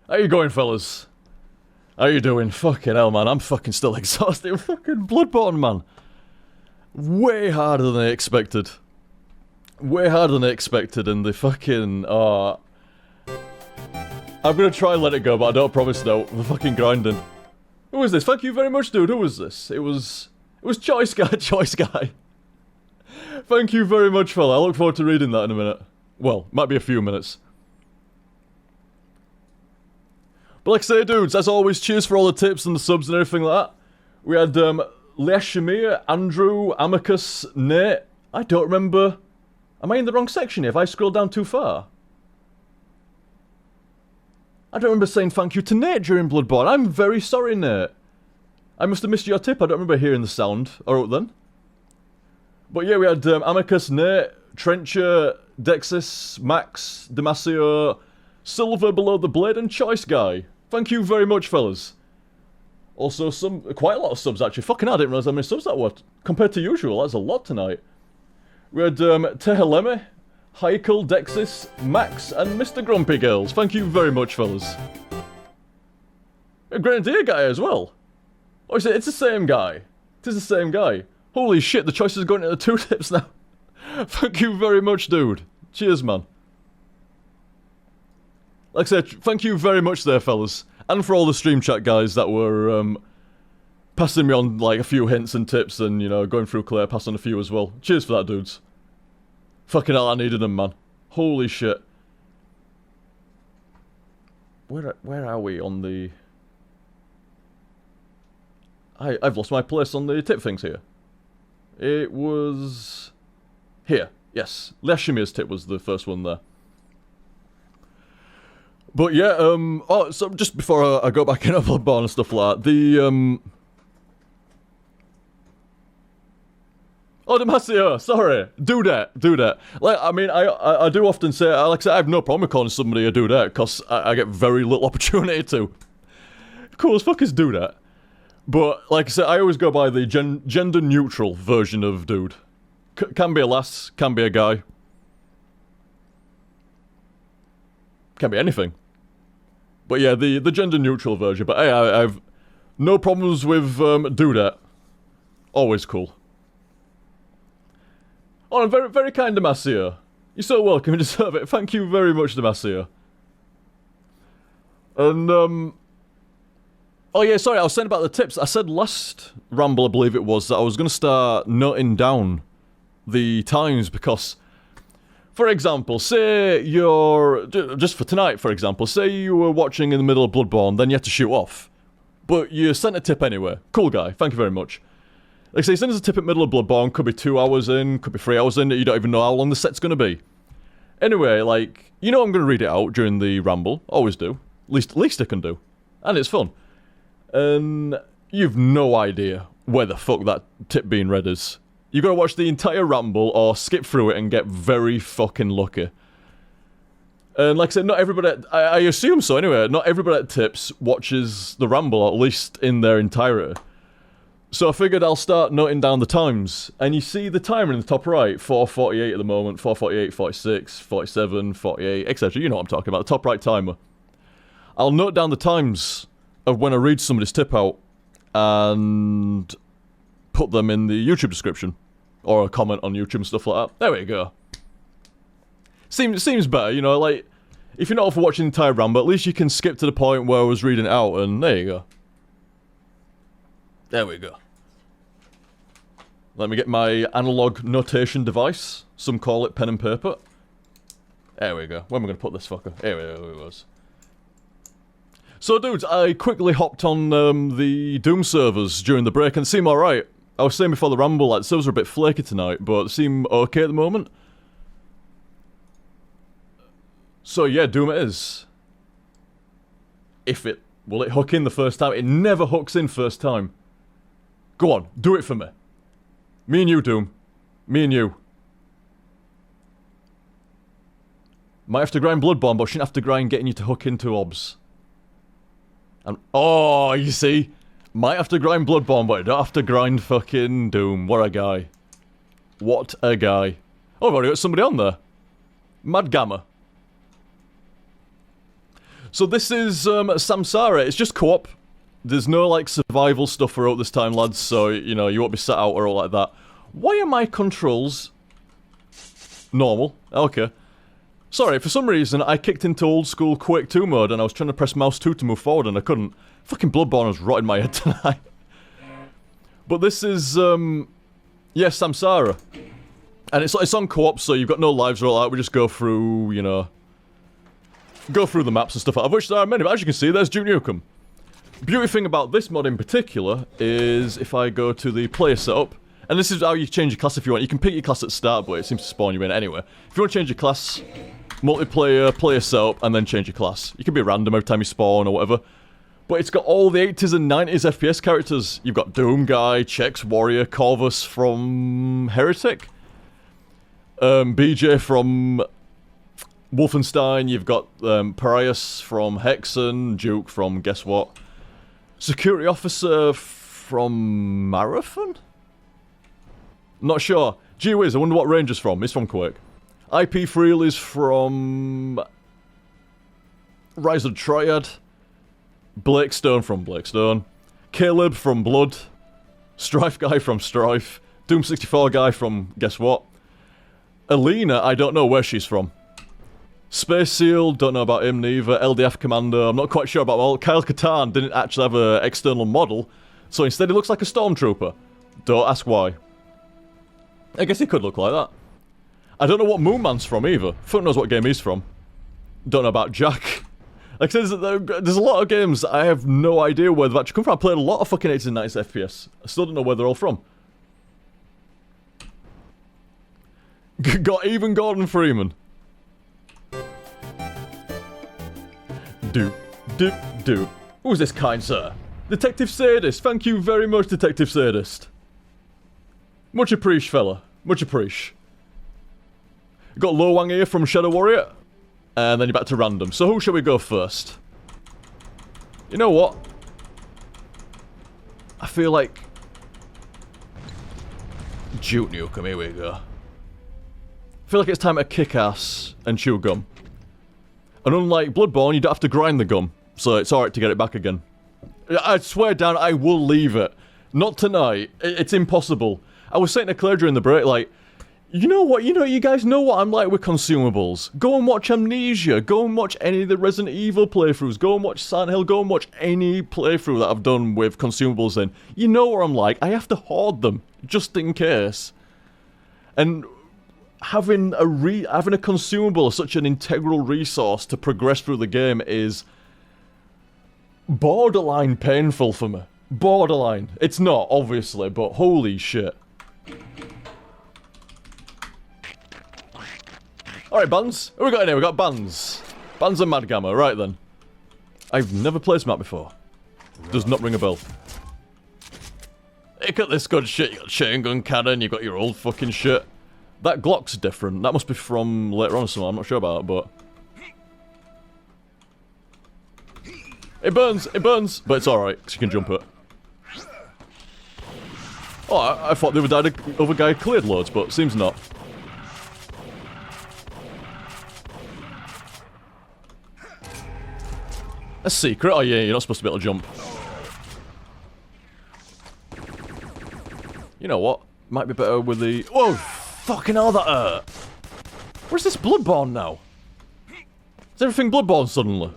How you going, fellas? How you doing? Fucking hell, man. I'm fucking still exhausted. Fucking Bloodborne, man. Way harder than I expected. Way harder than I expected, and the fucking, I'm gonna try and let it go, but I don't promise no. The fucking grinding. Who was this? Thank you very much, dude. Who was this? It was Choice Guy, Choice Guy. Thank you very much, fella. I look forward to reading that in a minute. Well, might be a few minutes. But like I say, dudes, as always, cheers for all the tips and the subs and everything like that. We had, Leah Shamir, Andrew, Amicus, Nate. I don't remember. Am I in the wrong section here? Have I scrolled down too far? I don't remember saying thank you to Nate during Bloodborne. I'm very sorry, Nate. I must have missed your tip. I don't remember hearing the sound. Alright then. But yeah, we had Amicus, Nate, Trencher, Dexis, Max, Damasio, Silver Below the Blade, and Choice Guy. Thank you very much, fellas. Also, quite a lot of subs, actually. Fucking hell, I didn't realise how many subs that were. Compared to usual, that's a lot tonight. We had Teheleme, Heikel, Dexis, Max, and Mr. Grumpy Girls. Thank you very much, fellas. A Grenadier guy as well. Oh, it's the same guy. It is the same guy. Holy shit, the choice is going into the 2 tips now. Thank you very much, dude. Cheers, man. Like I said, thank you very much there, fellas. And for all the stream chat guys that were, passing me on, like, a few hints and tips and, you know, going through Claire, passing on a few as well. Cheers for that, dudes. Fucking hell, I needed them, man. Holy shit. Where are we on the... I've lost my place on the tip things here. It was... here, yes. Leshimir's tip was the first one there. But yeah, oh, so just before I go back in Bloodborne and stuff like that, the, oh, Damasio, sorry, dudette. Like, I mean, I do often say, like I say, I have no problem with calling somebody a dudette, because I get very little opportunity to. Cool as fuck is dudette. But, like I said, I always go by the gender-neutral version of dude. Can be a lass, can be a guy. Can be anything. But yeah, the gender-neutral version. But hey, I have no problems with dudette. Always cool. Oh, I'm very, very kind, Damasio. You're so welcome, you deserve it. Thank you very much, Damasio. And, oh yeah, sorry, I was saying about the tips. I said last Ramble, I believe it was, that I was going to start noting down the times because, for example, say you're, just for tonight, for example, say you were watching in the middle of Bloodborne, then you had to shoot off. But you sent a tip anyway. Cool guy, thank you very much. Like I say, send us a tip at middle of Bloodborne, could be 2 hours in, could be 3 hours in, you don't even know how long the set's going to be. Anyway, like, you know I'm going to read it out during the Ramble, always do. Least I can do. And it's fun. And you've no idea where the fuck that tip being read is. You gotta watch the entire Ramble or skip through it and get very fucking lucky. And like I said, not everybody, I assume so anyway, not everybody at Tips watches the Ramble, or at least in their entirety. So I figured I'll start noting down the times. And you see the timer in the top right, 4:48 at the moment, 4:48, 46, 47, 48, etc. You know what I'm talking about, the top right timer. I'll note down the times of when I read somebody's tip out and put them in the YouTube description or a comment on YouTube and stuff like that. There we go. Seems better, you know, like, if you're not up for watching the entire Ramble, at least you can skip to the point where I was reading it out, and there you go. There we go. Let me get my analog notation device. Some call it pen and paper. There we go. Where am I going to put this fucker? Here it was. So, dudes, I quickly hopped on the Doom servers during the break and they seem alright. I was saying before the Ramble, like, the servers are a bit flaky tonight, but they seem okay at the moment. So, yeah, Doom it is. Will it hook in the first time? It never hooks in first time. Go on, do it for me. Me and you, Doom. Me and you. Might have to grind Bloodborne, but shouldn't have to grind getting you to hook into OBS. And, oh, you see? Might have to grind Bloodborne, but I don't have to grind fucking Doom. What a guy. What a guy. Oh, I've already got somebody on there. Mad Gamma. So this is Samsara. It's just co-op. There's no, like, survival stuff for out this time, lads, so, you know, you won't be set out or all like that. Why are my controls normal? Okay. Sorry, for some reason, I kicked into old-school Quake 2 mode, and I was trying to press mouse 2 to move forward, and I couldn't. Fucking Bloodborne was rotting my head tonight. But this is, yeah, Samsara. And it's on co-op, so you've got no lives or all that. We just go through, you know, go through the maps and stuff, of which there are many, but as you can see, there's Duke Nukem. Beauty thing about this mod in particular is if I go to the player setup, and this is how you change your class if you want. You can pick your class at the start, but it seems to spawn you in anyway. If you want to change your class, multiplayer, player setup, and then change your class. You can be random every time you spawn or whatever. But it's got all the 80s and 90s FPS characters. You've got Doom Guy, Chex Warrior, Corvus from Heretic, BJ from Wolfenstein, you've got Parias from Hexen, Duke from guess what? Security Officer from Marathon? Not sure. Gee whiz, I wonder what Ranger's from. He's from Quake. IP Freel is from Rise of the Triad. Blake Stone from Blake Stone. Caleb from Blood. Strife Guy from Strife. Doom 64 Guy from guess what? Alina, I don't know where she's from. Space Seal, don't know about him neither. LDF Commando, I'm not quite sure about. Well, Kyle Katarn didn't actually have an external model, so instead he looks like a stormtrooper. Don't ask why. I guess he could look like that. I don't know what Moonman's from either. Fuck knows what game he's from. Don't know about Jack. Like I said, there's a lot of games I have no idea where they've actually come from. I played a lot of fucking 80s and 90s FPS. I still don't know where they're all from. Got even Gordon Freeman. Do. Who's this kind sir? Detective Sadist. Thank you very much, Detective Sadist. Much appreciate, fella. Much appreciate. Got Lo Wang here from Shadow Warrior. And then you're back to random. So who shall we go first? You know what? I feel like Duke Nukem, here we go. I feel like it's time to kick ass and chew gum. And unlike Bloodborne, you don't have to grind the gum, so it's alright to get it back again. I swear down, I will leave it. Not tonight. It's impossible. I was saying to Claire during the break, like, you know what, you guys know what I'm like with consumables. Go and watch Amnesia, go and watch any of the Resident Evil playthroughs, go and watch Silent Hill, go and watch any playthrough that I've done with consumables in. You know what I'm like, I have to hoard them, just in case. And having a consumable, such an integral resource to progress through the game is borderline painful for me. Borderline. It's not, obviously, but holy shit. Alright, Buns. Who we got in here? We got Buns. Buns and Mad Gamma. Right then. I've never played this map before. Does not ring a bell. Look at this good shit. You got chain gun cannon, you got your old fucking shit. That Glock's different. That must be from later on or something. I'm not sure about it, but it burns, but it's alright, because you can jump it. Oh, I thought the other guy cleared loads, but seems not. A secret? Oh yeah, you're not supposed to be able to jump. You know what? Might be better with the... Whoa! Fucking hell, that hurt! Where's this Bloodborne now? Is everything Bloodborne suddenly?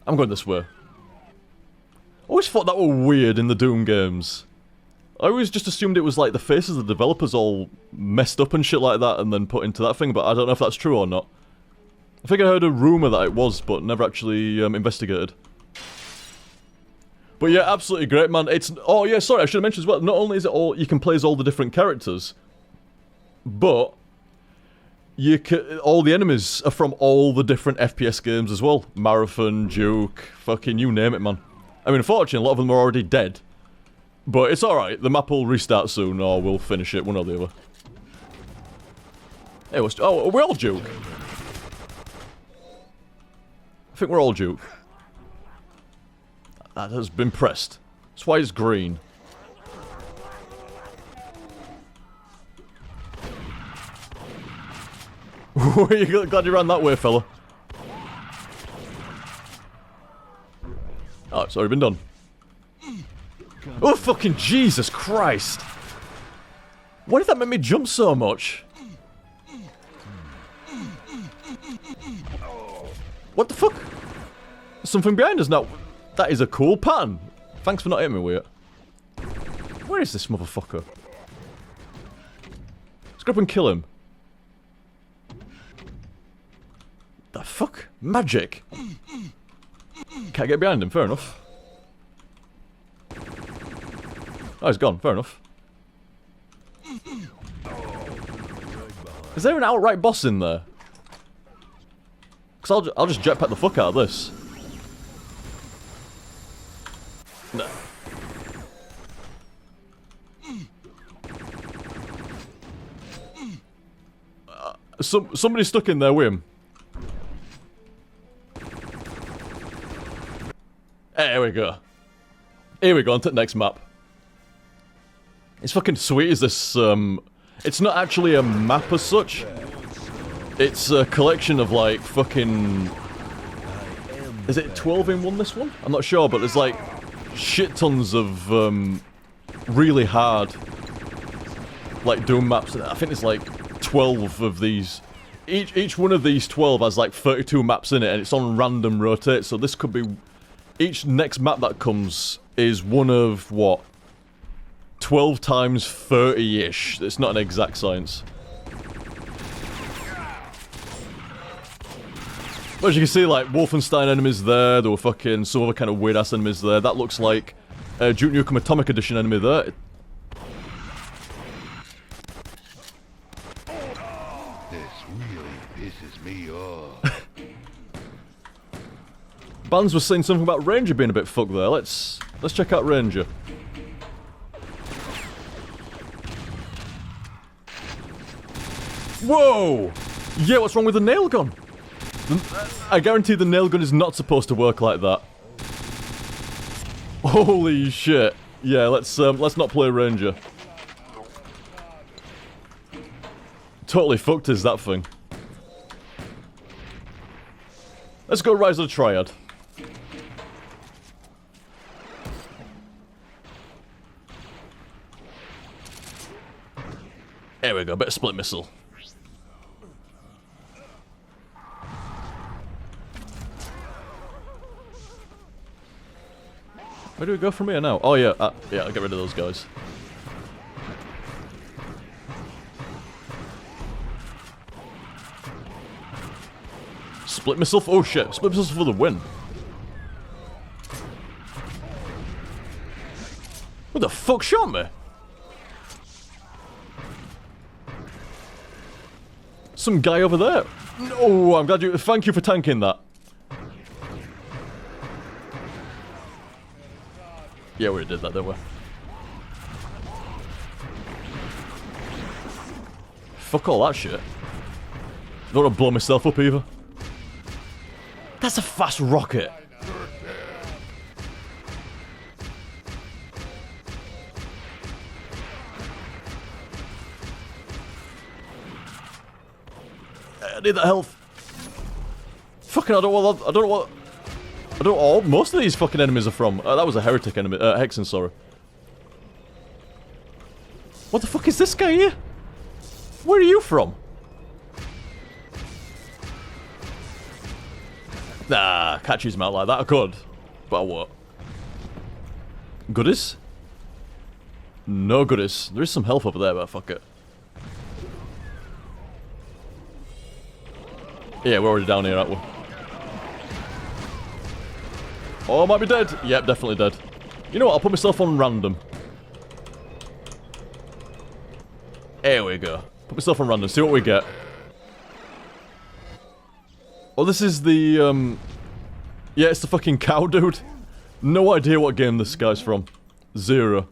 I'm going this way. I always thought that were weird in the Doom games. I always just assumed it was like the faces of the developers all messed up and shit like that and then put into that thing, but I don't know if that's true or not. I think I heard a rumour that it was, but never actually investigated. But yeah, absolutely great, man. It's... Oh yeah, sorry, I should have mentioned as well, not only is it all... You can play as all the different characters, but you can... All the enemies are from all the different FPS games as well. Marathon, Duke, fucking you name it, man. I mean, unfortunately, a lot of them are already dead. But it's alright, the map will restart soon, or we'll finish it, one or the other. Hey, what's... Oh, we're all Duke. I think we're all Duke. That has been pressed. That's why it's green. You glad you ran that way, fella? Oh, it's already been done. Oh, fucking Jesus Christ! Why did that make me jump so much? What the fuck? There's something behind us now. That is a cool pattern. Thanks for not hitting me with it. Where is this motherfucker? Let's go up and kill him. The fuck? Magic? Can't get behind him, fair enough. Oh, he's gone, fair enough. Is there an outright boss in there? Because I'll just jetpack the fuck out of this. No. Somebody's stuck in there with him. Here we go. Here we go, on to the next map. It's fucking sweet as this, it's not actually a map as such. It's a collection of, like, fucking... Is it 12 in one, this one? I'm not sure, but there's, like, shit tons of, really hard, like, Doom maps. I think there's, like, 12 of these. Each one of these 12 has, like, 32 maps in it, and it's on random rotate, so this could be... Each next map that comes is one of, what? 12 times 30-ish. It's not an exact science. But as you can see, like, Wolfenstein enemies there. There were fucking some other kind of weird-ass enemies there. That looks like a Duke Nukem Atomic Edition enemy there. This really pisses me off. Bands was saying something about Ranger being a bit fucked there. Let's check out Ranger. Whoa! Yeah, what's wrong with the nail gun? I guarantee the nail gun is not supposed to work like that. Holy shit. Yeah, let's not play Ranger. Totally fucked is that thing. Let's go Rise of the Triad. There we go, bit of split missile. Where do we go from here now? Oh yeah, yeah, I'll get rid of those guys. Split missile, oh shit, split missile for the win. What the fuck shot me? Some guy over there. Oh, I'm glad you, thank you for tanking that. Yeah, we did that, didn't we? Fuck all that shit. Don't want to blow myself up either. That's a fast rocket. I need that health. Fucking, I don't know what most of these fucking enemies are from. That was a heretic enemy, Hexen, sorry. What the fuck is this guy here? Where are you from? Nah, can't choose him out like that. I could, but I won't. Goodies? No goodies. There is some health over there, but fuck it. Yeah, we're already down here, aren't we? Oh, I might be dead. Yep, definitely dead. You know what? I'll put myself on random. Here we go. Put myself on random. See what we get. Oh, this is the, yeah, it's the fucking cow dude. No idea what game this guy's from. Zero.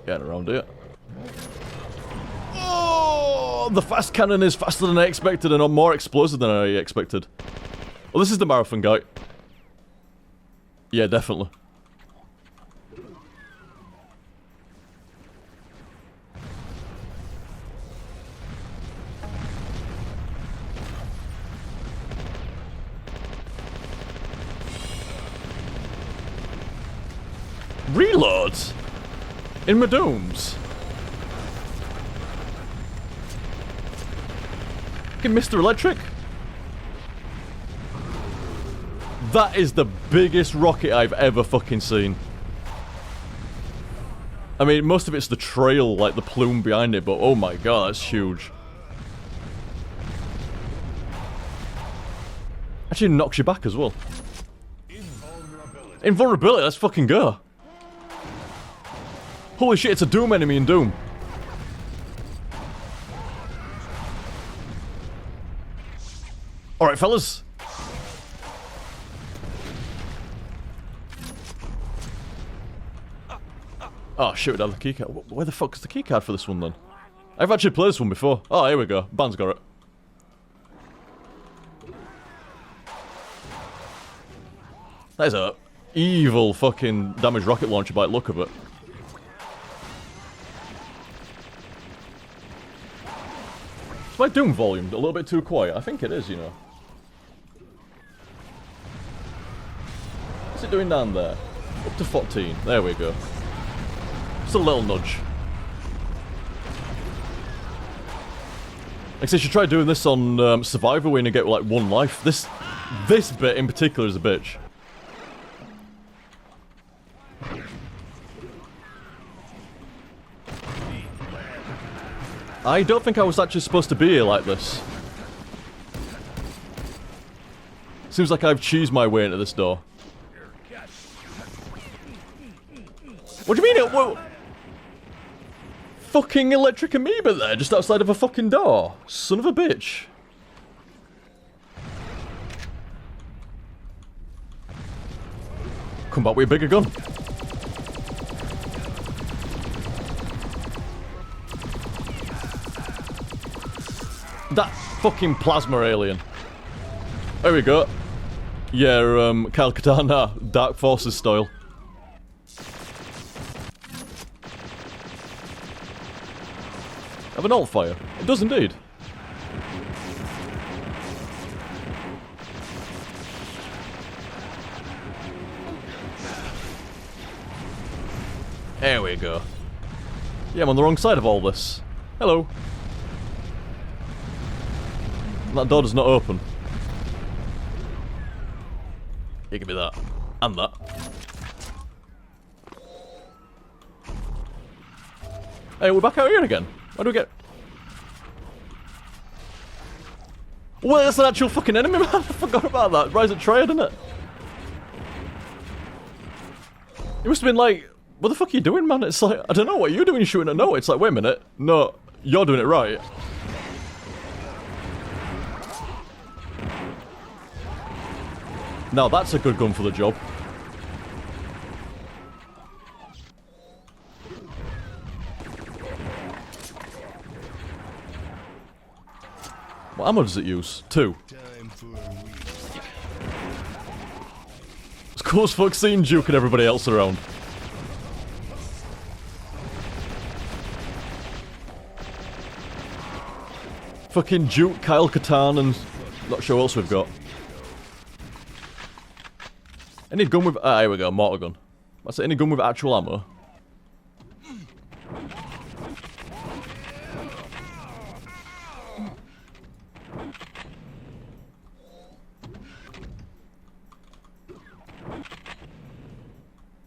Getting around here. Oh, the fast cannon is faster than I expected and more explosive than I expected. Oh, this is the marathon guy. Yeah, definitely. Reloads? In my dooms? Fucking Mr. Electric? That is the biggest rocket I've ever fucking seen. I mean, most of it's the trail, like the plume behind it, but oh my god, that's huge. Actually knocks you back as well. Invulnerability, let's fucking go. Holy shit, it's a Doom enemy in Doom. Alright, fellas. Oh shit, we don't have the keycard. Where the fuck is the keycard for this one then? I've actually played this one before. Oh, here we go. Ban's got it. That is a evil fucking damaged rocket launcher by the look of it. Is my Doom volume a little bit too quiet? I think it is, you know. What's it doing down there? Up to 14. There we go. Just a little nudge. Like I said, you should try doing this on Survivor when you get like 1 life. This bit in particular is a bitch. I don't think I was actually supposed to be here like this. Seems like I've cheesed my way into this door. What do you mean? Whoa. Fucking electric amoeba there, just outside of a fucking door. Son of a bitch. Come back with a bigger gun. That fucking plasma alien. There we go. Yeah, Kyle Katana, Dark Forces style. Have an alt fire? It does indeed. There we go. Yeah, I'm on the wrong side of all this. Hello. That door does not open. Here, give me that. And that. Hey, we're back out here again. Why do we get... Well, that's an actual fucking enemy, man. I forgot about that. Rise at Triad, isn't it? It must have been like... What the fuck are you doing, man? It's like... I don't know what you're doing shooting at no. It's like, wait a minute. No, you're doing it right. Now that's a good gun for the job. What ammo does it use? 2. It's cool as fuck seeing Duke and everybody else around. Fucking Duke, Kyle Katarn, and... Not sure what else we've got. Any gun with... Ah, here we go, mortar gun. That's it, any gun with actual ammo.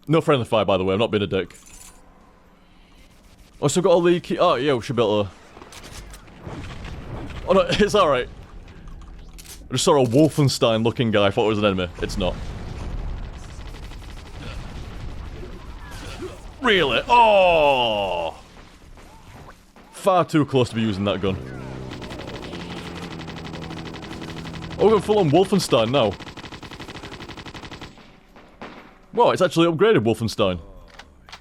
No friendly fire, by the way, I'm not being a dick. Oh, so got all the key... Oh, yeah, we should be able to... Oh, no, it's alright. I just saw a Wolfenstein-looking guy, I thought it was an enemy. It's not. Really? Oh! Far too close to be using that gun. Oh, we're going full on Wolfenstein now. Wow, it's actually upgraded Wolfenstein.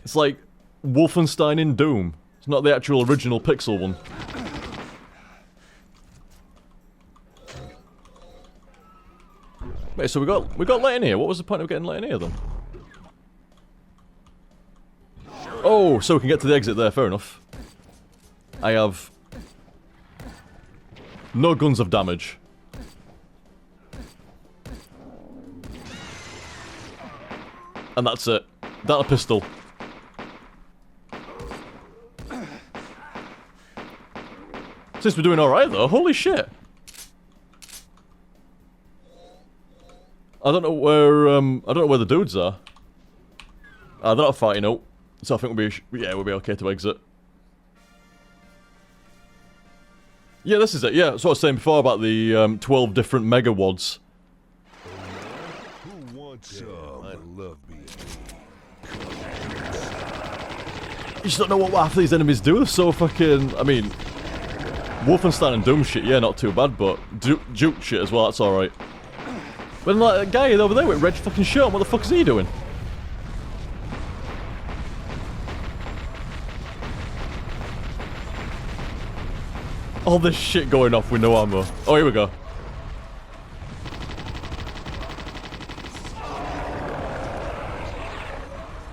It's like Wolfenstein in Doom. It's not the actual original pixel one. Wait, so we got let in here. What was the point of getting let in here then? Oh, so we can get to the exit there, fair enough. I have no guns of damage. And that's it. That a pistol. Seems to be doing alright though, holy shit. I don't know where the dudes are. They're not fighting out, so I think we'll be okay to exit. Yeah, this is it, yeah, that's what I was saying before about the 12 different megawads. Who wants some? I love being You just don't know what half these enemies do, they're so fucking, I mean, Wolfenstein and Doom shit, yeah, not too bad, but Duke shit as well, that's alright. But like, that guy over there with red fucking shirt, what the fuck is he doing? All this shit going off with no ammo. Oh, here we go.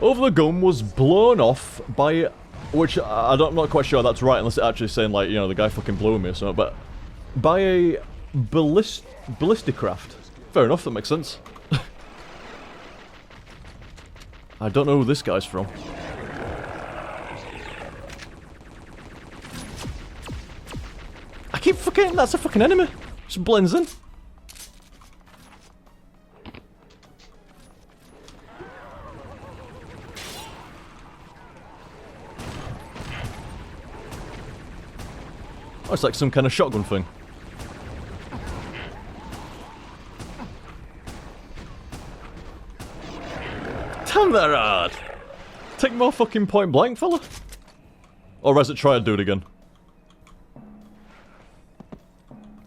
Over the gun was blown off by, which I'm not quite sure that's right, unless it's actually saying like, you know, the guy fucking blew me or something, but by a ballistic craft. Fair enough, that makes sense. I don't know who this guy's from. I keep forgetting that's a fucking enemy. Just blends in. Oh, it's like some kind of shotgun thing. Damn, they're hard. Take more fucking point blank, fella. Or has it try to do it again?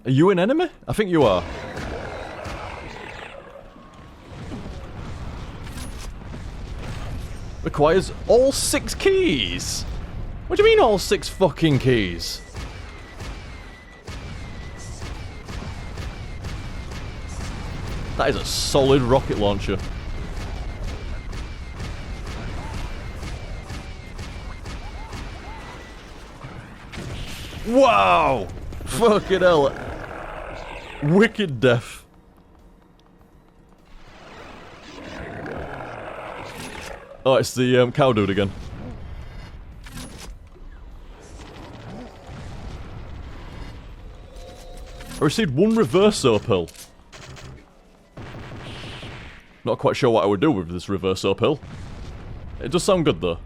Are you an enemy? I think you are. Requires all 6 keys. What do you mean all 6 fucking keys? That is a solid rocket launcher. Wow! Fucking hell. Wicked death. Oh, it's the cow dude again. I received 1 reverso pill. Not quite sure what I would do with this reverso pill. It does sound good though.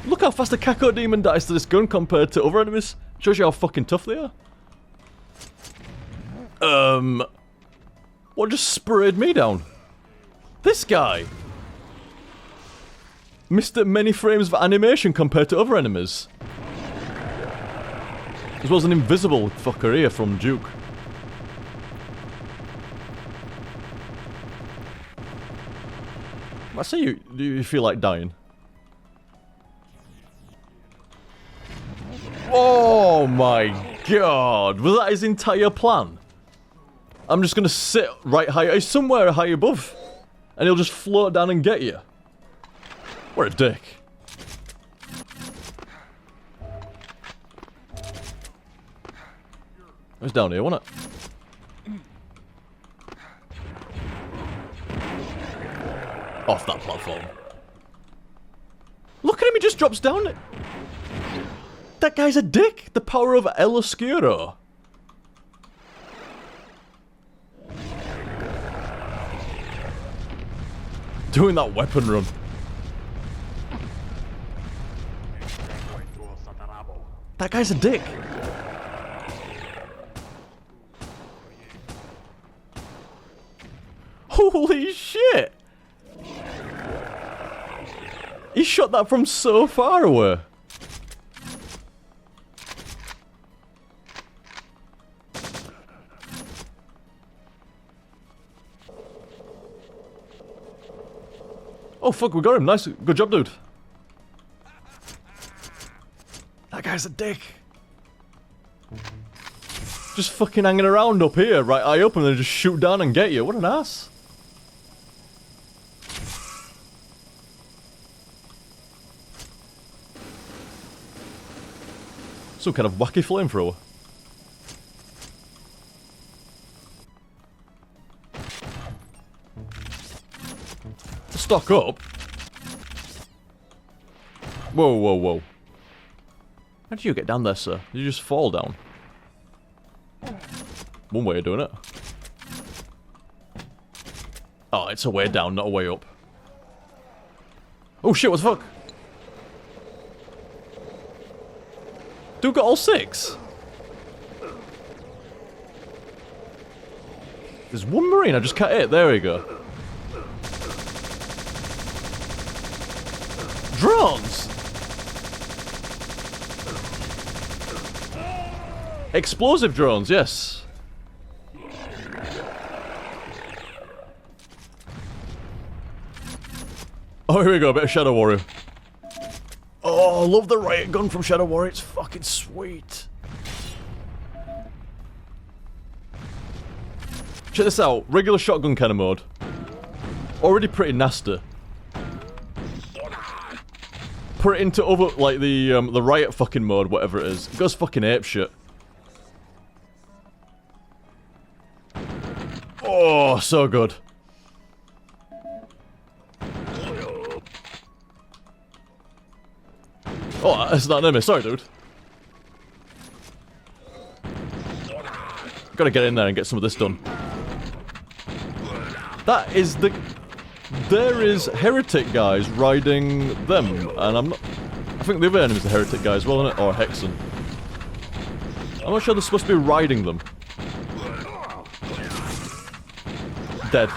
Look how fast a Kako demon dies to this gun compared to other enemies. Shows you how fucking tough they are. What just sprayed me down? This guy! Missed many frames of animation compared to other enemies. As well as an invisible fucker here from Duke. I see you. Do you feel like dying? Oh my god! Was that his entire plan? I'm just gonna sit right high. He's somewhere high above. And he'll just float down and get you. What a dick. It was down here, wasn't it? Off that platform. Look at him, he just drops down it. That guy's a dick. The power of El Oscuro. Doing that weapon run. That guy's a dick. Holy shit! He shot that from so far away. Oh fuck, we got him. Nice. Good job, dude. That guy's a dick. Just fucking hanging around up here, right high up, and then just shoot down and get you. What an ass. Some kind of wacky flamethrower. stock up. Whoa, whoa, whoa. How did you get down there, sir? Did you just fall down? One way of doing it. Oh, it's a way down, not a way up. Oh shit, what the fuck? Dude got all 6. There's one marine, I just can't hit. There we go. Drones! Explosive drones, yes. Oh, here we go, a bit of Shadow Warrior. Oh, I love the riot gun from Shadow Warrior, it's fucking sweet. Check this out, regular shotgun kind of mode. Already pretty nasty. Put it into other, like the riot fucking mode, whatever it is. It goes fucking apeshit. Oh, so good. Oh, that's not an enemy. Sorry, dude. Gotta get in there and get some of this done. That is the... There is heretic guys riding them, and I'm not... I think the other enemy's a heretic guy as well, isn't it? Or a Hexen. I'm not sure they're supposed to be riding them. Dead.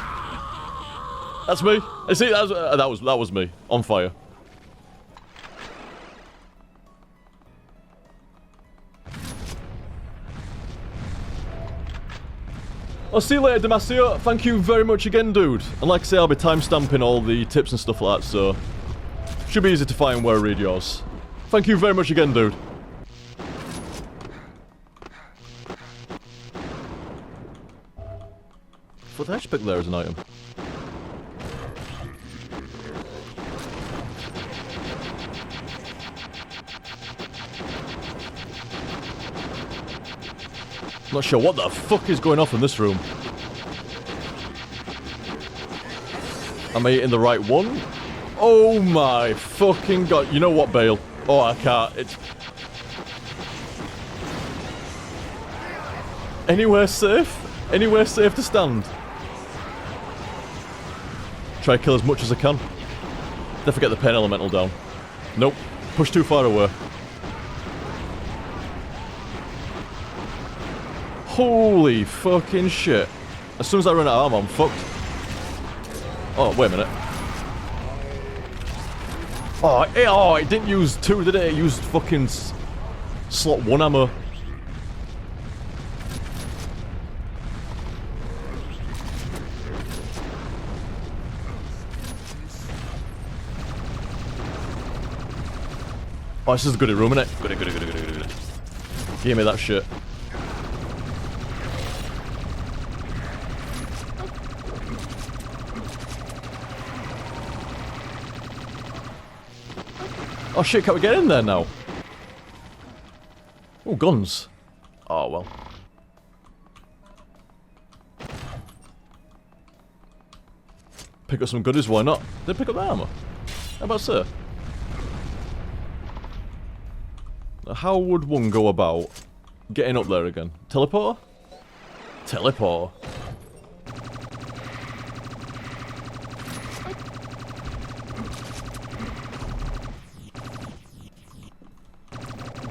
That's me. See, that was me. On fire. I'll see you later, Damasio. Thank you very much again, dude. And like I say, I'll be timestamping all the tips and stuff like that, so... Should be easy to find where I read yours. Thank you very much again, dude. What the heck pick there as an item? Not sure what the fuck is going off in this room. Am I hitting the right one? Oh my fucking god. You know what, Bale? Oh, I can't. It's... Anywhere safe? Anywhere safe to stand? Try to kill as much as I can. Never get the pain elemental down. Nope. Push too far away. Holy fucking shit. As soon as I run out of armor, I'm fucked. Oh, wait a minute. Oh, it didn't use 2, did it? It used fucking slot 1 ammo. Oh, this is a goodie room, innit? Goodie. Give me that shit. Oh shit, can't we get in there now? Oh, guns. Oh, well. Pick up some goodies, why not? Did I pick up the armor? How about sir? How would one go about getting up there again? Teleporter? Teleporter.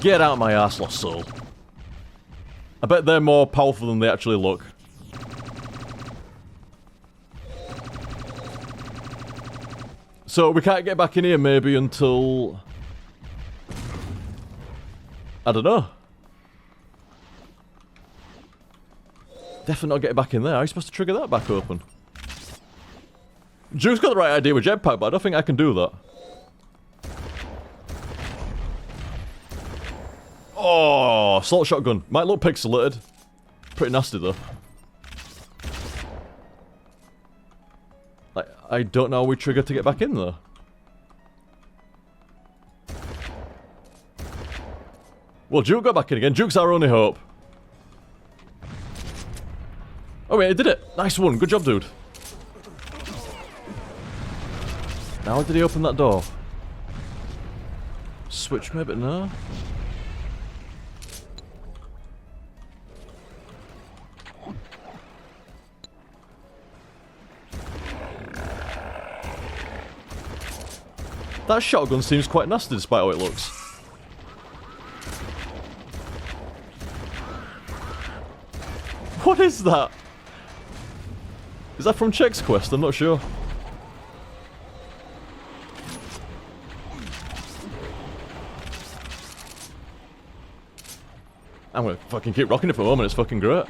Get out of my arse, lost soul. I bet they're more powerful than they actually look. So we can't get back in here maybe until... I don't know. Definitely not getting back in there. How are you supposed to trigger that back open? Duke's got the right idea with jetpack, but I don't think I can do that. Oh, assault shotgun. Might look pixelated. Pretty nasty though. Like, I don't know how we trigger to get back in there. Well, Duke got back in again. Duke's our only hope. Oh wait, I did it. Nice one. Good job, dude. Now did he open that door? Switch maybe? No? That shotgun seems quite nasty despite how it looks. What is that? Is that from Check's Quest? I'm not sure. I'm gonna fucking keep rocking it for a moment, it's fucking great.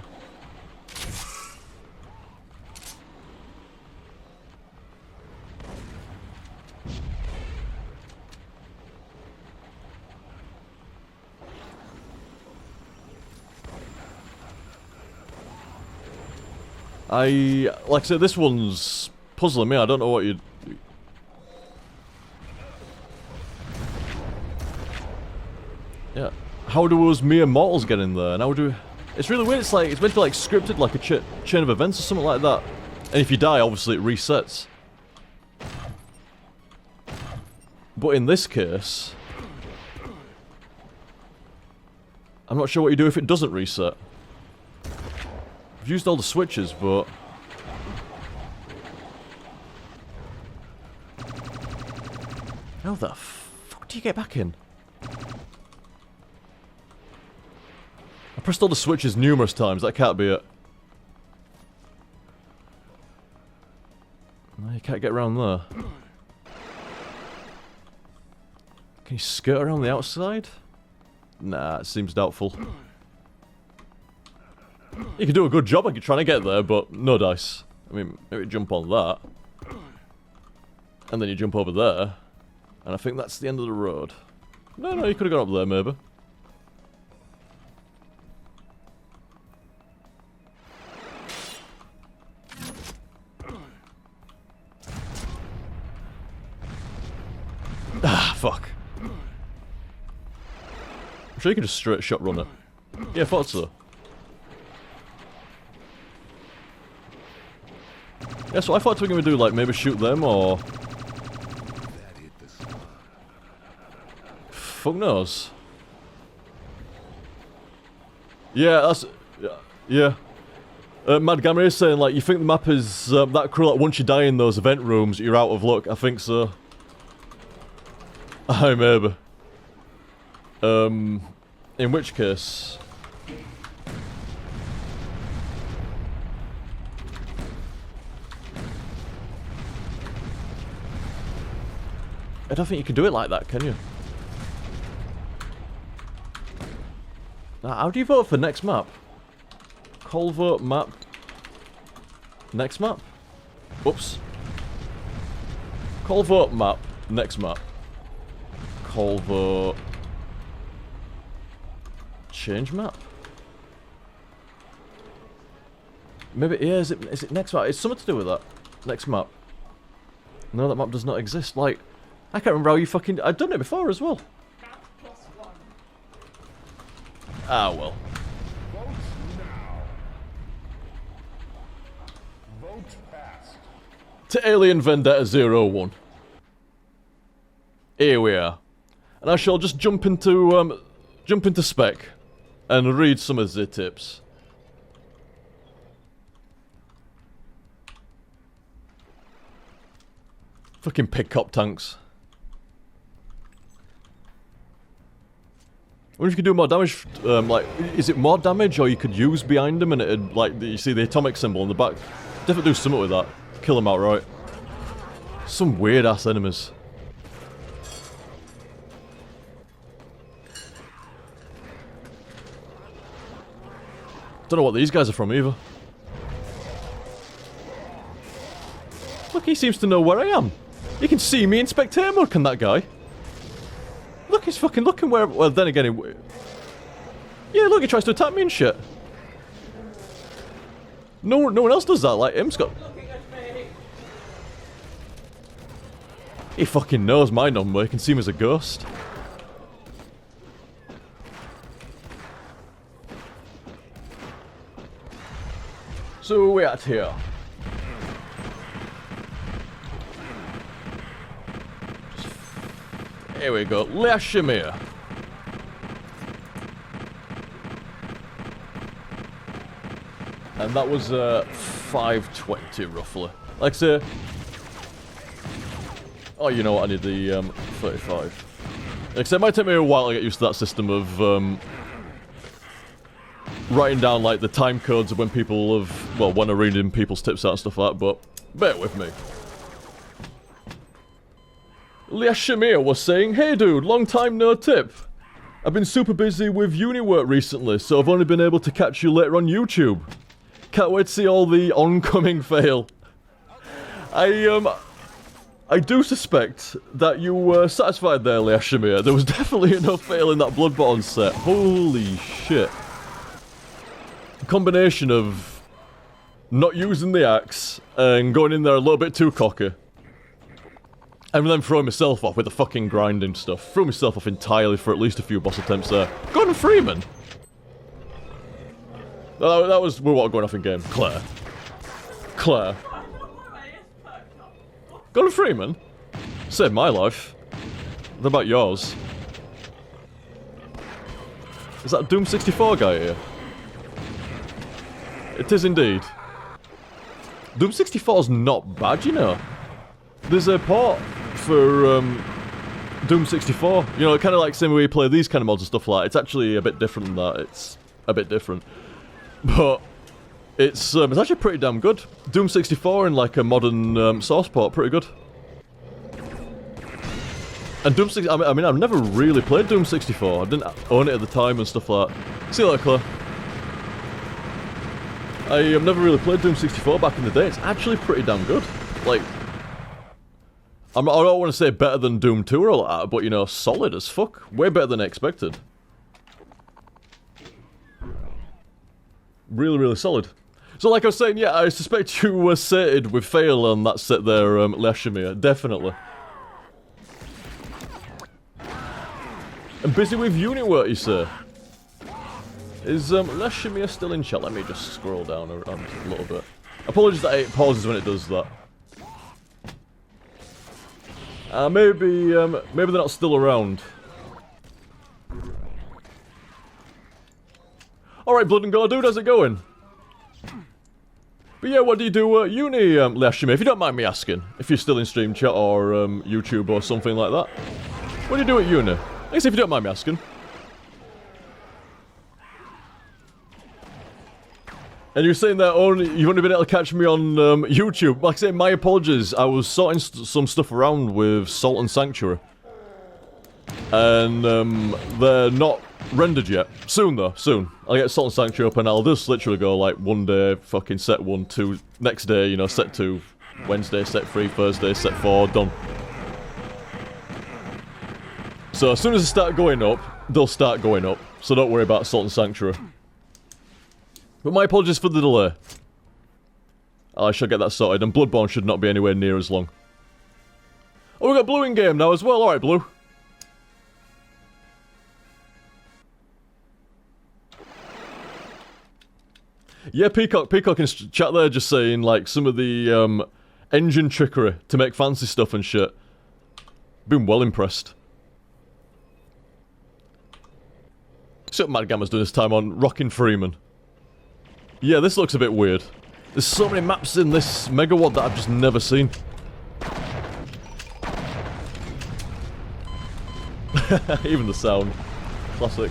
Like I said, this one's puzzling me. I don't know what you'd... Yeah. How do us mere mortals get in there? And how do... It's really weird. It's like, it's meant to be like scripted like a chain of events or something like that. And if you die, obviously it resets. But in this case... I'm not sure what you do if it doesn't reset. I've used all the switches, but... How the fuck do you get back in? I pressed all the switches numerous times, that can't be it. No, you can't get around there. Can you skirt around the outside? Nah, it seems doubtful. You can do a good job of trying to get there, but no dice. I mean, maybe jump on that. And then you jump over there. And I think that's the end of the road. No, you could have gone up there, maybe. Ah, fuck. I'm sure you could just straight shot run it. Yeah, I thought so. Yeah, so I thought we were going to do, like, maybe shoot them, or... Fuck knows. Yeah, that's... Yeah. Mad Gamma is saying, like, you think the map is that cruel, like, once you die in those event rooms, you're out of luck. I think so. Aye, maybe. In which case... I don't think you can do it like that, can you? Now, how do you vote for next map? Call vote map. Next map? Oops. Call vote map. Next map. Call vote. Change map? Maybe, yeah, is it next map? It's something to do with that. Next map. No, that map does not exist. Like, I can't remember how you fucking... I've done it before as well. Ah, well. Vote now. Vote passed. To Alien Vendetta 01. Here we are. And I shall just jump into spec and read some of the tips. Fucking pick cop tanks. I wonder if you could do more damage, like, is it more damage or you could use behind them and it'd, like, you see the atomic symbol on the back? Definitely do something with that. Kill them outright. Some weird ass enemies. Don't know what these guys are from either. Look, he seems to know where I am. He can see me in spectator mode, can that guy? Look, he's fucking looking where... Well, then again, yeah, look, he tries to attack me and shit. No one else does that, like, him's got... He fucking knows my number, he can see me as a ghost. So, we're at here. Here we go. Leashimir. And that was 520 roughly. Like I say. Oh, you know what? I need the 35. Like I say, it might take me a while to get used to that system of writing down like the time codes of when people have, well, when I'm reading people's tips out and stuff like that. But bear with me. Leashimir was saying, "Hey dude, long time no tip. I've been super busy with uni work recently, so I've only been able to catch you later on YouTube. Can't wait to see all the oncoming fail." I do suspect that you were satisfied there, Leashimir. There was definitely enough fail in that Bloodborne set. Holy shit. The combination of not using the axe and going in there a little bit too cocky. And then throwing myself off with the fucking grinding stuff. Threw myself off entirely for at least a few boss attempts there. Gordon Freeman! That was what going off in game. Claire. Gordon Freeman? Saved my life. What about yours? Is that Doom 64 guy here? It is indeed. Doom 64's not bad, you know. There's a port for Doom 64. You know, kind of like same way you play these kind of mods and stuff like that. It's actually a bit different than that. It's a bit different. But it's actually pretty damn good. Doom 64 in like a modern source port, pretty good. And Doom 64, I mean, I've never really played Doom 64. I didn't own it at the time and stuff like that. See you later, Claire. I have never really played Doom 64 back in the day. It's actually pretty damn good. Like, I don't want to say better than Doom 2 or all that, but you know, solid as fuck. Way better than I expected. Really, really solid. So like I was saying, yeah, I suspect you were sated with fail on that set there, Leashimir. Definitely. And busy with uni work, you say? Is Leashimir still in chat? Let me just scroll down a little bit. Apologies that it pauses when it does that. Maybe they're not still around. Alright, Blood and Gore dude, how's it going? But yeah, what do you do at uni, Leashimir? If you don't mind me asking. If you're still in stream chat or YouTube or something like that. What do you do at uni? I guess if you don't mind me asking. And you're saying that you've only been able to catch me on YouTube. Like I say, my apologies. I was sorting some stuff around with Salt and Sanctuary. And they're not rendered yet. Soon though, soon. I'll get Salt and Sanctuary up and I'll just literally go like one day, fucking set 1, 2, next day, you know, set 2, Wednesday, set 3, Thursday, set 4, done. So as soon as they start going up, they'll start going up. So don't worry about Salt and Sanctuary. But my apologies for the delay. I should get that sorted, and Bloodborne should not be anywhere near as long. Oh, we got Blue in game now as well. Alright, Blue. Yeah, Peacock in chat there just saying, like, some of the engine trickery to make fancy stuff and shit. Been well impressed. See what Mad Gamma's doing this time on Rockin' Freeman. Yeah, this looks a bit weird. There's so many maps in this Megawad that I've just never seen. Even the sound. Classic.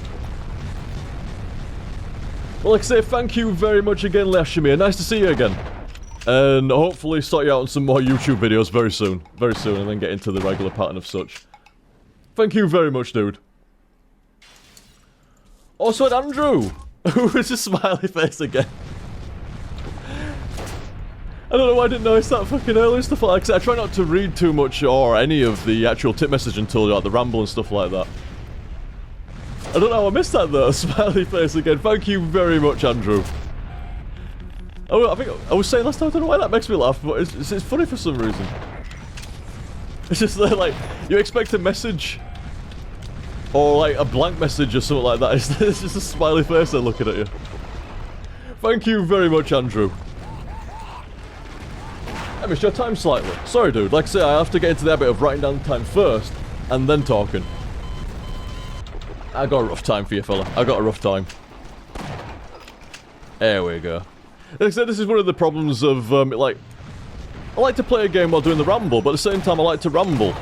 Well, like I say, thank you very much again, Leashimir. Nice to see you again. And hopefully sort you out on some more YouTube videos very soon. Very soon, and then get into the regular pattern of such. Thank you very much, dude. Also, Andrew! Who is a smiley face again? I don't know why I didn't notice that fucking earlier stuff like that. I try not to read too much or any of the actual tip message until like the ramble and stuff like that. I don't know how I missed that though. Smiley face again. Thank you very much, Andrew. Oh, I think I was saying last time, I don't know why that makes me laugh, but it's funny for some reason. It's just like, you expect a message. Or like a blank message or something like that. It's just a smiley face there looking at you. Thank you very much, Andrew. I missed your time slightly. Sorry, dude. Like I say, I have to get into the habit of writing down the time first. and then talking. I got a rough time for you, fella. I got a rough time. There we go. Like I said, this is one of the problems of, like... I like to play a game while doing the ramble, but at the same time I like to ramble.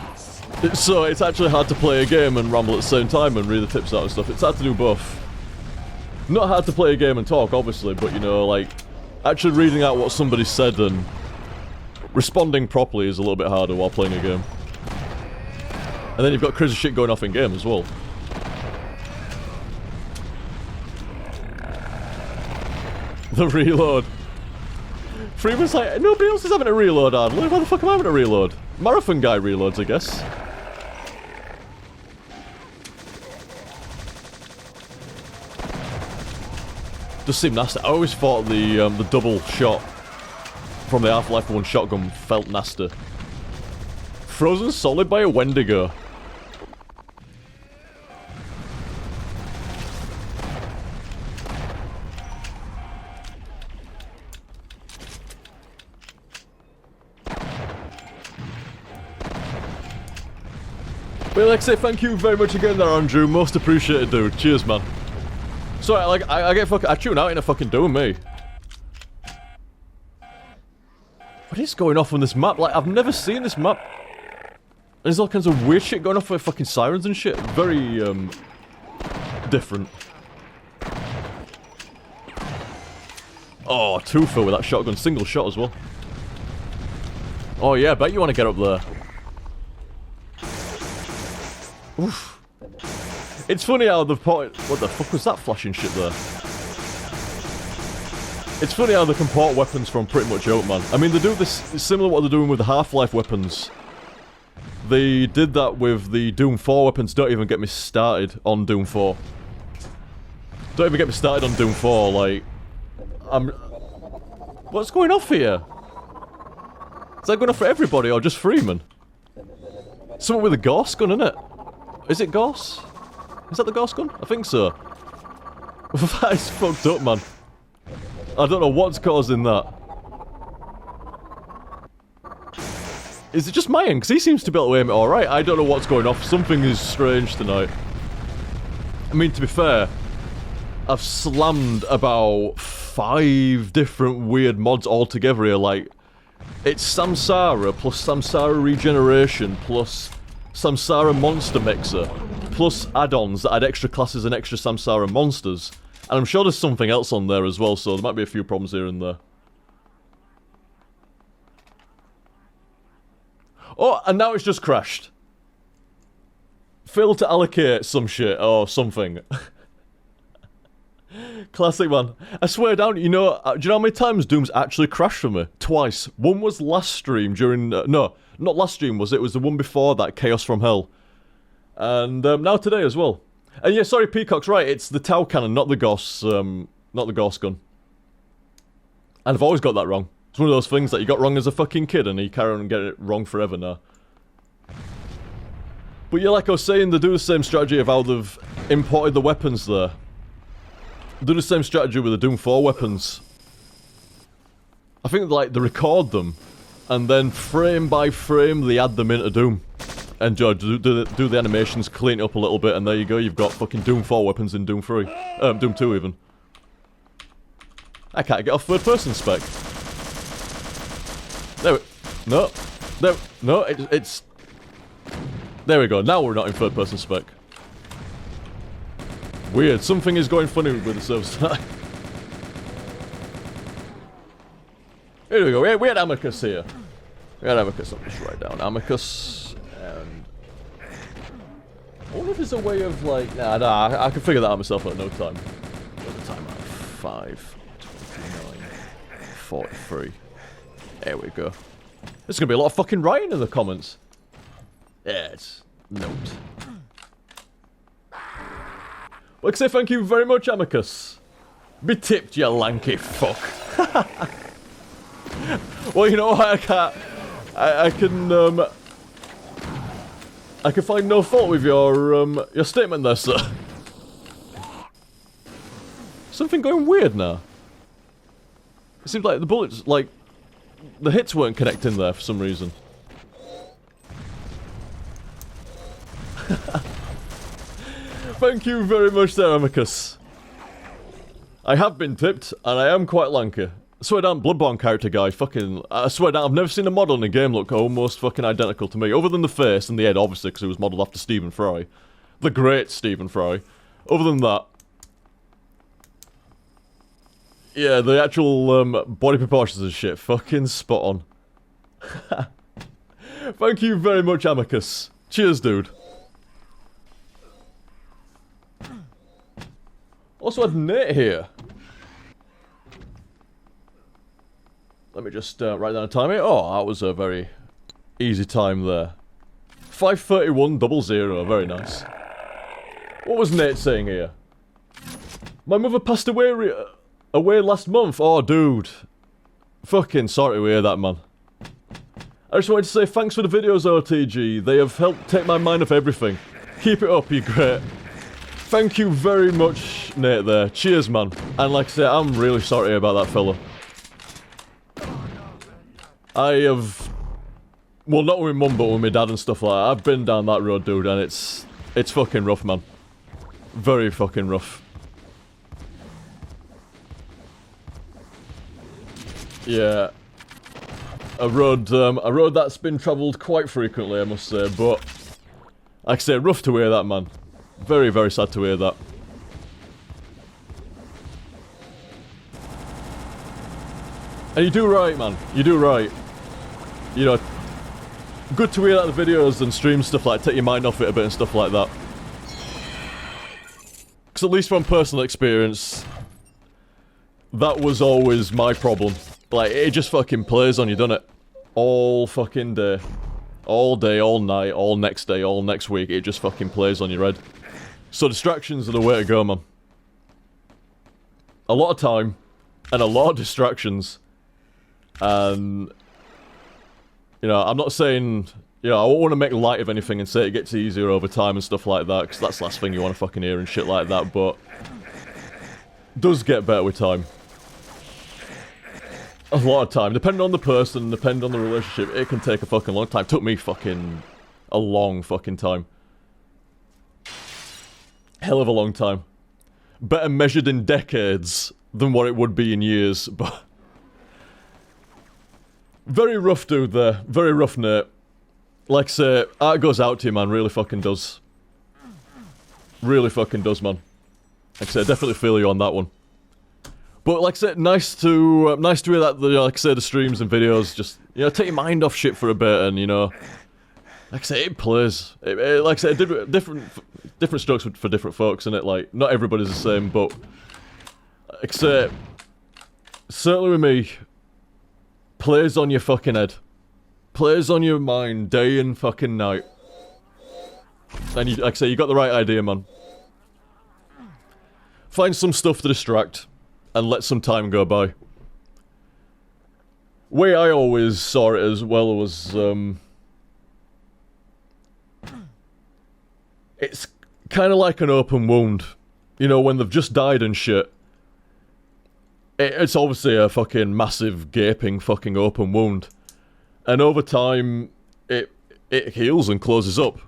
So it's actually hard to play a game and ramble at the same time and read the tips out and stuff. It's hard to do both. Not hard to play a game and talk, obviously, but, you know, like... Actually reading out what somebody said and... responding properly is a little bit harder while playing a game. And then you've got crazy shit going off in game as well. The reload. Freeman's like, nobody else is having a reload, Ardley. Why the fuck am I having a reload? Marathon guy reloads, I guess. Does seem nasty. I always thought the double shot from the Half-Life 1 shotgun felt nasty. Frozen solid by a Wendigo. Well, like I say, thank you very much again there, Andrew. Most appreciated, dude. Cheers, man. Sorry, like, I get fucking... I tune out in a fucking doing me. What is going off on this map? Like, I've never seen this map. There's all kinds of weird shit going off with fucking sirens and shit. Very, different. Oh, two-fill with that shotgun. Single shot as well. Oh, yeah, I bet you want to get up there. Oof. It's funny how the point... What the fuck was that flashing shit there? It's funny how they can port weapons from pretty much out, man. I mean, they do this... It's similar to what they're doing with the Half-Life weapons. They did that with the Doom 4 weapons. Don't even get me started on Doom 4. Don't even get me started on Doom 4, like... What's going off here? Is that going off for everybody or just Freeman? Something with a Gauss gun, innit? Is it Gauss? Is that the Gauss gun? I think so. That is fucked up, man. I don't know what's causing that. Is it just my end? Because he seems to be able to aim it alright. I don't know what's going off. Something is strange tonight. I mean, to be fair, I've slammed about 5 different weird mods altogether here. Like, it's Samsara plus Samsara Regeneration plus Samsara Monster Mixer plus add-ons that add extra classes and extra Samsara monsters. And I'm sure there's something else on there as well, so there might be a few problems here and there. Oh, and now it's just crashed. Failed to allocate some shit or something. Classic, man. I swear down, you know, do you know how many times Doom's actually crashed for me? Twice. One was last stream during... no, not last stream was it? It was the one before that, Chaos from Hell. And now today as well. And yeah, sorry, Peacock's right. It's the Tau cannon, not the Gauss gun. And I've always got that wrong. It's one of those things that you got wrong as a fucking kid and you carry on and get it wrong forever now. But yeah, like I was saying, they do the same strategy of how they've imported the weapons there. They do the same strategy with the Doom 4 weapons. I think, like, they record them, and then frame by frame they add them into Doom. And do the animations, clean it up a little bit, and there you go, you've got fucking Doom 4 weapons in Doom 3. Doom 2 even. I can't get off third person spec. There we... No. There... No, it's... There we go, now we're not in third person spec. Weird, something is going funny with the servers tonight. Here we go, we had Amicus here. We had Amicus, I'll just write down Amicus. And... I wonder if there's a way of like... Nah, I can figure that out myself at no time. What the time at? 5, 29, 43. There we go. There's gonna be a lot of fucking writing in the comments. Yeah, it's... Note. Like I say, thank you very much, Amicus. Be tipped, you lanky fuck. Well, you know what, I can't... I can find no fault with your statement there, sir. Something going weird now. It seems like the bullets, like... The hits weren't connecting there for some reason. Thank you very much there, Amicus. I have been tipped, and I am quite lanky. I swear down, Bloodborne character guy, I swear down, I've never seen a model in a game look almost fucking identical to me. Other than the face and the head, obviously, because it was modelled after Stephen Fry. The great Stephen Fry. Other than that... Yeah, the actual body proportions and shit, fucking spot on. Thank you very much, Amicus. Cheers, dude. Also had Nate here. Let me just write down a time here. Oh, that was a very easy time there. 5:31:00. Very nice. What was Nate saying here? My mother passed away last month. Oh, dude. Fucking sorry to hear that, man. I just wanted to say thanks for the videos, OTG. They have helped take my mind off everything. Keep it up, you're great. Thank you very much, Nate, there. Cheers, man. And like I say, I'm really sorry about that fella. I have... Well, not with my mum, but with my dad and stuff like that. I've been down that road, dude, and it's fucking rough, man. Very fucking rough. Yeah. A road that's been travelled quite frequently, I must say, but... Like I say, rough to hear that, man. Very, very sad to hear that. And you do right, man. You do right. You know, good to hear that the videos and streams stuff like take your mind off it a bit and stuff like that. Because at least from personal experience, that was always my problem. Like, it just fucking plays on you, doesn't it? All fucking day. All day, all night, all next day, all next week, it just fucking plays on your head. So distractions are the way to go, man. A lot of time, and a lot of distractions. And... You know, I'm not saying... You know, I won't want to make light of anything and say it gets easier over time and stuff like that, because that's the last thing you want to fucking hear and shit like that, but... It does get better with time. A lot of time. Depending on the person, depending on the relationship, it can take a fucking long time. It took me fucking... a long fucking time. Hell of a long time. Better measured in decades than what it would be in years, but... Very rough dude there. Very rough, Nate. Like I say, art goes out to you, man. Really fucking does. Really fucking does, man. Like I say, I definitely feel you on that one. But like I said, nice to hear that, like I say, the streams and videos just, you know, take your mind off shit for a bit and, you know... Like I say, it plays. Like I say, different strokes for different folks, innit? Like, not everybody's the same, but... Like I say, certainly with me, plays on your fucking head. Plays on your mind day and fucking night. And you, like I say, you got the right idea, man. Find some stuff to distract, and let some time go by. Way I always saw it as well was, it's kind of like an open wound. You know, when they've just died and shit. It's obviously a fucking massive, gaping fucking open wound. And over time, it heals and closes up.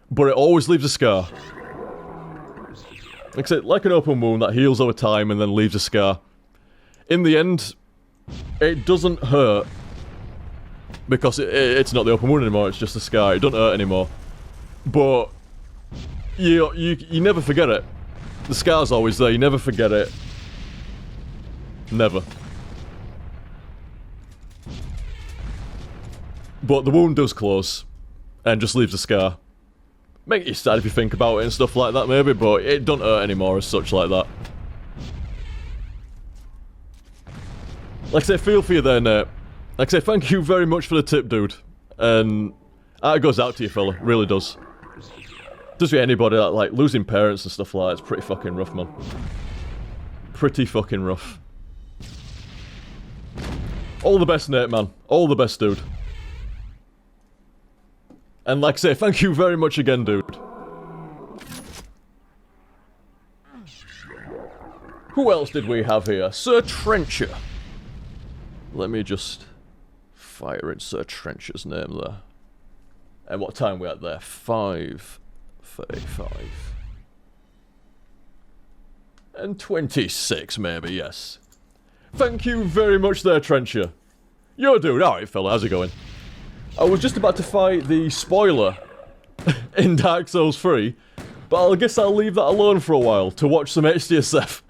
But it always leaves a scar. Like I said, like an open wound that heals over time and then leaves a scar. In the end, it doesn't hurt. Because it's not the open wound anymore, it's just a scar. It doesn't hurt anymore. But you never forget it. The scar's always there, you never forget it. Never. But the wound does close. And just leaves a scar. Make you sad if you think about it and stuff like that maybe, but it don't hurt anymore as such like that. Like I say, feel for you there, Nate. Like I say, thank you very much for the tip, dude. And it goes out to you, fella. Really does. Does with anybody, like losing parents and stuff like that, it's pretty fucking rough, man. Pretty fucking rough. All the best, Nate, man. All the best, dude. And like I say, thank you very much again, dude. Who else did we have here? Sir Trencher. Let me just fire in Sir Trencher's name there. And what time we at there? 5:40. 35. And 26, maybe, yes. Thank you very much there, Trencher. Yo, dude. Alright, fella, how's it going? I was just about to fight the spoiler in Dark Souls 3, but I guess I'll leave that alone for a while to watch some HTSF.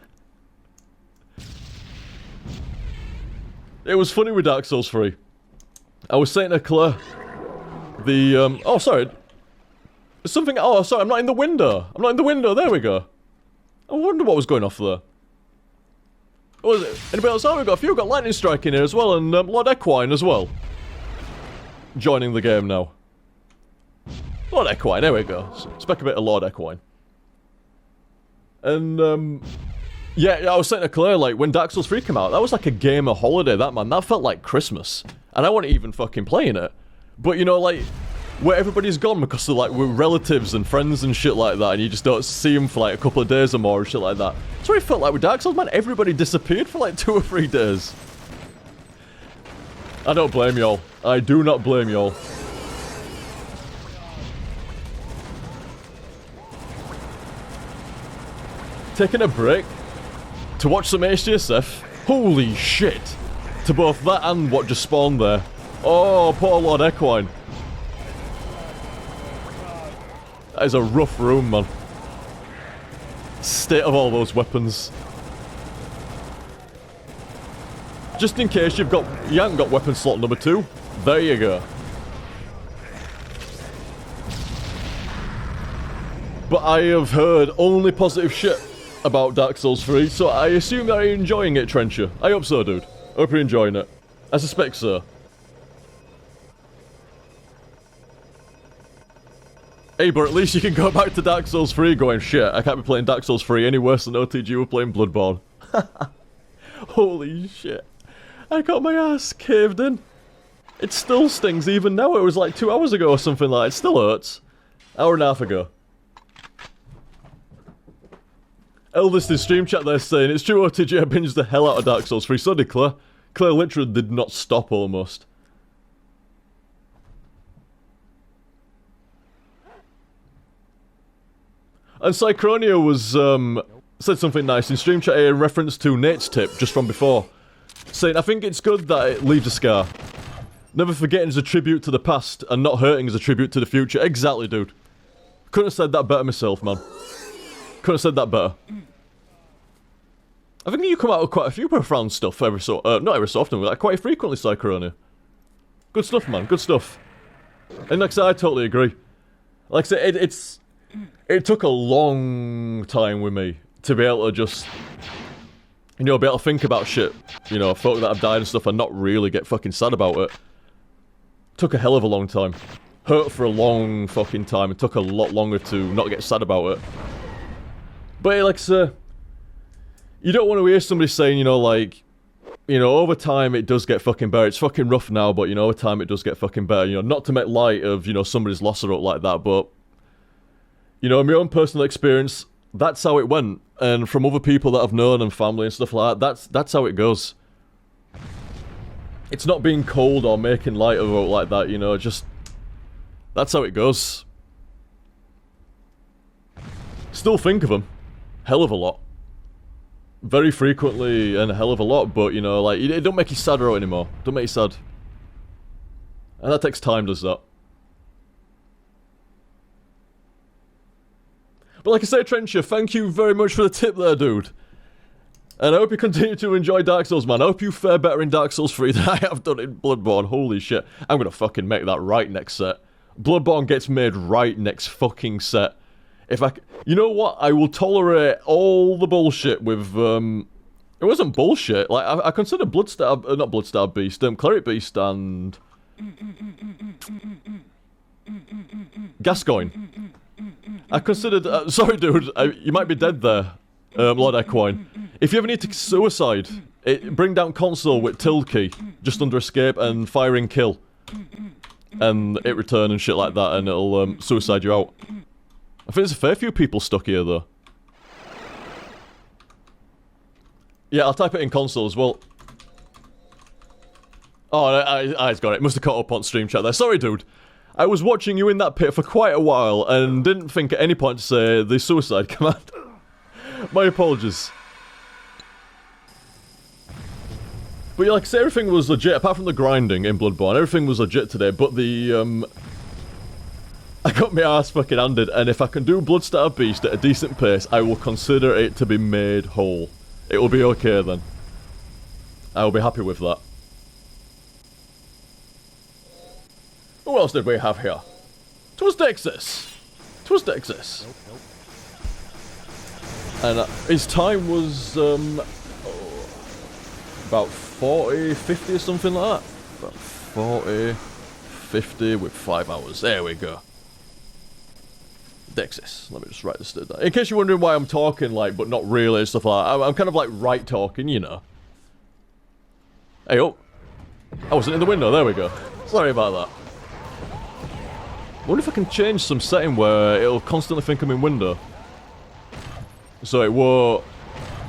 It was funny with Dark Souls 3. I was saying to Claire, oh, sorry. Something, oh, sorry, I'm not in the window. I'm not in the window, there we go. I wonder what was going off there. What was it? Anybody else? Oh, we've got a few. We've got Lightning Strike in here as well, and Lord Equine as well. Joining the game now. Lord Equine, there we go. Spec a bit of Lord Equine. And, yeah, I was saying to Claire, like, when Dark Souls 3 came out, that was like a gamer holiday, that, man. That felt like Christmas. And I wasn't even fucking playing it. But, you know, like, where everybody's gone because they're, like, we're relatives and friends and shit like that, and you just don't see them for, like, a couple of days or more and shit like that. That's what it felt like with Dark Souls, man. Everybody disappeared for, like, 2 or 3 days. I don't blame y'all. I do not blame y'all. Taking a break to watch some HTSF. Holy shit. To both that and what just spawned there. Oh, poor Lord Equine. That is a rough room, man. State of all those weapons. Just in case you haven't got weapon slot number 2. There you go. But I have heard only positive shit about Dark Souls 3, so I assume that you're enjoying it, Trencher. I hope so, dude. I hope you're enjoying it. I suspect so. Hey, but at least you can go back to Dark Souls 3 going, shit, I can't be playing Dark Souls 3 any worse than OTG were playing Bloodborne. Holy shit. I got my ass caved in. It still stings even now. It was like 2 hours ago or something like that. It still hurts. Hour and a half ago. Elvis in stream chat there saying, it's true OTG, I binged the hell out of Dark Souls 3. So did Claire. Claire literally did not stop almost. And Psychronia was, said something nice in stream chat in reference to Nate's tip just from before. Saying, I think it's good that it leaves a scar. Never forgetting is a tribute to the past, and not hurting is a tribute to the future. Exactly, dude. Couldn't have said that better myself, man. Couldn't have said that better. I think you come out with quite a few profound stuff every so, not every so often, but like quite frequently, Psychronia. Good stuff, man. Good stuff. And like I said, I totally agree. Like I said, it took a long time with me to be able to just, you know, be able to think about shit. You know, folk that have died and stuff and not really get fucking sad about it. Took a hell of a long time. Hurt for a long fucking time. It took a lot longer to not get sad about it. But like I said, you don't want to hear somebody saying, you know, like, you know, over time it does get fucking better. It's fucking rough now, but, you know, over time it does get fucking better. You know, not to make light of, you know, somebody's loss or like that, but, you know, in my own personal experience, that's how it went. And from other people that I've known and family and stuff like that, that's how it goes. It's not being cold or making light of it like that, you know, just, that's how it goes. Still think of them. Hell of a lot. Very frequently and a hell of a lot, but, you know, like, it don't make you sadder anymore. Don't make you sad. And that takes time, does that. But like I say, Trencher, thank you very much for the tip there, dude. And I hope you continue to enjoy Dark Souls, man. I hope you fare better in Dark Souls 3 than I have done in Bloodborne. Holy shit. I'm gonna fucking make that right next set. Bloodborne gets made right next fucking set. If I... You know what? I will tolerate all the bullshit with, It wasn't bullshit. Like, I consider Bloodstar... not Bloodstar Beast, Cleric Beast and... Gascoigne. I considered... sorry, dude. You might be dead there, Lord Equine. If you ever need to suicide, bring down console with tilde key, just under escape, and firing kill. And it return and shit like that, and it'll suicide you out. I think there's a fair few people stuck here, though. Yeah, I'll type it in console as well. Oh, I got it. Must have caught up on stream chat there. Sorry, dude. I was watching you in that pit for quite a while and didn't think at any point to say the suicide command. My apologies. But yeah, like I say, everything was legit, apart from the grinding in Bloodborne. Everything was legit today, but the, I got my ass fucking handed, and if I can do Bloodstar Beast at a decent pace, I will consider it to be made whole. It will be okay then. I will be happy with that. Who else did we have here? 'Twas Dexis. 'Twas Dexis. And his time was, about 40, 50 or something like that. About 40, 50 with 5 hours. There we go. Dexis. Let me just write this down. In case you're wondering why I'm talking, like, but not really and stuff like that. I'm kind of like right talking, you know. Hey, oh. I wasn't in the window. There we go. Sorry about that. I wonder if I can change some setting where it'll constantly think I'm in window. So it won't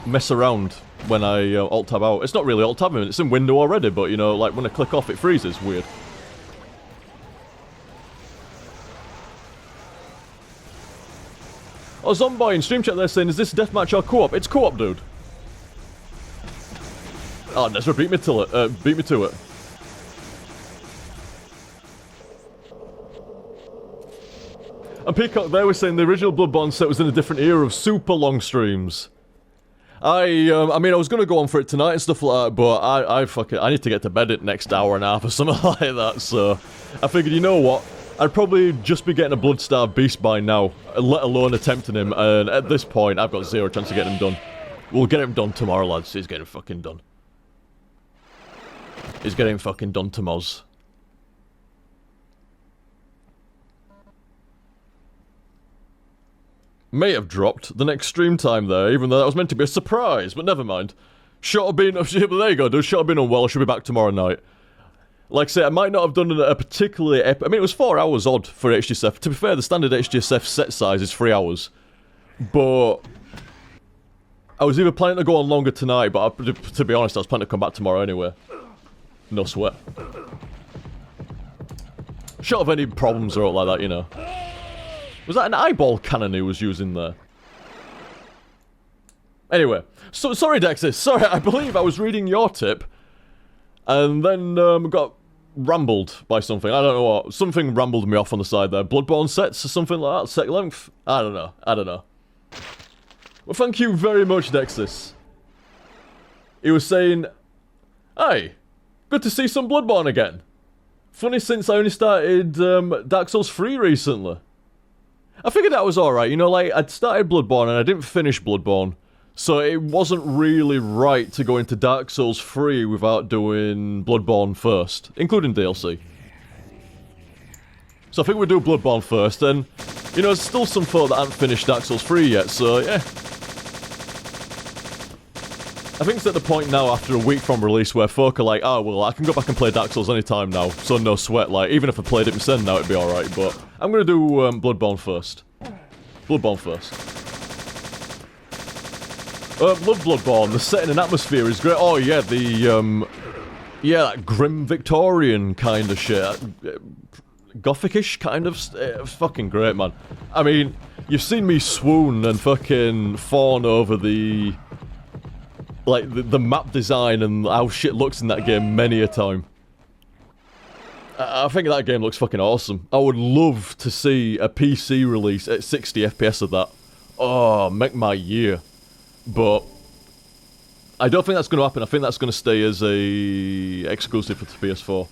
mess around when I alt-tab out. It's not really alt-tabbing, it's in window already, but you know, like when I click off it freezes. Weird. Oh, Zomboy in stream chat there saying, is this deathmatch or co-op? It's co-op, dude. Oh, Nezra beat me to it. Beat me to it. And Peacock there was saying the original Bloodborne set was in a different era of super long streams. I mean, I was gonna go on for it tonight and stuff like that, but I need to get to bed at next hour and a half or something like that, so I figured, you know what, I'd probably just be getting a Bloodstar Beast by now, let alone attempting him, and at this point, I've got zero chance of getting him done. We'll get him done tomorrow, lads. He's getting fucking done. He's getting fucking done to Moz. May have dropped the next stream time there, even though that was meant to be a surprise, but never mind. Should have been, but there you go, dude. Should have been unwell. Should be back tomorrow night. Like I say, I might not have done a particularly I mean, it was 4 hours odd for HTSF. To be fair, the standard HTSF set size is 3 hours. But I was either planning to go on longer tonight, but to be honest, I was planning to come back tomorrow anyway. No sweat. Short of any problems or like that, you know. Was that an eyeball cannon he was using there? Anyway, so sorry Dexis, sorry, I believe I was reading your tip, and then got rambled by something, I don't know what, something rambled me off on the side there. Bloodborne sets or something like that, set length? I don't know. Well, thank you very much, Dexis. He was saying, hey, good to see some Bloodborne again. Funny since I only started Dark Souls 3 recently. I figured that was alright, you know, like, I'd started Bloodborne and I didn't finish Bloodborne, so it wasn't really right to go into Dark Souls 3 without doing Bloodborne first, including DLC. So I think we'll do Bloodborne first, and, you know, there's still some folk that haven't finished Dark Souls 3 yet, so, yeah. I think it's at the point now, after a week from release, where folk are like, oh, well, I can go back and play Dark Souls anytime now, so no sweat, like, even if I played it in Sen now, it'd be alright, but I'm gonna do Bloodborne first. Bloodborne first. Love Bloodborne, the setting and atmosphere is great. Oh, yeah, the, yeah, that grim Victorian kind of shit. Gothic-ish kind of, fucking great, man. I mean, you've seen me swoon and fucking fawn over the... like, the map design and how shit looks in that game many a time. I think that game looks fucking awesome. I would love to see a PC release at 60 FPS of that. Oh, make my year. But I don't think that's going to happen. I think that's going to stay as a exclusive for the PS4.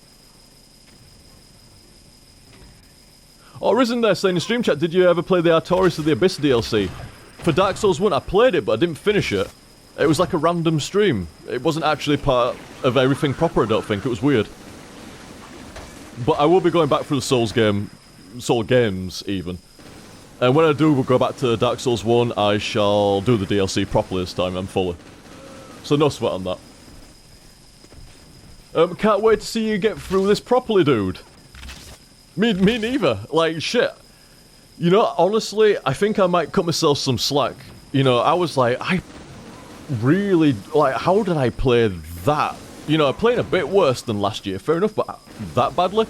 Oh, Risen there saying in stream chat, did you ever play the Artorias of the Abyss DLC? For Dark Souls 1, I played it, but I didn't finish it. It was like a random stream. It wasn't actually part of everything proper, I don't think. It was weird. But I will be going back through the Soul games, even. And when I do, we'll go back to Dark Souls 1, I shall do the DLC properly this time, and fully. So no sweat on that. Can't wait to see you get through this properly, dude. Me neither. Like, shit. You know, honestly, I think I might cut myself some slack. You know, I was like, I really, like, how did I play that? You know, I played a bit worse than last year, fair enough, but that badly?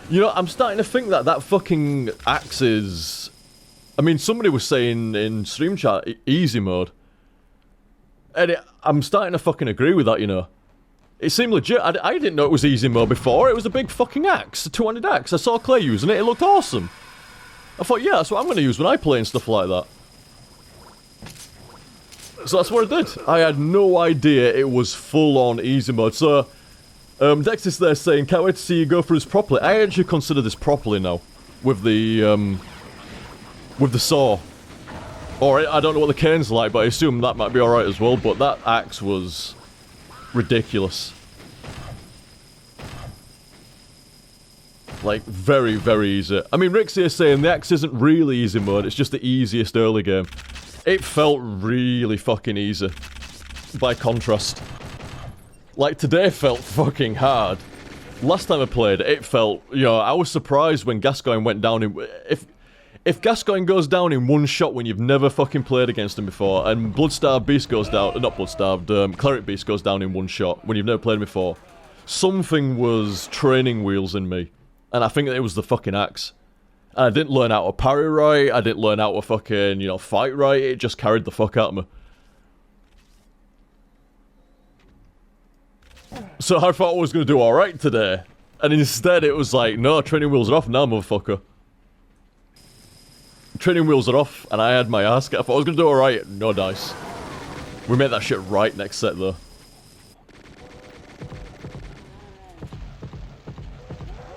You know, I'm starting to think that that fucking axe is... I mean, somebody was saying in stream chat, easy mode. And I'm starting to fucking agree with that, you know. It seemed legit. I didn't know it was easy mode before. It was a big fucking axe, a two-handed axe. I saw Clay using it. It looked awesome. I thought, yeah, that's what I'm going to use when I play and stuff like that. So that's what I did. I had no idea it was full-on easy mode. So, Dex is there saying, can't wait to see you go through this properly. I actually consider this properly now. With the saw. Or, I don't know what the cane's like, but I assume that might be alright as well. But that axe was ridiculous. Like, very, very easy. I mean, Rick's here saying the axe isn't really easy mode, it's just the easiest early game. It felt really fucking easy. By contrast. Like, today felt fucking hard. Last time I played, it felt, you know, I was surprised when Gascoigne went down in... If Gascoigne goes down in one shot when you've never fucking played against him before, and Bloodstarved Beast goes down... Not Bloodstarved, Cleric Beast goes down in one shot when you've never played him before, something was training wheels in me. And I think it was the fucking axe. And I didn't learn how to parry right, I didn't learn how to fucking, you know, fight right, it just carried the fuck out of me. So I thought I was going to do alright today. And instead it was like, no, training wheels are off now, motherfucker. Training wheels are off, and I had my ass. I thought I was going to do alright, no dice. We made that shit right next set though.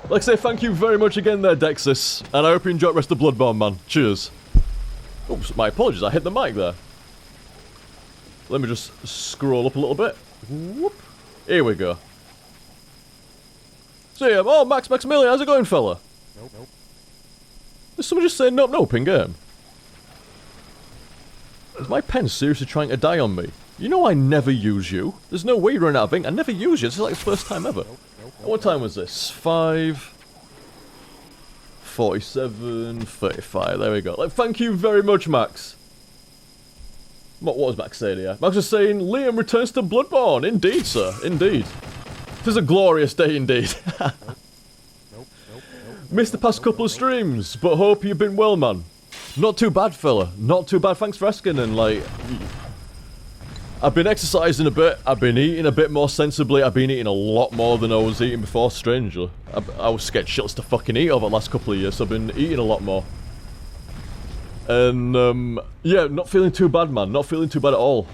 Like I say, thank you very much again there, Dexis. And I hope you enjoyed the rest of Bloodborne, man. Cheers. Oops, my apologies, I hit the mic there. Let me just scroll up a little bit. Whoop. Here we go. See ya. Oh, Maximilian, how's it going, fella? Nope. Did someone just say nope in game? Is my pen seriously trying to die on me? You know I never use you. There's no way you run out of ink. I never use you. This is like the first time ever. What time was this? 5:47:35. There we go. Like, thank you very much, Max. What was Max saying here? Max was saying, Liam returns to Bloodborne. Indeed, sir. Indeed. It is a glorious day indeed. Missed the past couple of streams, but hope you've been well, man. Not too bad, fella. Not too bad. Thanks for asking. And, like, I've been exercising a bit. I've been eating a bit more sensibly. I've been eating a lot more than I was eating before, strangely. I was scared shitless to fucking eat over the last couple of years, so I've been eating a lot more. And, yeah, not feeling too bad, man. Not feeling too bad at all.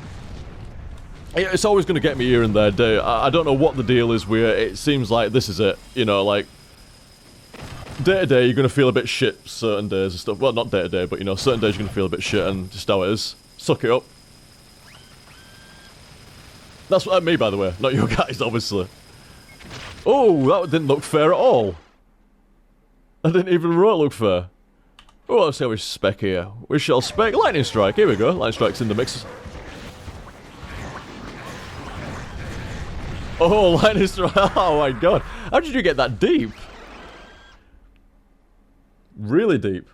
It's always going to get me here and there. I don't know what the deal is with it. It seems like this is it. You know, like, day to day, you're going to feel a bit shit certain days and stuff. Well, not day to day, but, you know, certain days you're going to feel a bit shit, and just how it is. Suck it up. That's what me, by the way. Not you guys, obviously. Oh, that didn't look fair at all. I didn't even look fair. Oh, let's see how we spec here. We shall spec. Lightning Strike. Here we go. Lightning Strike's in the mix. Oh, Lightning Strike. Oh my god. How did you get that deep? Really deep.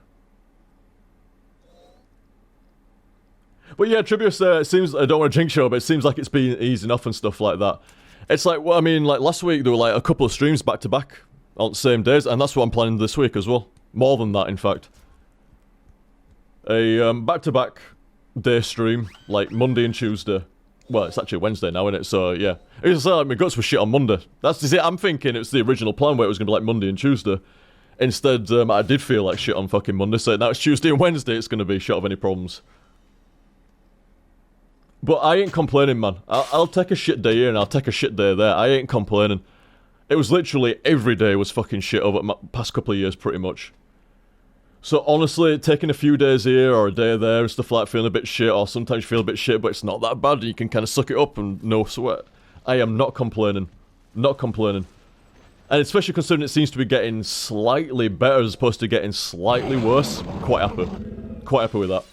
But yeah, Tribius, it seems, I don't want to jinx show, but it seems like it's been easing off and stuff like that. It's like, well, I mean, like last week there were like a couple of streams back to back on the same days, and that's what I'm planning this week as well. More than that, in fact. A back-to-back day stream, like Monday and Tuesday. Well, it's actually Wednesday now, isn't it? So, yeah. It's like my guts were shit on Monday. That's just it. I'm thinking it's the original plan where it was going to be like Monday and Tuesday. Instead, I did feel like shit on fucking Monday, so now it's Tuesday and Wednesday, it's going to be short of any problems. But I ain't complaining, man. I'll take a shit day here and I'll take a shit day there. I ain't complaining. It was literally every day was fucking shit over the past couple of years, pretty much. So honestly, taking a few days here or a day there and stuff like that, feeling a bit shit, or sometimes you feel a bit shit, but it's not that bad, and you can kind of suck it up and no sweat. I am not complaining. Not complaining. And especially considering it seems to be getting slightly better as opposed to getting slightly worse. Quite happy. Quite happy with that.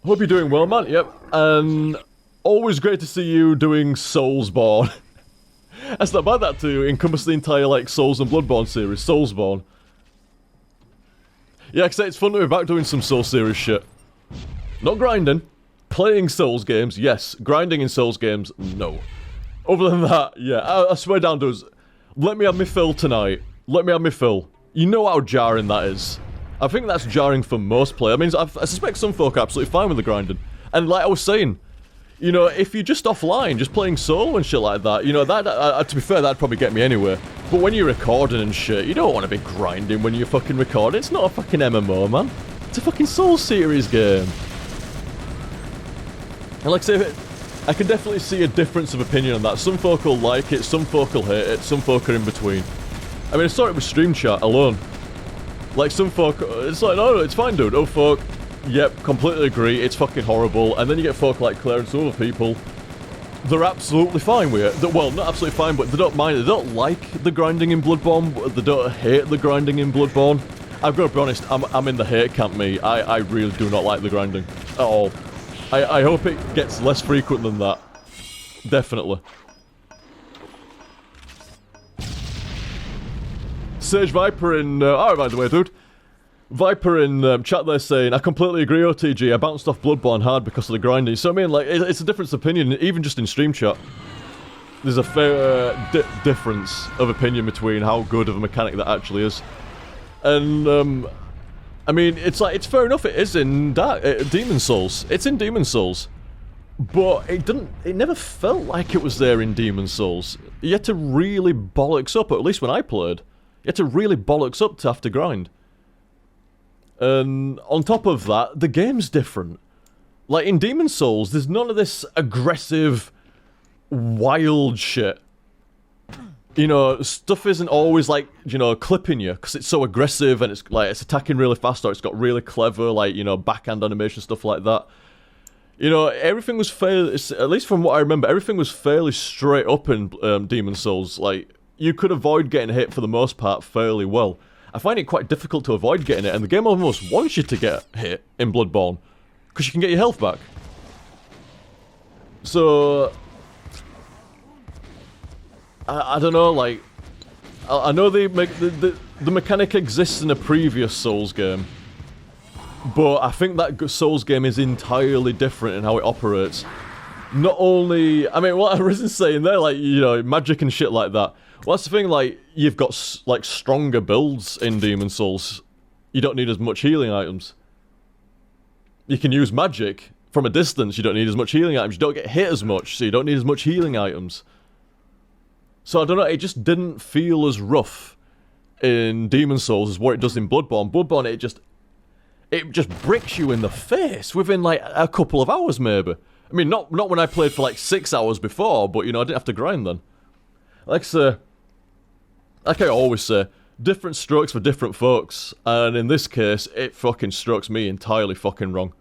Hope you're doing well, man. Yep. And always great to see you doing Soulsborne. That's not bad, that, to encompass the entire, like, Souls and Bloodborne series. Soulsborne. Yeah, cause it's fun to be back doing some Soul series shit. Not grinding. Playing Souls games, yes. Grinding in Souls games, no. Other than that, yeah, I swear down, dudes. Let me have my fill tonight. Let me have my fill. You know how jarring that is. I think that's jarring for most players. I mean, I suspect some folk are absolutely fine with the grinding. And like I was saying, you know, if you're just offline, just playing solo and shit like that, you know, that to be fair, that'd probably get me anywhere. But when you're recording and shit, you don't want to be grinding when you're fucking recording. It's not a fucking MMO, man. It's a fucking Soul series game. And like I say, I can definitely see a difference of opinion on that. Some folk will like it, some folk will hate it, some folk are in between. I mean, I saw it with stream chat alone. Like, some folk, it's like, no, it's fine, dude. Oh, folk, yep, completely agree, it's fucking horrible. And then you get folk like Claire and some other people, they're absolutely fine with it. Well, not absolutely fine, but they don't mind it. They don't like the grinding in Bloodborne, they don't hate the grinding in Bloodborne. I've got to be honest, I'm in the hate camp, me. I really do not like the grinding at all. I hope it gets less frequent than that. Definitely. Sage Viper in... alright, by the way, dude. Viper in chat there saying, I completely agree, OTG. I bounced off Bloodborne hard because of the grinding. So, I mean, like, it's a difference of opinion, even just in stream chat. There's a fair difference of opinion between how good of a mechanic that actually is. And, I mean, it's like, it's fair enough, it is in Demon Souls. It's in Demon Souls. But it never felt like it was there in Demon Souls. You had to really bollocks up, or at least when I played. You had to really bollocks up to have to grind. And on top of that, the game's different. Like, in Demon Souls, there's none of this aggressive, wild shit. You know, stuff isn't always like, you know, clipping you, because it's so aggressive and it's like, it's attacking really fast, or it's got really clever, like, you know, backhand animation, stuff like that. You know, everything was fairly, at least from what I remember, everything was fairly straight up in Demon Souls. Like, you could avoid getting hit for the most part fairly well. I find it quite difficult to avoid getting it, and the game almost wants you to get hit in Bloodborne, because you can get your health back. So... I don't know, like... I know the mechanic exists in a previous Souls game, but I think that Souls game is entirely different in how it operates. Not only... I mean, what Arisen's saying there, like, you know, magic and shit like that. Well, that's the thing, like, you've got, like, stronger builds in Demon Souls. You don't need as much healing items. You can use magic from a distance, you don't need as much healing items. You don't get hit as much, so you don't need as much healing items. So, I don't know, it just didn't feel as rough in Demon Souls as what it does in Bloodborne. Bloodborne, it just bricks you in the face within, like, a couple of hours, maybe. I mean, not when I played for, like, 6 hours before, but, you know, I didn't have to grind then. Like I always say, different strokes for different folks, and in this case, it fucking strokes me entirely fucking wrong.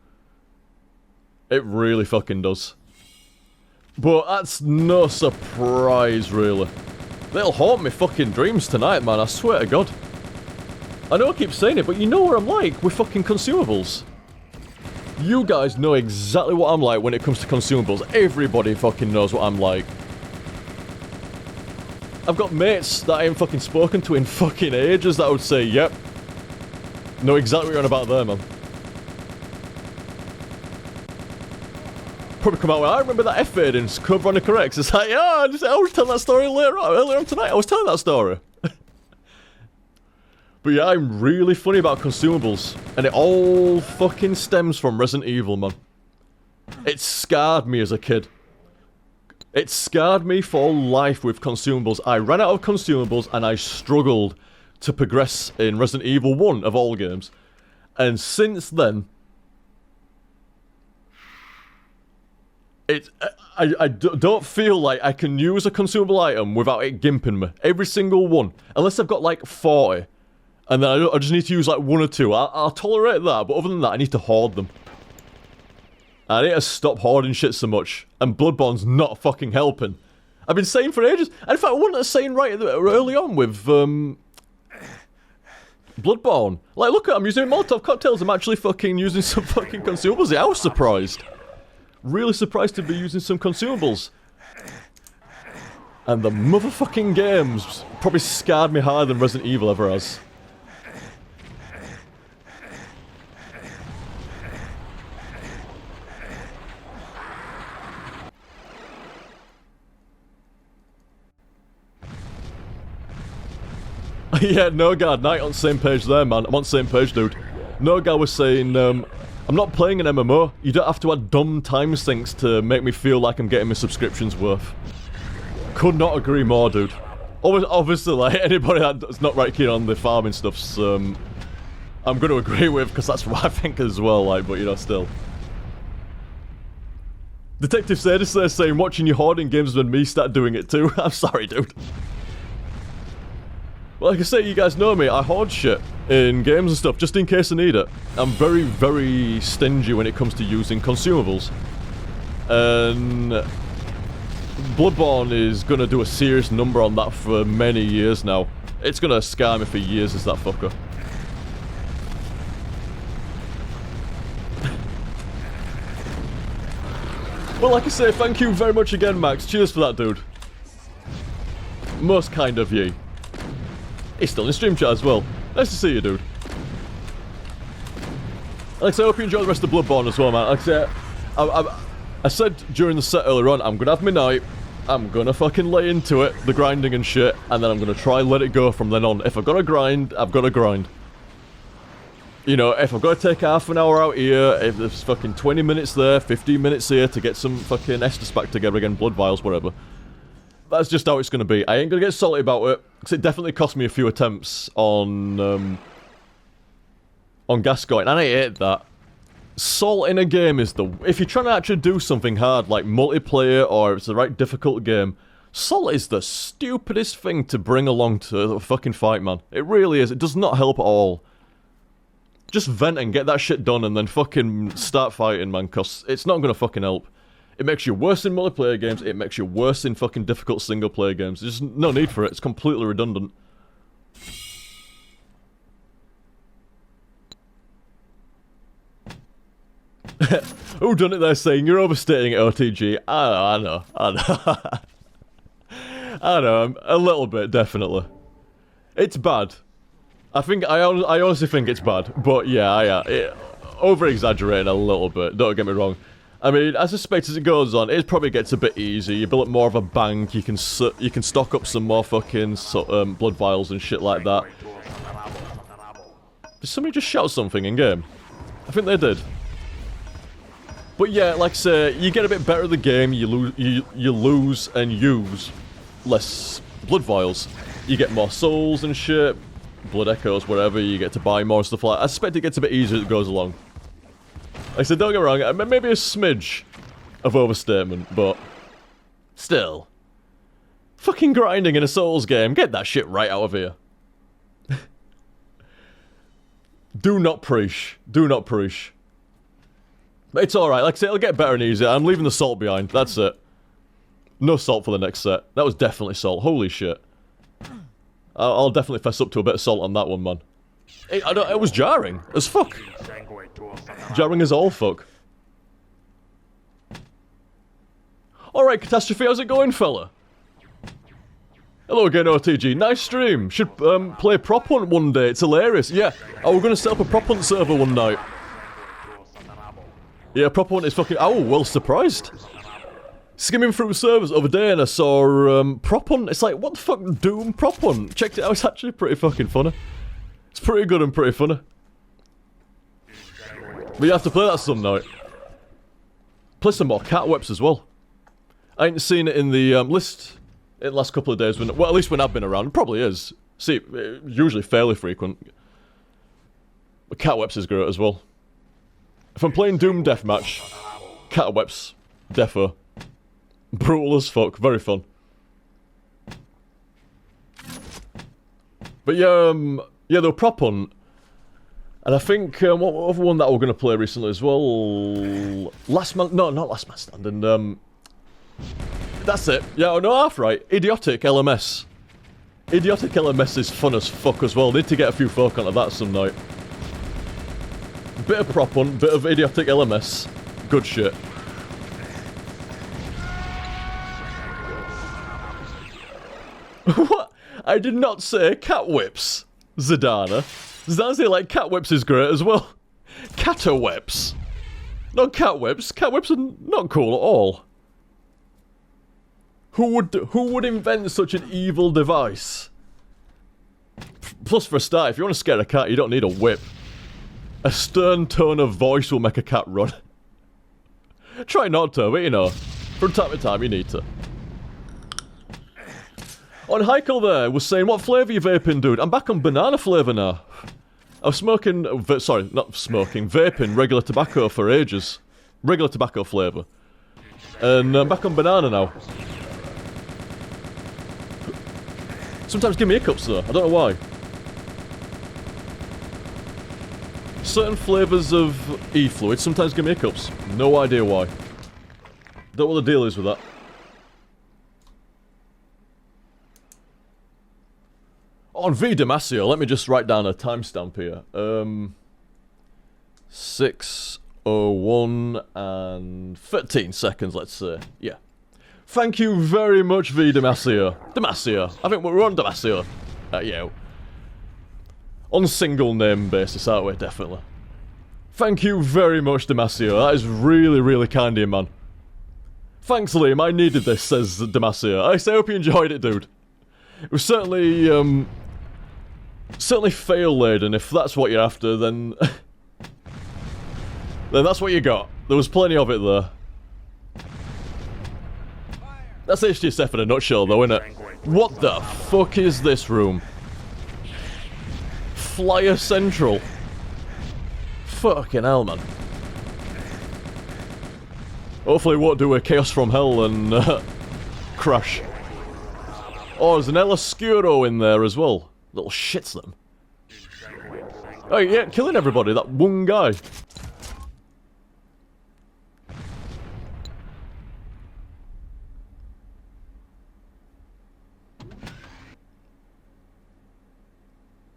It really fucking does. But that's no surprise, really. They'll haunt me fucking dreams tonight, man, I swear to God. I know I keep saying it, but you know what I'm like with fucking consumables. You guys know exactly what I'm like when it comes to consumables. Everybody fucking knows what I'm like. I've got mates that I ain't fucking spoken to in fucking ages that would say, yep. Know exactly what you're on about there, man. Probably come out with, I remember that F-Fade in Coop Veronica X. It's like, yeah, I was telling that story earlier on tonight. I was telling that story. But yeah, I'm really funny about consumables. And it all fucking stems from Resident Evil, man. It scarred me as a kid. It scarred me for life with consumables. I ran out of consumables and I struggled to progress in Resident Evil 1 of all games. And since then... I don't feel like I can use a consumable item without it gimping me. Every single one. Unless I've got like 40. And then I just need to use like 1 or 2. I'll tolerate that, but other than that, I need to hoard them. I need to stop hoarding shit so much. And Bloodborne's not fucking helping. I've been saying for ages. And in fact, I wasn't saying right early on with Bloodborne. Like, look at I'm using Molotov cocktails. I'm actually fucking using some fucking consumables. I was surprised. Really surprised to be using some consumables. And the motherfucking games probably scarred me harder than Resident Evil ever has. Yeah, no guard, Knight on the same page there, man. I'm on the same page, dude. No guy was saying, I'm not playing an MMO. You don't have to add dumb time sinks to make me feel like I'm getting my subscriptions worth. Could not agree more, dude. Obviously, like, anybody that's not right keen on the farming stuff's, I'm going to agree with, because that's what I think as well, like, but, you know, still. Detective Sadis there saying, watching you hoarding games when me start doing it too. I'm sorry, dude. Well, like I say, you guys know me, I hoard shit in games and stuff, just in case I need it. I'm very, very stingy when it comes to using consumables. And Bloodborne is gonna do a serious number on that for many years now. It's gonna scare me for years, is that fucker. Well, like I say, thank you very much again, Max. Cheers for that, dude. Most kind of ye. He's still in stream chat as well. Nice to see you, dude. Like I say, I hope you enjoy the rest of Bloodborne as well, man. Like I say, I said during the set earlier on, I'm gonna have my night, I'm gonna fucking lay into it, the grinding and shit, and then I'm gonna try and let it go from then on. If I've gotta grind, I've gotta grind. You know, if I've gotta take half an hour out here, if there's fucking 20 minutes there, 15 minutes here to get some fucking Estus back together again, blood vials, whatever. That's just how it's gonna be. I ain't gonna get salty about it, because it definitely cost me a few attempts on Gascoigne, and I hate that. Salt in a game is the... If you're trying to actually do something hard, like multiplayer, or it's the right difficult game, salt is the stupidest thing to bring along to a fucking fight, man. It really is. It does not help at all. Just vent and get that shit done, and then fucking start fighting, man, because it's not gonna fucking help. It makes you worse in multiplayer games, it makes you worse in fucking difficult single-player games. There's just no need for it, it's completely redundant. Who done it there saying, you're overstating it, OTG? I know. I know, a little bit, definitely. It's bad. I honestly think it's bad, but yeah, over-exaggerating a little bit, don't get me wrong. I mean, I suspect as it goes on, it probably gets a bit easier. You build up more of a bank. You can stock up some more fucking blood vials and shit like that. Did somebody just shout something in game? I think they did. But yeah, like I say, you get a bit better at the game. You lose and use less blood vials. You get more souls and shit, blood echoes, whatever. You get to buy more stuff like that. I suspect it gets a bit easier as it goes along. Like I said, don't get me wrong, maybe a smidge of overstatement, but still. Fucking grinding in a Souls game, get that shit right out of here. Do not preach. Do not preach. But it's alright, like I say, it'll get better and easier. I'm leaving the salt behind, that's it. No salt for the next set. That was definitely salt, holy shit. I'll definitely fess up to a bit of salt on that one, man. It was jarring as fuck. Jarring as all fuck. Alright, Catastrophe, how's it going, fella? Hello again, OTG. Nice stream. Should play Prop Hunt one day. It's hilarious. Yeah, we're going to set up a Prop Hunt server one night. Yeah, Prop Hunt is fucking... Oh, well surprised. Skimming through servers the other day and I saw Prop Hunt. It's like, what the fuck, Doom Prop Hunt? Checked it out, it's actually pretty fucking funny. It's pretty good and pretty funny. But you have to play that some night. Play some more cat whips as well. I ain't seen it in the list in the last couple of days. Well, at least when I've been around. It probably is. See, usually fairly frequent. But cat whips is great as well. If I'm playing Doom Deathmatch, cat whips, defo. Brutal as fuck. Very fun. But yeah, yeah, the Prop Hunt. And I think, what other one that we're going to play recently as well? Last Man... No, not Last Man Standing. That's it. Yeah, oh no, half right. Idiotic LMS. Idiotic LMS is fun as fuck as well. Need to get a few folk onto that some night. Bit of Prop Hunt, bit of Idiotic LMS. Good shit. What? I did not say cat whips, Zidana. Zidana say like cat whips is great as well. Catawhips. Not cat whips. Cat whips are not cool at all. Who would invent such an evil device? Plus, for a start, if you want to scare a cat, you don't need a whip. A stern tone of voice will make a cat run. Try not to, but you know, from time to time you need to. On Heikel there was saying, what flavour you vaping, dude? I'm back on banana flavour now. I was smoking, sorry, not smoking, vaping regular tobacco for ages. Regular tobacco flavour. And I'm back on banana now. Sometimes give me hiccups though, I don't know why. Certain flavours of e-fluid sometimes give me hiccups. No idea why. Don't know what the deal is with that. On V Damasio, let me just write down a timestamp here. 6:01 and 13 seconds, let's say. Yeah. Thank you very much, V Damasio. Damasio. I think we're on Damasio. Yeah. On single name basis, aren't we? Definitely. Thank you very much, Damasio. That is really, really kind of you, man. Thanks, Liam. I needed this, says Damasio. I hope you enjoyed it, dude. It was certainly, certainly fail-laden. If that's what you're after, then... then that's what you got. There was plenty of it there. That's HTSF in a nutshell, though, innit? What the fuck is this room? Flyer Central. Fucking hell, man. Hopefully it won't do a Chaos from Hell and crash. Oh, there's an El Oscuro in there as well. Little shits them. Oh yeah, killing everybody, that one guy.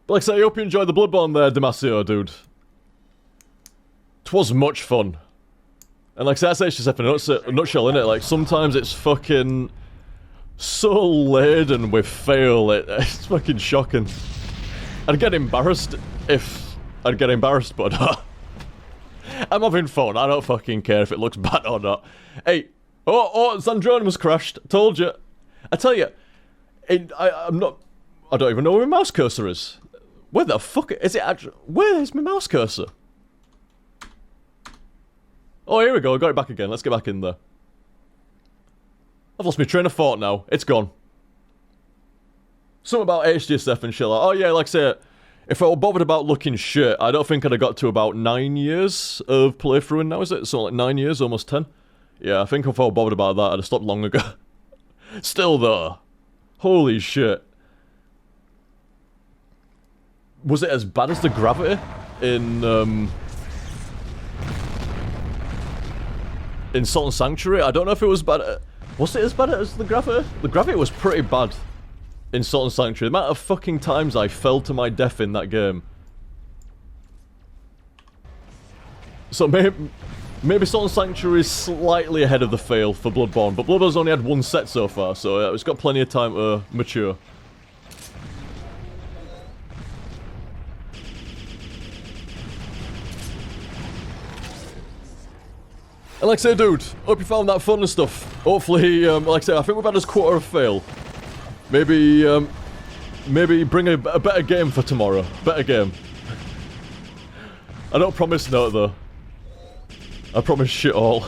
But like I say, I hope you enjoyed the Bloodborne there, Damasio, dude. 'Twas much fun. And like I say, that's HTSF in a nutshell, innit? Like, sometimes it's fucking so laden with fail, it's fucking shocking. I'd get embarrassed if I'd get embarrassed, but I'm having fun. I don't fucking care if it looks bad or not. Hey, oh, Zandronimus crashed. Told you. I tell you, I'm not. I don't even know where my mouse cursor is. Where the fuck is it actually? Where is my mouse cursor? Oh, here we go. I got it back again. Let's get back in there. I've lost my train of thought now. It's gone. Something about HTSF and shit like, oh yeah, like I say, if I were bothered about looking shit, I don't think I'd have got to about 9 years of playthrough now, is it? So like 9 years, almost 10. Yeah, I think if I were bothered about that, I'd have stopped long ago. Still though. Holy shit. Was it as bad as the gravity in Salt and Sanctuary? I don't know if it was bad. Was it as bad as the gravity? The gravity was pretty bad in Salt and Sanctuary. The amount of fucking times I fell to my death in that game. So maybe Salt and Sanctuary is slightly ahead of the fail for Bloodborne, but Bloodborne's only had one set so far, so it's got plenty of time to mature. And like I say, dude, hope you found that fun and stuff. Hopefully, like I say, I think we've had this quarter of fail. Maybe, maybe bring a better game for tomorrow. Better game. I don't promise no, though. I promise shit all.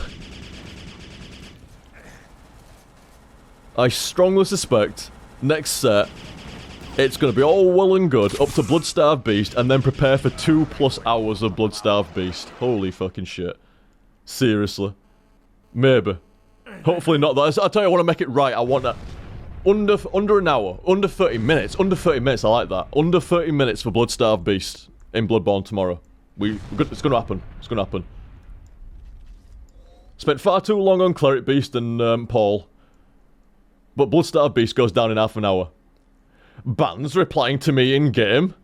I strongly suspect, next set, it's going to be all well and good, up to Bloodstarved Beast, and then prepare for 2+ hours of Bloodstarved Beast. Holy fucking shit. Seriously. Maybe. Hopefully not though. I tell you, I want to make it right. I want that under an hour. Under 30 minutes. Under 30 minutes, I like that. Under 30 minutes for Bloodstarved Beast in Bloodborne tomorrow. It's gonna happen. It's gonna happen. Spent far too long on Cleric Beast and Paul. But Bloodstarved Beast goes down in half an hour. Bands replying to me in-game.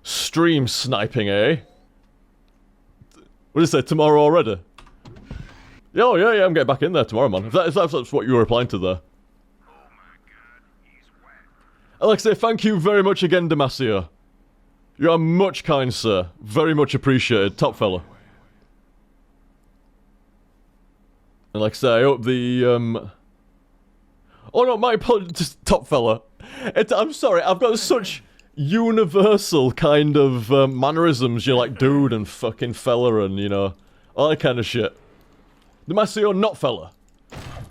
Stream sniping, eh? What did it say, tomorrow already? Oh, yeah, I'm getting back in there tomorrow, man. If that's what you were replying to there. And like I say, thank you very much again, Damasio. You are much kind, sir. Very much appreciated. Top fella. And like I say, I hope the, Oh no, my apologies, top fella. I'm sorry, I've got such... universal kind of mannerisms, you know, like dude and fucking fella and, you know, all that kind of shit. Damasio, not fella.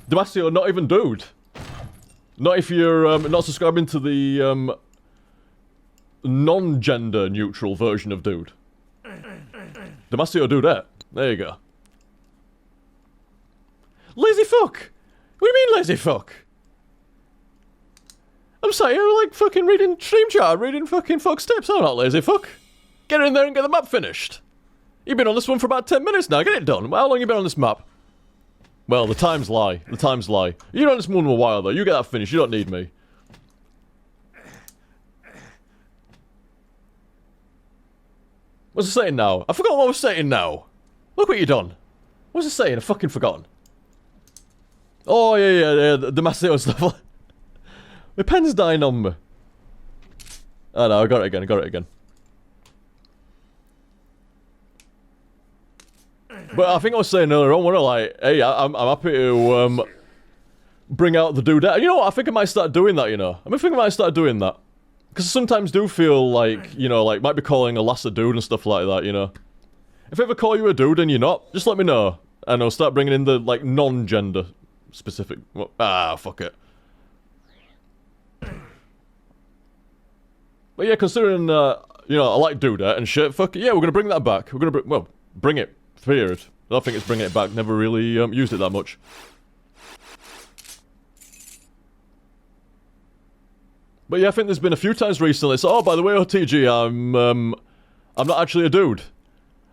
Damasio, not even dude. Not if you're not subscribing to the non-gender neutral version of dude. Damasio dudette. There you go. Lazy fuck! What do you mean lazy fuck? I'm sorry, you're like fucking reading stream chat, reading fucking fuck's tips. I'm not lazy fuck. Get in there and get the map finished. You've been on this one for about 10 minutes now, get it done. How long you been on this map? Well, the times lie. The times lie. You're on this one a while though, you get that finished, you don't need me. What's it saying now? I forgot what I was saying now. Look what you done. What's it saying? I've fucking forgotten. Oh, yeah, the Maseo stuff. My pen's dying on me. Oh no, I got it again. But I think I was saying earlier on, when I like, hey, I'm happy to bring out the dudette. You know what? I think I might start doing that, you know. I think I might start doing that. Because I sometimes do feel like, you know, like, might be calling a lass a dude and stuff like that, you know. If I ever call you a dude and you're not, just let me know. And I'll start bringing in the, like, non-gender specific... Well, fuck it. But yeah, considering, you know, I like dudette and shit, fuck it, yeah, we're gonna bring that back. We're gonna bring it, period. I don't think it's bringing it back, never really, used it that much. But yeah, I think there's been a few times recently, so, oh, by the way, OTG, I'm not actually a dude.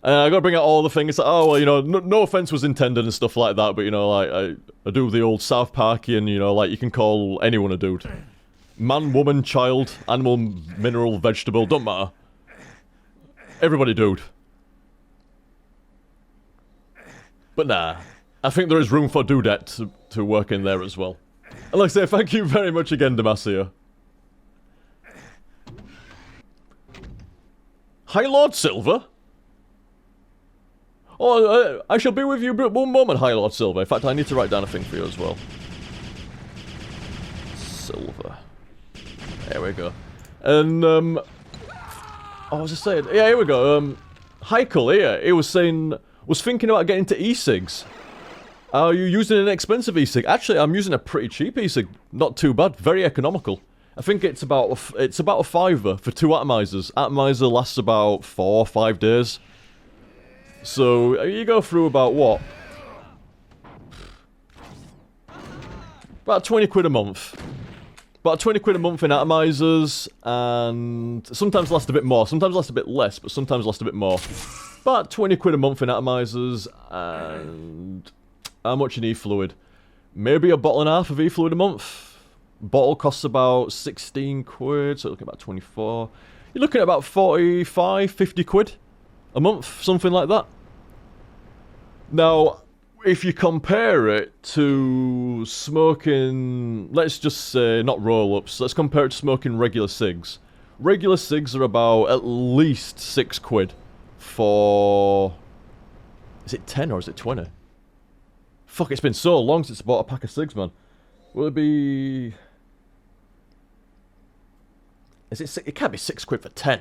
And I gotta bring out all the things, like, oh, well, you know, no offense was intended and stuff like that, but, you know, like, I do the old South Parkian, you know, like, you can call anyone a dude. Man, woman, child, animal, mineral, vegetable, don't matter. Everybody dude. But nah, I think there is room for dudette to work in there as well. And like I say, thank you very much again, Damasio. Hi, Lord Silver. Oh, I shall be with you one moment, High Lord Silver. In fact, I need to write down a thing for you as well. Silver. There we go. And, what was I saying? Yeah, here we go. Heikel here, he was saying, was thinking about getting into e-cigs. Are you using an expensive e-cig? Actually, I'm using a pretty cheap e-cig. Not too bad. Very economical. I think it's about a £5 for 2 atomizers. Atomizer lasts about 4 or 5 days. So, you go through about what? About 20 quid a month. About 20 quid a month in atomizers, and sometimes last a bit more, sometimes last a bit less, but sometimes last a bit more. About 20 quid a month in atomizers, and how much in e-fluid? Maybe a bottle and a half of e-fluid a month. Bottle costs about 16 quid, so you're looking at about 24. You're looking at about 45, 50 quid a month, something like that. Now, if you compare it to smoking, let's just say, not roll-ups, let's compare it to smoking regular cigs. Regular cigs are about at least 6 quid for... Is it 10 or is it 20? Fuck, it's been so long since I bought a pack of cigs, man. Will it be... Is it 6? It can't be 6 quid for 10.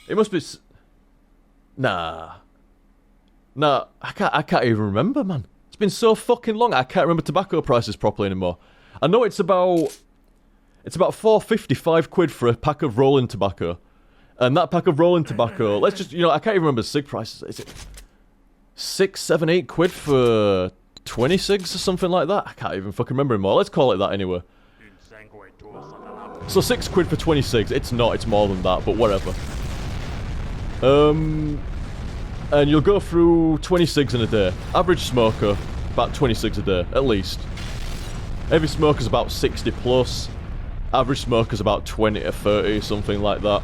It must be... Nah. Nah, I can't even remember, man. It's been so fucking long, I can't remember tobacco prices properly anymore. I know it's about 4.50, 5 quid for a pack of rolling tobacco. And that pack of rolling tobacco, let's just, you know, I can't even remember cig prices. Is it 6, 7, 8 quid for 20 cigs or something like that? I can't even fucking remember anymore. Let's call it that anyway. So 6 quid for 20 cigs. It's not, it's more than that, but whatever. And you'll go through 20 cigs in a day. Average smoker, about 20 cigs a day, at least. Heavy smoker's about 60 plus. Average smoker's about 20 to 30, something like that.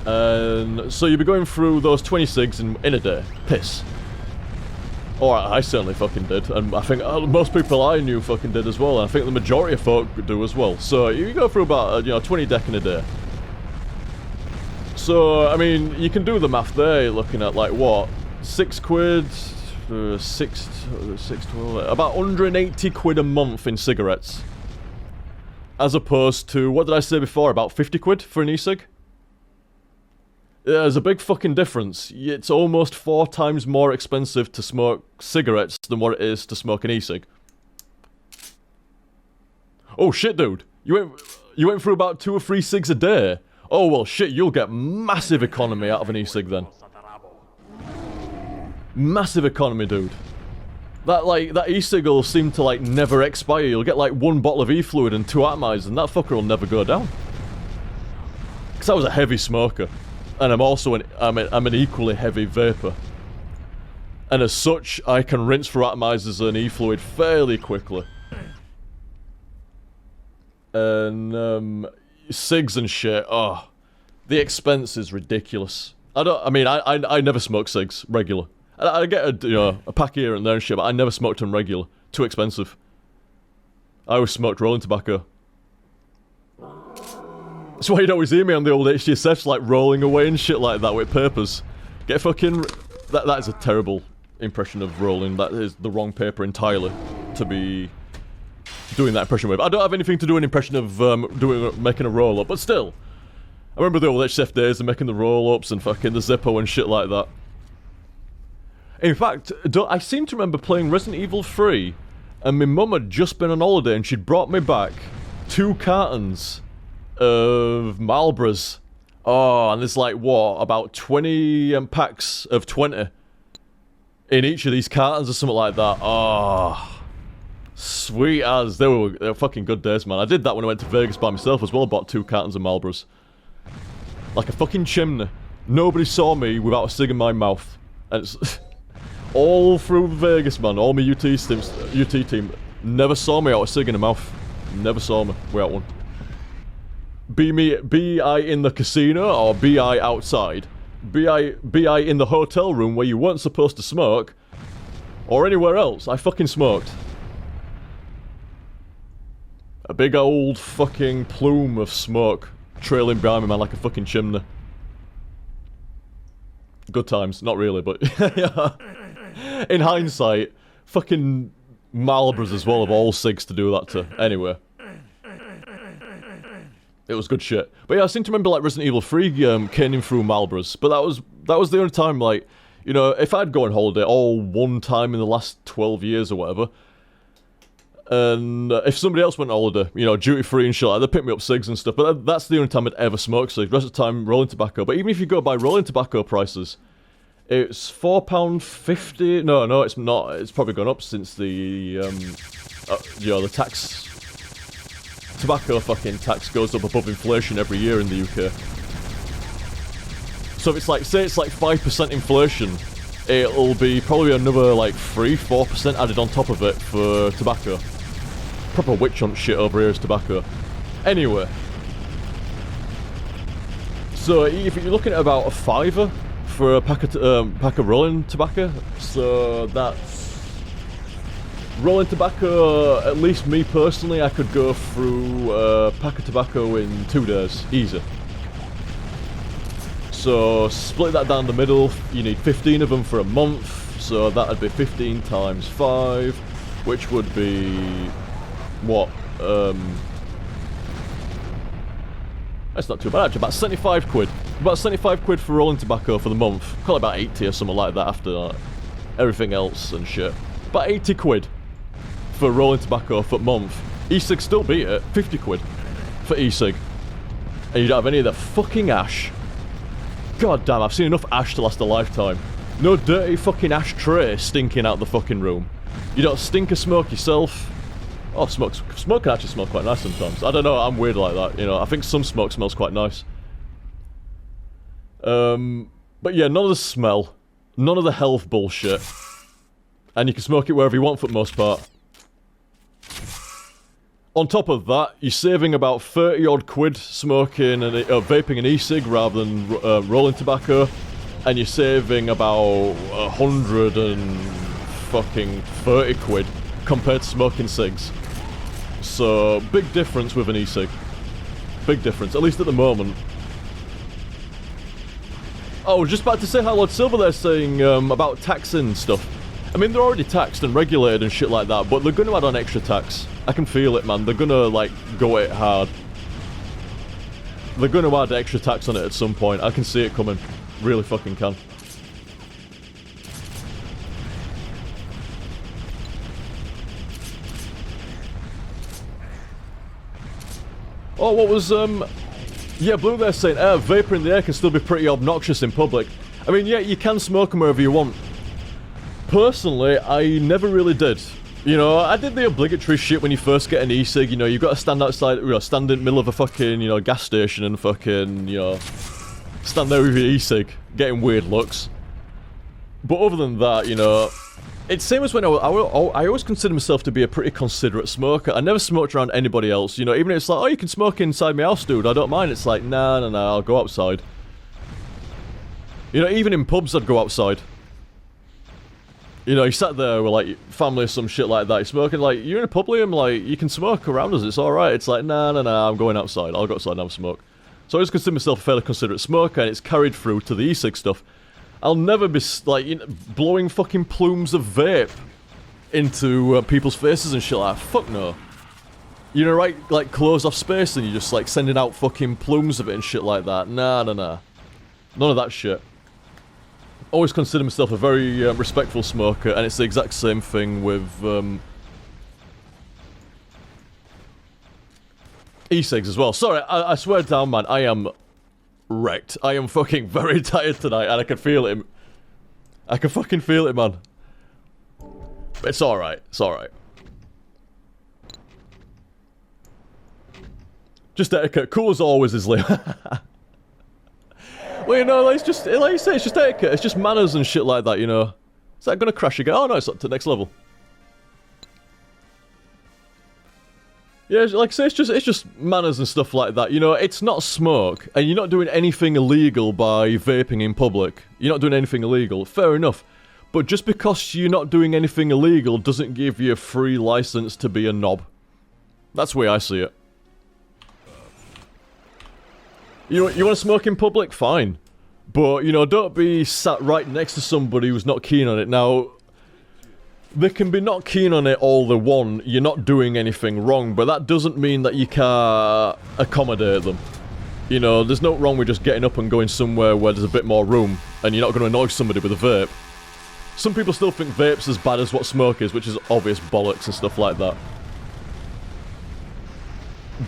And so you'll be going through those 20 cigs in a day. Piss. Or I certainly fucking did, and I think most people I knew fucking did as well, and I think the majority of folk do as well. So you go through about, 20 deck in a day. So, I mean, you can do the math there, looking at, like, what? 6 quid, 12, about 180 quid a month in cigarettes. as opposed to, what did I say before, about 50 quid for an e-cig? There's a big fucking difference. It's almost 4 times more expensive to smoke cigarettes than what it is to smoke an e-cig. Oh shit, dude. You went through about 2 or 3 cigs a day? Oh well shit, you'll get massive economy out of an e-cig then. Massive economy, dude. That e-cig will seem to, like, never expire. You'll get, like, 1 bottle of e-fluid and 2 atomizers, and that fucker will never go down. Because I was a heavy smoker. And I'm also I'm an equally heavy vapor. And as such, I can rinse for atomizers and e-fluid fairly quickly. And, cigs and shit, oh. The expense is ridiculous. I never smoke cigs, regular. I get a pack here and there and shit, but I never smoked them regular. Too expensive. I always smoked rolling tobacco. That's why you'd always hear me on the old HTSFs, like, rolling away and shit like that with papers. Get fucking... That is a terrible impression of rolling. That is the wrong paper entirely to be doing that impression with. I don't have anything to do an impression of making a roll-up, but still. I remember the old HTSF days and making the roll-ups and fucking the Zippo and shit like that. In fact, I seem to remember playing Resident Evil 3, and my mum had just been on holiday and she'd brought me back 2 cartons of Marlboros. Oh, and there's like, what, about 20 packs of 20 in each of these cartons or something like that. Oh, sweet as. They were fucking good days, man. I did that when I went to Vegas by myself as well. I bought 2 cartons of Marlboros. Like a fucking chimney. Nobody saw me without a cig in my mouth. And it's... all through Vegas, man. All my UT team never saw me out a cig in the mouth. Never saw me without one. Be I in the casino or be I outside. Be I in the hotel room where you weren't supposed to smoke, or anywhere else. I fucking smoked. A big old fucking plume of smoke trailing behind me, man, like a fucking chimney. Good times. Not really, but yeah. In hindsight, fucking Marlboros as well of all cigs to do that to. Anyway. It was good shit. But yeah, I seem to remember, like, Resident Evil 3 caning through Marlboros. But that was the only time, like, you know, if I'd go on holiday all one time in the last 12 years or whatever, and if somebody else went on holiday, you know, duty free and shit, like, they'd pick me up cigs and stuff. But that's the only time I'd ever smoked cigs. The rest of the time, rolling tobacco. But even if you go by rolling tobacco prices, it's £4.50. No, it's not. It's probably gone up since the, you know, the tax... Tobacco fucking tax goes up above inflation every year in the UK. So if it's like, say it's like 5% inflation, it'll be probably another like 3-4% added on top of it for tobacco. Proper witch hunt shit over here is tobacco. Anyway. So if you're looking at about a £5 for a pack of rolling tobacco, so that's... Rolling tobacco, at least me personally, I could go through a pack of tobacco in 2 days, easy. So split that down the middle, you need 15 of them for a month, so that'd be 15 times 5, which would be, what, that's not too bad actually, about 75 quid. About 75 quid for rolling tobacco for the month, call it about 80 or something like that after everything else and shit. About 80 quid. For rolling tobacco for a month. E-cig still beat it. 50 quid for e-cig. And you don't have any of that fucking ash. God damn, I've seen enough ash to last a lifetime. No dirty fucking ashtray stinking out the fucking room. You don't stink of smoke yourself. Oh, smoke can actually smell quite nice sometimes. I don't know, I'm weird like that, you know. I think some smoke smells quite nice. But yeah, none of the smell. None of the health bullshit. And you can smoke it wherever you want for the most part. On top of that, you're saving about 30 odd quid smoking and vaping an e-cig rather than rolling tobacco, and you're saving about 130 quid compared to smoking cigs. So big difference with an e-cig. Big difference, at least at the moment. Oh, I was just about to say hi, Lord Silver there, saying about taxing stuff. I mean, they're already taxed and regulated and shit like that, but they're gonna add on extra tax. I can feel it, man. They're gonna, like, go at it hard. They're gonna add extra tax on it at some point. I can see it coming. Really fucking can. Oh, what was, yeah, Blue there saying, vapor in the air can still be pretty obnoxious in public. I mean, yeah, you can smoke them wherever you want. Personally, I never really did. You know, I did the obligatory shit when you first get an e-cig, you know, you've got to stand outside, you know, stand in the middle of a fucking, you know, gas station and fucking, you know, stand there with your e-cig, getting weird looks. But other than that, you know, it's same as when I always consider myself to be a pretty considerate smoker. I never smoked around anybody else, you know, even if it's like, oh, you can smoke inside my house, dude, I don't mind. It's like, nah, I'll go outside. You know, even in pubs, I'd go outside. You know, you sat there with, like, family or some shit like that, you're smoking, like, you're in a pub, Liam, like, you can smoke around us, it's alright. It's like, nah, I'm going outside. I'll go outside and have a smoke. So I always consider myself a fairly considerate smoker, and it's carried through to the e-cig stuff. I'll never be, like, you know, blowing fucking plumes of vape into people's faces and shit like that. Fuck no. You know, right, like, close off space and you're just, like, sending out fucking plumes of it and shit like that. Nah. None of that shit. Always consider myself a very respectful smoker, and it's the exact same thing with e-cigs as well. Sorry, I swear down, man, I am wrecked. I am fucking very tired tonight, and I can feel it. I can fucking feel it, man. But it's alright. It's alright. Just etiquette. Cool as always, is Liam. Well, you know, it's just, like you say, it's just etiquette. It's just manners and shit like that, you know. Is that gonna crash again? Oh no, it's up to the next level. Yeah, like I say, it's just manners and stuff like that. You know, it's not smoke, and you're not doing anything illegal by vaping in public. You're not doing anything illegal. Fair enough. But just because you're not doing anything illegal doesn't give you a free license to be a knob. That's the way I see it. You want to smoke in public? Fine. But, you know, don't be sat right next to somebody who's not keen on it. Now, they can be not keen on it all they want. You're not doing anything wrong, but that doesn't mean that you can't accommodate them. You know, there's no wrong with just getting up and going somewhere where there's a bit more room, and you're not going to annoy somebody with a vape. Some people still think vape's as bad as what smoke is, which is obvious bollocks and stuff like that.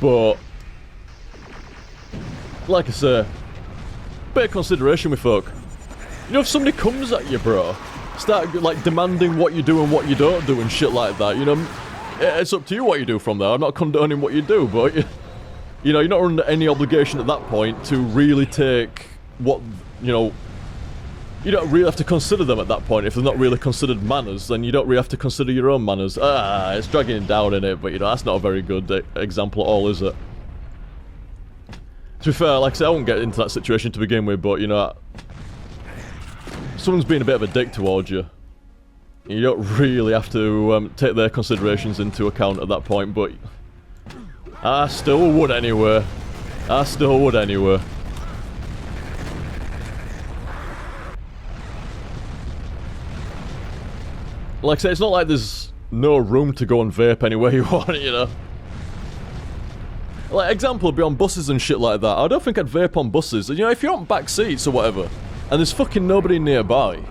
But, like I say, bit of consideration with folk. You know, if somebody comes at you, bro, start, like, demanding what you do and what you don't do and shit like that, you know, it's up to you what you do from there. I'm not condoning what you do, but, you know, you're not under any obligation at that point to really take what, you know, you don't really have to consider them at that point. If they're not really considered manners, then you don't really have to consider your own manners. It's dragging it down, innit? But, you know, that's not a very good example at all, is it? To be fair, like I said, I won't get into that situation to begin with, but, you know, someone's being a bit of a dick towards you. You don't really have to take their considerations into account at that point, but I still would anyway. I still would anyway. Like I say, it's not like there's no room to go and vape anywhere you want, you know. Like, example would be on buses and shit like that. I don't think I'd vape on buses. You know, if you're on back seats or whatever, and there's fucking nobody nearby,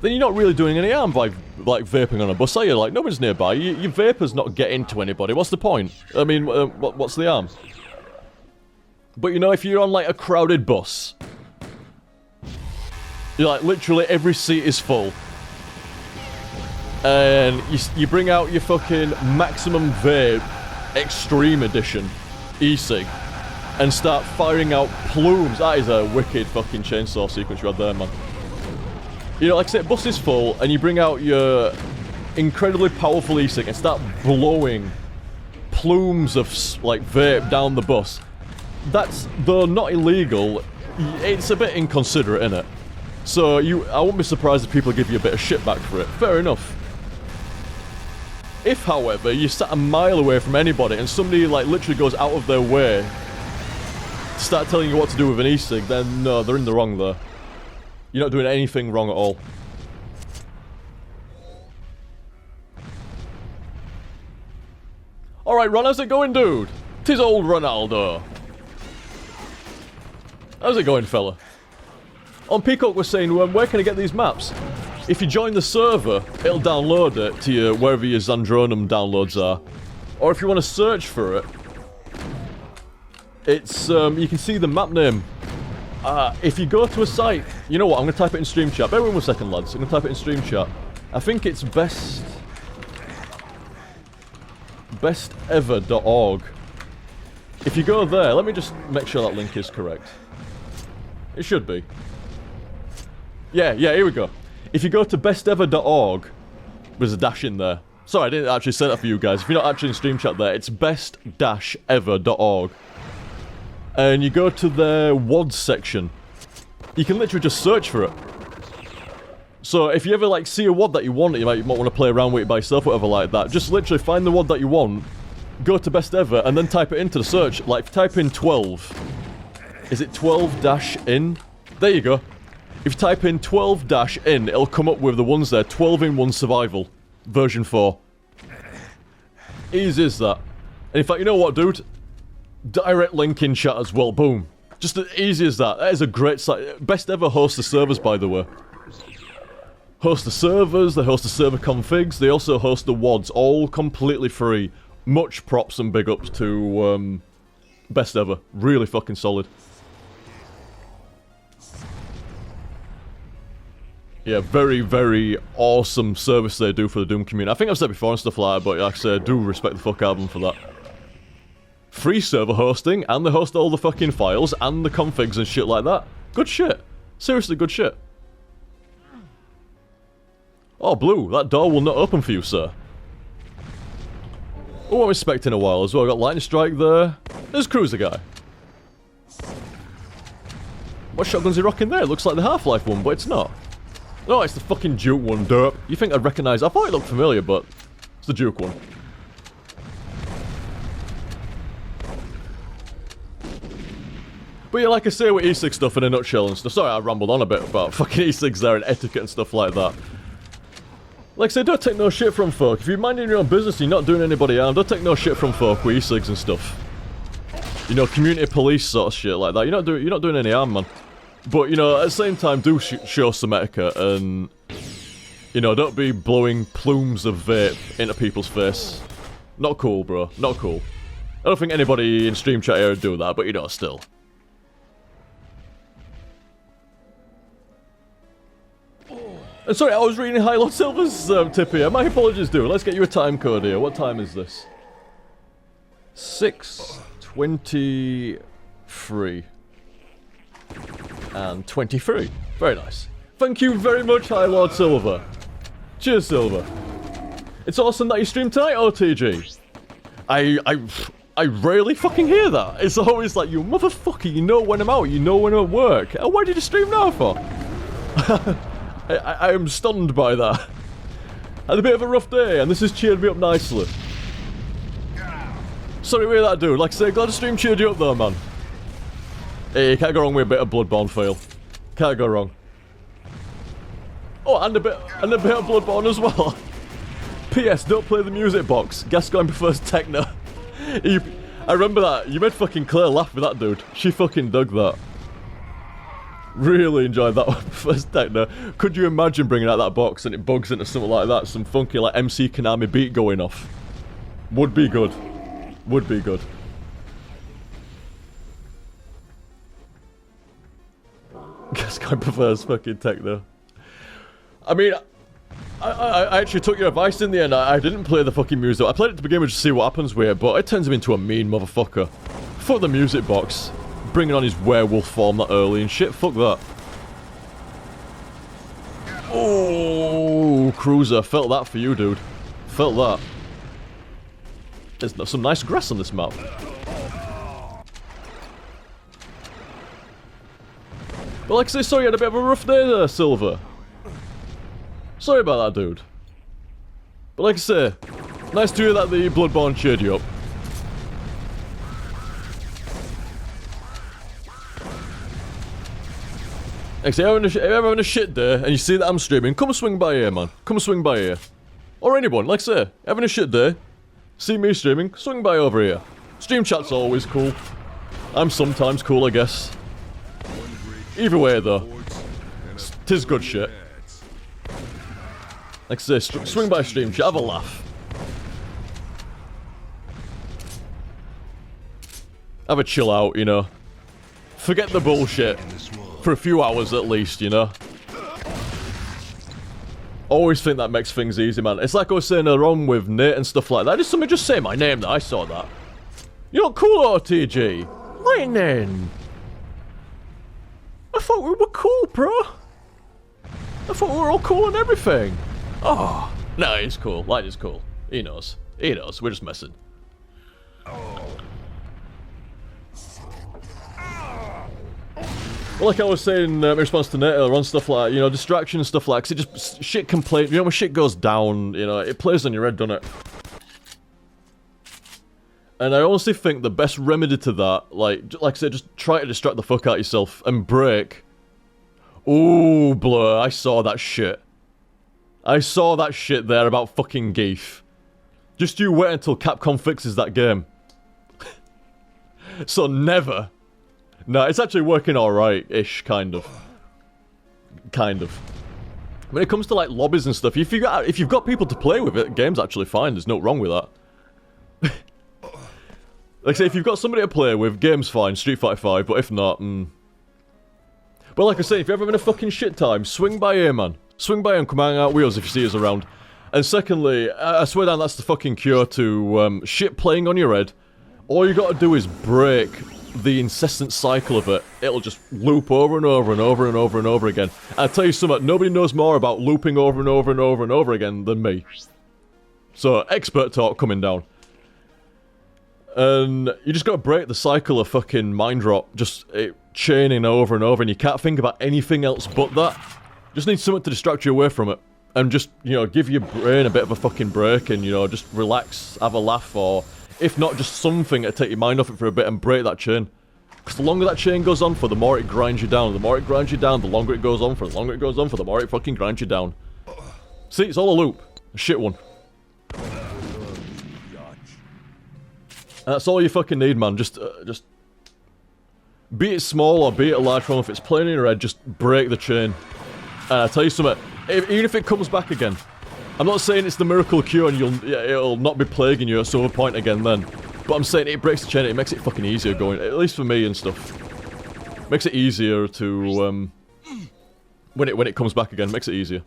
then you're not really doing any harm by, like, vaping on a bus, are you? Like, nobody's nearby. Your vapor's not getting to anybody. What's the point? I mean, what's the harm? But, you know, if you're on, like, a crowded bus, you're like, literally every seat is full, and you bring out your fucking Maximum Vape Extreme Edition e-cig and start firing out plumes. That is a wicked fucking chainsaw sequence you had there, man. You know, like I said, bus is full, and you bring out your incredibly powerful e-cig and start blowing plumes of, like, vape down the bus. That's, though not illegal, it's a bit inconsiderate, innit? So, I won't be surprised if people give you a bit of shit back for it. Fair enough. If, however, you sat a mile away from anybody and somebody, like, literally goes out of their way to start telling you what to do with an e-cig, then no, they're in the wrong there. You're not doing anything wrong at all. Alright, Ron, how's it going, dude? 'Tis old Ronaldo. How's it going, fella? On Peacock was saying, where can I get these maps? If you join the server, it'll download it to your, wherever your Zandronum downloads are. Or if you want to search for it, it's, you can see the map name. If you go to a site, you know what, I'm going to type it in stream chat. Bear with me 1 second, lads. I'm going to type it in stream chat. I think it's bestever.org. If you go there, let me just make sure that link is correct. It should be. Yeah, here we go. If you go to bestever.org, there's a dash in there. Sorry, I didn't actually say that for you guys. If you're not actually in stream chat there, it's best-ever.org. And you go to the WODs section. You can literally just search for it. So if you ever like see a WOD that you want, you might want to play around with it by yourself, whatever like that, just literally find the WOD that you want, go to best ever, and then type it into the search. Like, type in 12. Is it 12-in? There you go. If you type in 12-in, it'll come up with the ones there. 12-in-1 survival. Version 4. Easy as that. And in fact, you know what, dude? Direct link in chat as well. Boom. Just as easy as that. That is a great site. Best ever hosts the servers, by the way. Host the servers, they host the server configs, they also host the WODs, all completely free. Much props and big ups to, Best Ever. Really fucking solid. Yeah, very, very awesome service they do for the Doom community. I think I've said before and stuff like that, but like I say, I do respect the fuck out of them for that. Free server hosting, and they host all the fucking files, and the configs and shit like that. Good shit. Seriously, good shit. Oh, Blue, that door will not open for you, sir. Oh, I'm expecting a while as well. I got Lightning Strike there. There's Cruiser Guy. What shotgun's he rocking there? It looks like the Half-Life one, but it's not. No, it's the fucking Duke one, derp. You think I'd recognize... I thought it looked familiar, but... it's the Duke one. But yeah, like I say with E6 stuff in a nutshell and stuff. Sorry, I rambled on a bit about fucking E6 there and etiquette and stuff like that. Like I say, don't take no shit from folk. If you're minding your own business and you're not doing anybody harm, don't take no shit from folk with e-cigs and stuff. You know, community police sort of shit like that. You're not doing any harm, man. But, you know, at the same time, do show some etiquette and... you know, don't be blowing plumes of vape into people's face. Not cool, bro. Not cool. I don't think anybody in stream chat here would do that, but, you know, still. Sorry, I was reading High Lord Silver's tip here. My apologies, dude. Let's get you a time code here. What time is this? 6:23 and 23. Very nice. Thank you very much, High Lord Silver. Cheers, Silver. It's awesome that you stream tonight, OTG. I rarely fucking hear that. It's always like, you motherfucker, you know when I'm out, you know when I'm at work. Why did you stream now for? I am stunned by that. I had a bit of a rough day, and this has cheered me up nicely. Sorry to hear that, dude. Like I say, glad the stream cheered you up though, man. Hey, can't go wrong with a bit of Bloodborne fail. Can't go wrong. Oh, and a bit of Bloodborne as well. P.S. Don't play the music box. Gascoigne prefers techno. I remember that. You made fucking Claire laugh with that, dude. She fucking dug that. Really enjoyed that one. First techno. Could you imagine bringing out that box and it bugs into something like that? Some funky like MC Konami beat going off. Would be good. Would be good. Gascoigne prefers fucking techno. I mean, I actually took your advice in the end. I didn't play the fucking music. I played it to begin with to see what happens with it, but it turns him into a mean motherfucker. Fuck the music box. Bringing on his werewolf form that early and shit. Fuck that. Oh, Cruiser. Felt that for you, dude. Felt that. There's some nice grass on this map. But like I say, sorry, you had a bit of a rough day there, Silver. Sorry about that, dude. But like I say, nice to hear that the Bloodborne cheered you up. Like I say, if you're having a shit day and you see that I'm streaming, come swing by here, man. Come swing by here. Or anyone, like I say, having a shit day, See me streaming, swing by over here. Stream chat's always cool. I'm sometimes cool, I guess. Either way, though, tis good shit. Like I say, swing by stream chat, have a laugh. Have a chill out, you know. Forget the bullshit. For a few hours at least, you know. Always think that makes things easy, man. It's like I was saying earlier on with Nate and stuff like that. Did somebody just say my name that I saw that? You're not cool, OTG. Lightning. I thought we were cool, bro. I thought we were all cool and everything. Oh, no, he's cool. Lightning's cool. He knows. He knows. We're just messing. Well, like I was saying in response to Nate earlier on, stuff like, you know, distraction and stuff like, 'cause it just, shit can play, you know, when shit goes down, you know, it plays on your head, doesn't it? And I honestly think the best remedy to that, like I said, just try to distract the fuck out of yourself and break. Ooh, Blur, I saw that shit. I saw that shit there about fucking Geef. Just you wait until Capcom fixes that game. So never. No, it's actually working alright-ish, kind of. Kind of. When it comes to, like, lobbies and stuff, if you've got people to play with it, the game's actually fine, there's no wrong with that. Like I say, if you've got somebody to play with, game's fine, Street Fighter 5, but if not, But like I say, if you're ever having a fucking shit time, swing by here, man. Swing by and come hang out with us if you see us around. And secondly, I swear down that's the fucking cure to shit playing on your head. All you gotta do is break the incessant cycle of it. It'll just loop over and over and over and over and over again. And I'll tell you something, nobody knows more about looping over and over and over and over again than me. So, expert talk coming down. And you just gotta break the cycle of fucking mind rot, just chaining over and over, and you can't think about anything else but that. Just need something to distract you away from it. And just, you know, give your brain a bit of a fucking break and, you know, just relax, have a laugh, or if not, just something to take your mind off it for a bit and break that chain. Because the longer that chain goes on for, the more it grinds you down. The more it grinds you down, the longer it goes on for. The longer it goes on for, the more it fucking grinds you down. See, it's all a loop. A shit one. And that's all you fucking need, man. Just be it small or be it a large one, if it's playing in your head, just break the chain. And I tell you something, even if it comes back again, I'm not saying it's the miracle cure and it'll not be plaguing you at some point again then. But I'm saying it breaks the chain, it makes it fucking easier going, at least for me and stuff. Makes it easier to, when it comes back again, makes it easier.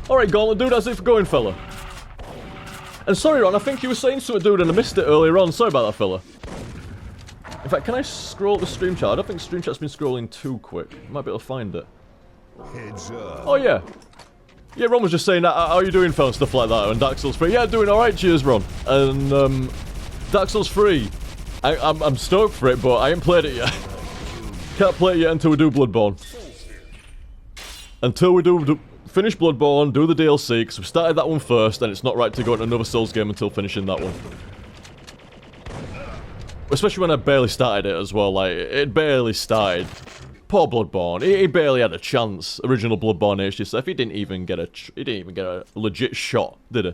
Alright, Gauntlet Dude, how's it for going, fella? And sorry, Ron, I think you were saying something, dude, and I missed it earlier on. Sorry about that, fella. In fact, can I scroll the stream chat? I don't think stream chat's been scrolling too quick. I might be able to find it. Heads up. Oh, yeah. Yeah, Ron was just saying, how are you doing, fella? Stuff like that. And Dark Souls 3. Yeah, doing alright, cheers, Ron. And, Dark Souls 3. I'm stoked for it, but I ain't played it yet. Can't play it yet until we do Bloodborne. Until we do finish Bloodborne, do the DLC, because we started that one first, and it's not right to go into another Souls game until finishing that one. Especially when I barely started it as well, like, it barely started. Poor Bloodborne, he barely had a chance. Original Bloodborne HTSF, he didn't even get a legit shot, did he?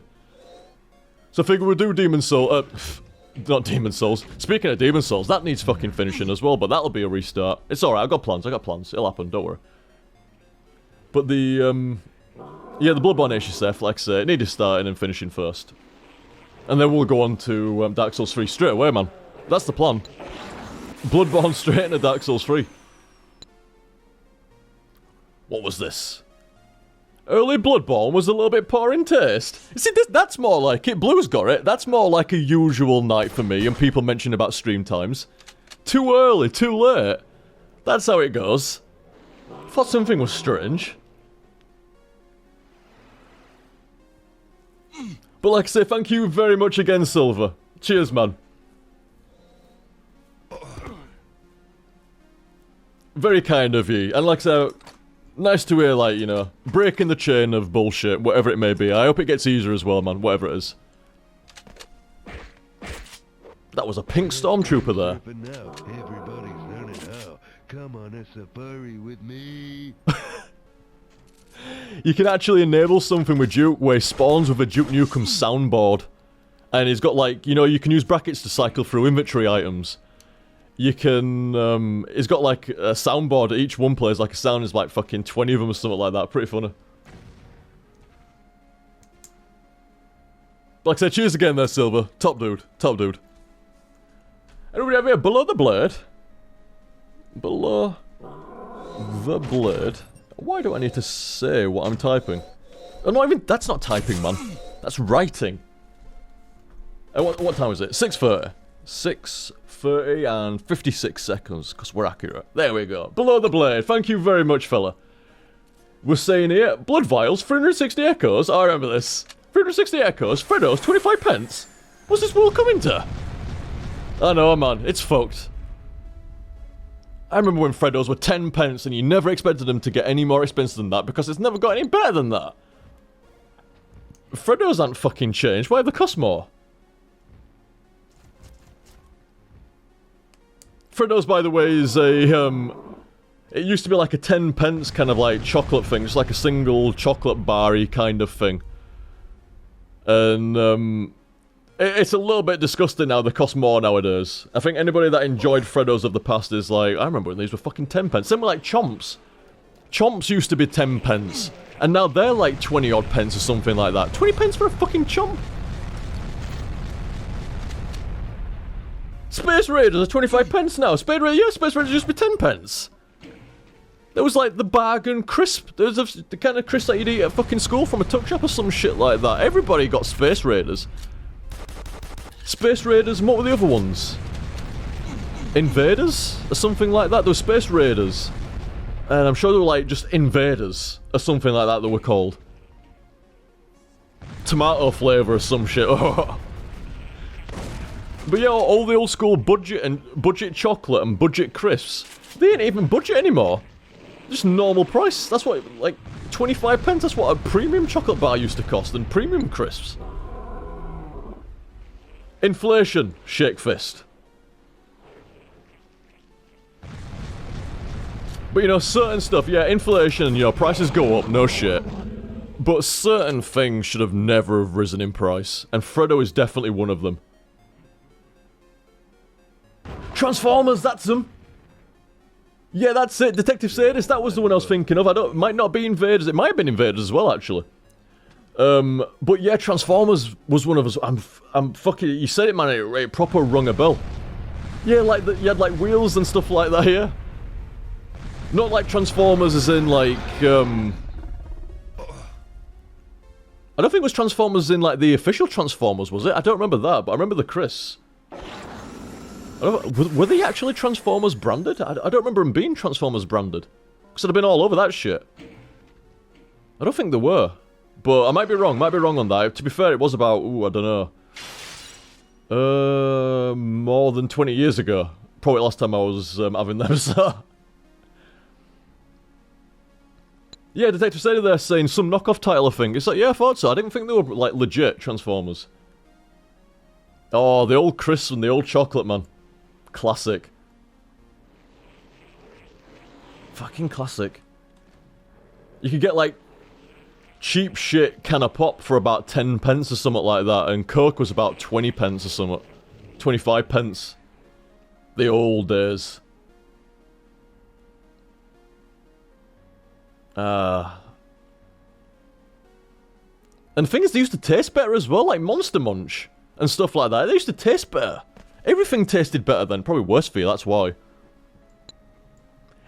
So I figure we'll do Demon Souls, not Demon Souls. Speaking of Demon Souls, that needs fucking finishing as well, but that'll be a restart. It's alright, I've got plans, it'll happen, don't worry. But the, yeah, the Bloodborne HTSF, like I say, it needed starting and finishing first. And then we'll go on to Dark Souls 3 straight away, man. That's the plan. Bloodborne straight into Dark Souls 3. What was this? Early Bloodborne was a little bit poor in taste. You see, that's more like it. Blue's got it. That's more like a usual night for me, and people mention about stream times. Too early, too late. That's how it goes. Thought something was strange. But like I say, thank you very much again, Silver. Cheers, man. Very kind of you. And like I say, nice to hear, like, you know, breaking the chain of bullshit, whatever it may be. I hope it gets easier as well, man, whatever it is. That was a pink stormtrooper there. Everybody's learning how Come on a safari with me. You can actually enable something with Duke where he spawns with a Duke Nukem soundboard. And he's got like, you know, you can use brackets to cycle through inventory items. You can, he's got like a soundboard, each one plays like a sound, is like fucking 20 of them or something like that, pretty funny. Like I said, cheers again there, Silver. Top dude, top dude. Anybody have here, below the blade? Below the blade. Why do I need to say what I'm typing? Oh, not even, that's not typing, man. That's writing. What time is it? 6:30. 6:30 and 56 seconds, because we're accurate. There we go. Below the blade. Thank you very much, fella. We're saying here, blood vials, 360 echoes. I remember this. 360 echoes, Freddos, 25 pence. What's this world coming to? I know, man. It's fucked. I remember when Freddos were 10 pence and you never expected them to get any more expensive than that because it's never got any better than that. Freddos aren't fucking changed. Why have they cost more? Freddos, by the way, is a, it used to be like a 10 pence kind of like chocolate thing, just like a single chocolate bar-y kind of thing. And, it's a little bit disgusting now, they cost more nowadays. I think anybody that enjoyed Freddos of the past is like, I remember when these were fucking 10 pence. Similar like Chomps. Chomps used to be 10 pence. And now they're like 20 odd pence or something like that. 20 pence for a fucking Chomp? Space Raiders are 25 pence now. Space Raiders used to be 10 pence. There was like the bargain crisp. There was the kind of crisp that you'd eat at fucking school from a tuck shop or some shit like that. Everybody got Space Raiders. Space Raiders, and what were the other ones? Invaders? Or something like that? There were Space Raiders. And I'm sure they were like just Invaders. Or something like that they were called. Tomato flavour or some shit. But yeah, all the old school budget chocolate and budget crisps, they ain't even budget anymore. Just normal price. That's what, like, 25 pence, that's what a premium chocolate bar used to cost, and premium crisps. Inflation, shake fist. But you know, certain stuff, yeah, inflation, you know, prices go up, no shit. But certain things should have never have risen in price, and Freddo is definitely one of them. Transformers, that's them! Yeah, that's it, Detective Sadist, that was the one I was thinking of. It might not be Invaders, it might have been Invaders as well, actually. But yeah, Transformers was one of us. I'm fucking, you said it, man, it proper rung a bell. Yeah, like, you had like wheels and stuff like that, yeah? Not like Transformers as in like, I don't think it was Transformers in like the official Transformers, was it? I don't remember that, but I remember the Chris. Were they actually Transformers branded? I don't remember them being Transformers branded. Because I'd have been all over that shit. I don't think they were. But I might be wrong on that. To be fair, it was about, ooh, I don't know. More than 20 years ago. Probably last time I was having them, so. Yeah, Detective Sadie there saying some knockoff title, I think. It's like, yeah, I thought so. I didn't think they were, like, legit Transformers. Oh, the old crisp and the old chocolate, man. Classic. Fucking classic. You could get, like, cheap shit can of pop for about 10 pence or something like that, and Coke was about 20 pence or something. 25 pence. The old days. And things they used to taste better as well, like Monster Munch and stuff like that. They used to taste better. Everything tasted better then. Probably worse for you, that's why.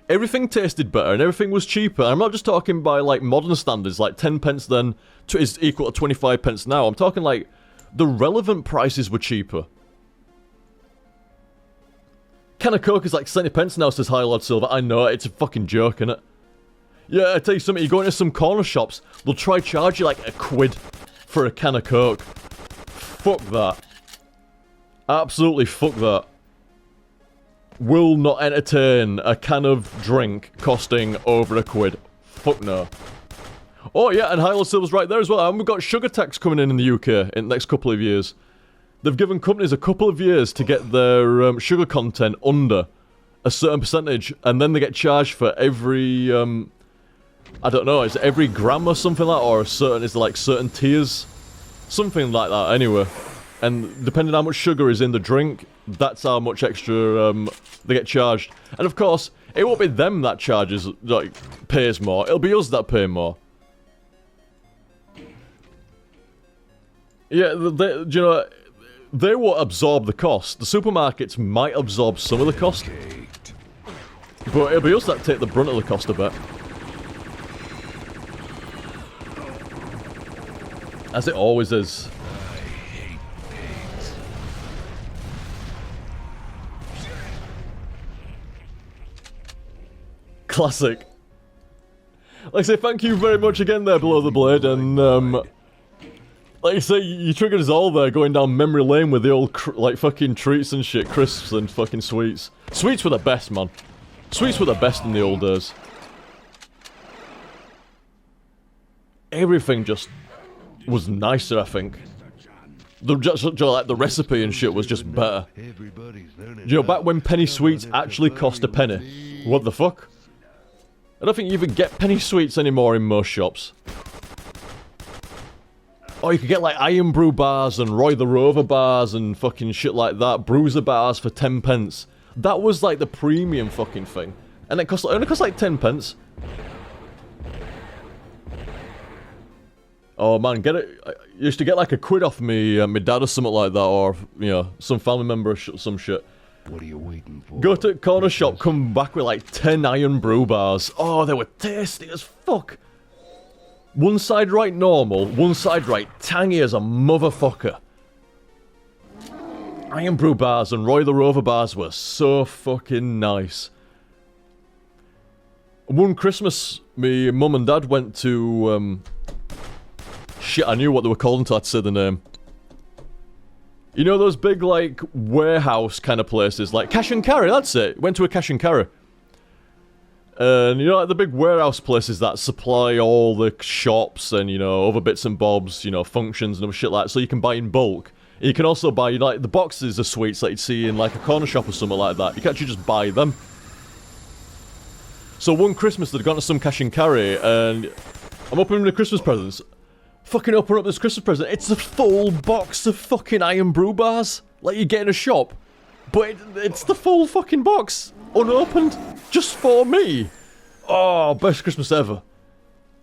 Everything tasted better and everything was cheaper. I'm not just talking by like modern standards, like 10 pence then is equal to 25 pence now. I'm talking like the relevant prices were cheaper. Can of Coke is like 70 pence now, says High Lord Silver. I know, it's a fucking joke, innit? Yeah, I tell you something, you go into some corner shops, they'll try charge you like £1 for a can of Coke. Fuck that. Absolutely fuck that. Will not entertain a can of drink costing over £1. Fuck no. Oh yeah, and High Lord Silver's right there as well. And we've got sugar tax coming in the UK in the next couple of years. They've given companies a couple of years to get their sugar content under a certain percentage, and then they get charged for every, I don't know, is it every gram or something like that, or is it like certain tiers? Something like that, anyway. And depending on how much sugar is in the drink, that's how much extra, they get charged. And of course, it won't be them that charges, like, pays more, it'll be us that pay more. Yeah, do you know, they won't absorb the cost. The supermarkets might absorb some of the cost, but it'll be us that take the brunt of the cost a bit. As it always is. Classic. Like I say, thank you very much again there, Below the Blade, and, like you say, you triggered us all there, going down memory lane with the old, like, fucking treats and shit, crisps and fucking sweets. Sweets were the best, man. Sweets were the best in the old days. Everything just was nicer, I think. The recipe and shit was just better. You know, back when penny sweets actually cost a penny. What the fuck? I don't think you even get penny sweets anymore in most shops. Oh, you could get like Iron Brew bars and Roy the Rover bars and fucking shit like that. Bruiser bars for 10 pence. That was like the premium fucking thing. And it only cost like 10 pence. Oh man, get it. You used to get like a quid off me, my dad or something like that, or, you know, some family member or some shit. What are you waiting for? Go to a corner shop, come back with like 10 Iron Brew bars. Oh, they were tasty as fuck. One side right normal, one side right tangy as a motherfucker. Iron Brew bars and Roy the Rover bars were so fucking nice. One Christmas, me mum and dad went to, shit, I knew what they were called until I'd said the name. You know those big, like, warehouse kind of places, like cash and carry, that's it. Went to a cash and carry. And, you know, like the big warehouse places that supply all the shops and, you know, other bits and bobs, you know, functions and other shit like that, so you can buy in bulk. And you can also buy, like, the boxes of sweets that you'd see in, like, a corner shop or something like that. You can actually just buy them. So one Christmas, they'd gone to some cash and carry, and I'm opening the Christmas presents. Fucking open up this Christmas present, it's a full box of fucking Iron Brew bars. Like you get in a shop. But it's the full fucking box. Unopened. Just for me. Oh, best Christmas ever.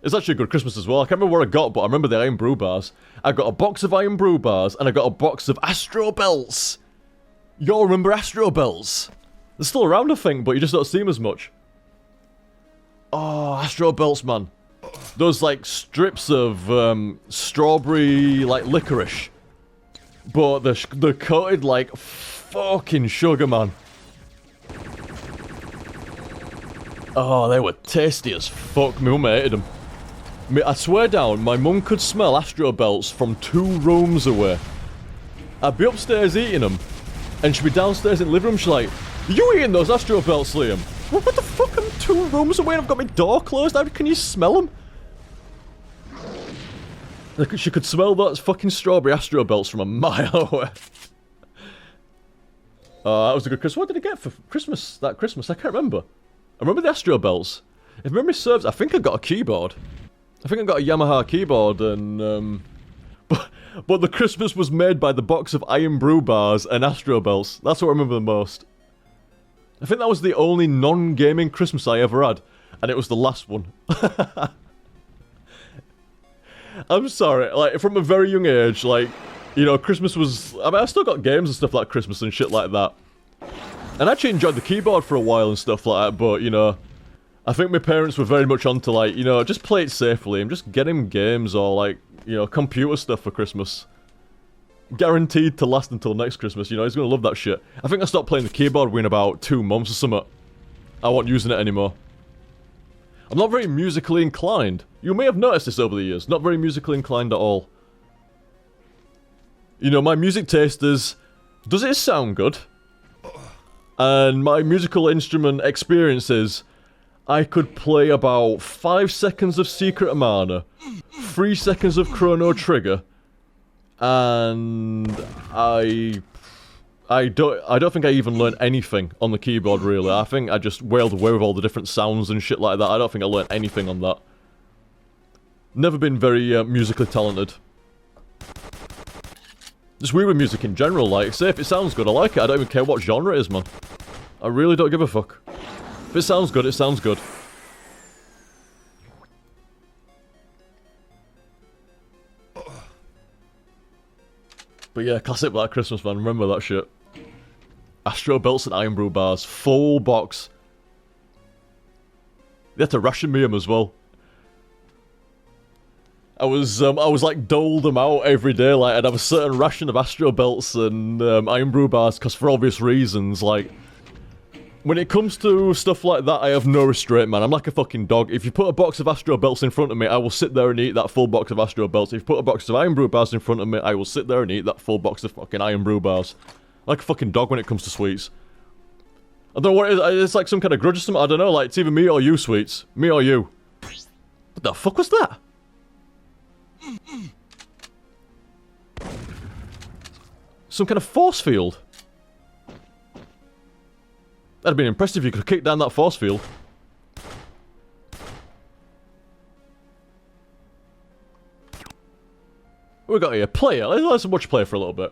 It's actually a good Christmas as well. I can't remember what I got, but I remember the Iron Brew bars. I got a box of Iron Brew bars, and I got a box of Astro Belts. Y'all remember Astro Belts? They're still around, I think, but you just don't see them as much. Oh, Astro Belts, man. Those, like, strips of, strawberry, like, licorice. But they're coated, like, fucking sugar, man. Oh, they were tasty as fuck. My mum hated them. I swear down, my mum could smell Astro Belts from 2 rooms away. I'd be upstairs eating them, and she'd be downstairs in the living room, she's like, "Are you eating those Astro Belts, Liam?" What the fuck? I'm 2 rooms away and I've got my door closed. How can you smell them? She could smell those fucking strawberry Astro Belts from a mile away. That was a good Christmas. What did I get for Christmas that Christmas? I can't remember. I remember the Astro Belts. If memory serves, I think I got a keyboard. I think I got a Yamaha keyboard and, but the Christmas was made by the box of Iron Brew bars and Astro Belts. That's what I remember the most. I think that was the only non-gaming Christmas I ever had. And it was the last one. I'm sorry, like, from a very young age, like, you know, Christmas was... I mean, I still got games and stuff like Christmas and shit like that. And I actually enjoyed the keyboard for a while and stuff like that, but, you know, I think my parents were very much onto, like, you know, just play it safely and just get him games or, like, you know, computer stuff for Christmas. Guaranteed to last until next Christmas, you know, he's gonna love that shit. I think I stopped playing the keyboard within about 2 months or something. I wasn't using it anymore. I'm not very musically inclined. You may have noticed this over the years. Not very musically inclined at all. You know, my music taste is... Does it sound good? And my musical instrument experience is... I could play about 5 seconds of Secret of Mana, 3 seconds of Chrono Trigger, and I I don't think I even learned anything on the keyboard, really. I think I just wailed away with all the different sounds and shit like that. I don't think I learned anything on that. Never been very musically talented. Just weird with music in general, like, say if it sounds good, I like it. I don't even care what genre it is, man. I really don't give a fuck. If it sounds good, it sounds good. But yeah, classic Black Christmas, man. Remember that shit. Astro belts and Iron Brew bars. Full box. They had to ration me them as well. I was like doled them out every day. Like, I'd have a certain ration of Astro belts and Iron Brew bars, because for obvious reasons, like, when it comes to stuff like that, I have no restraint, man. I'm like a fucking dog. If you put a box of Astro belts in front of me, I will sit there and eat that full box of Astro belts. If you put a box of Iron Brew bars in front of me, I will sit there and eat that full box of fucking Iron Brew bars. Like a fucking dog when it comes to sweets. I don't know what it is. It's like some kind of grudge or something. I don't know. Like, it's either me or you, sweets. Me or you. What the fuck was that? Some kind of force field. That'd have been impressive if you could have kicked down that force field. What we got here? Player. Let's watch play for a little bit.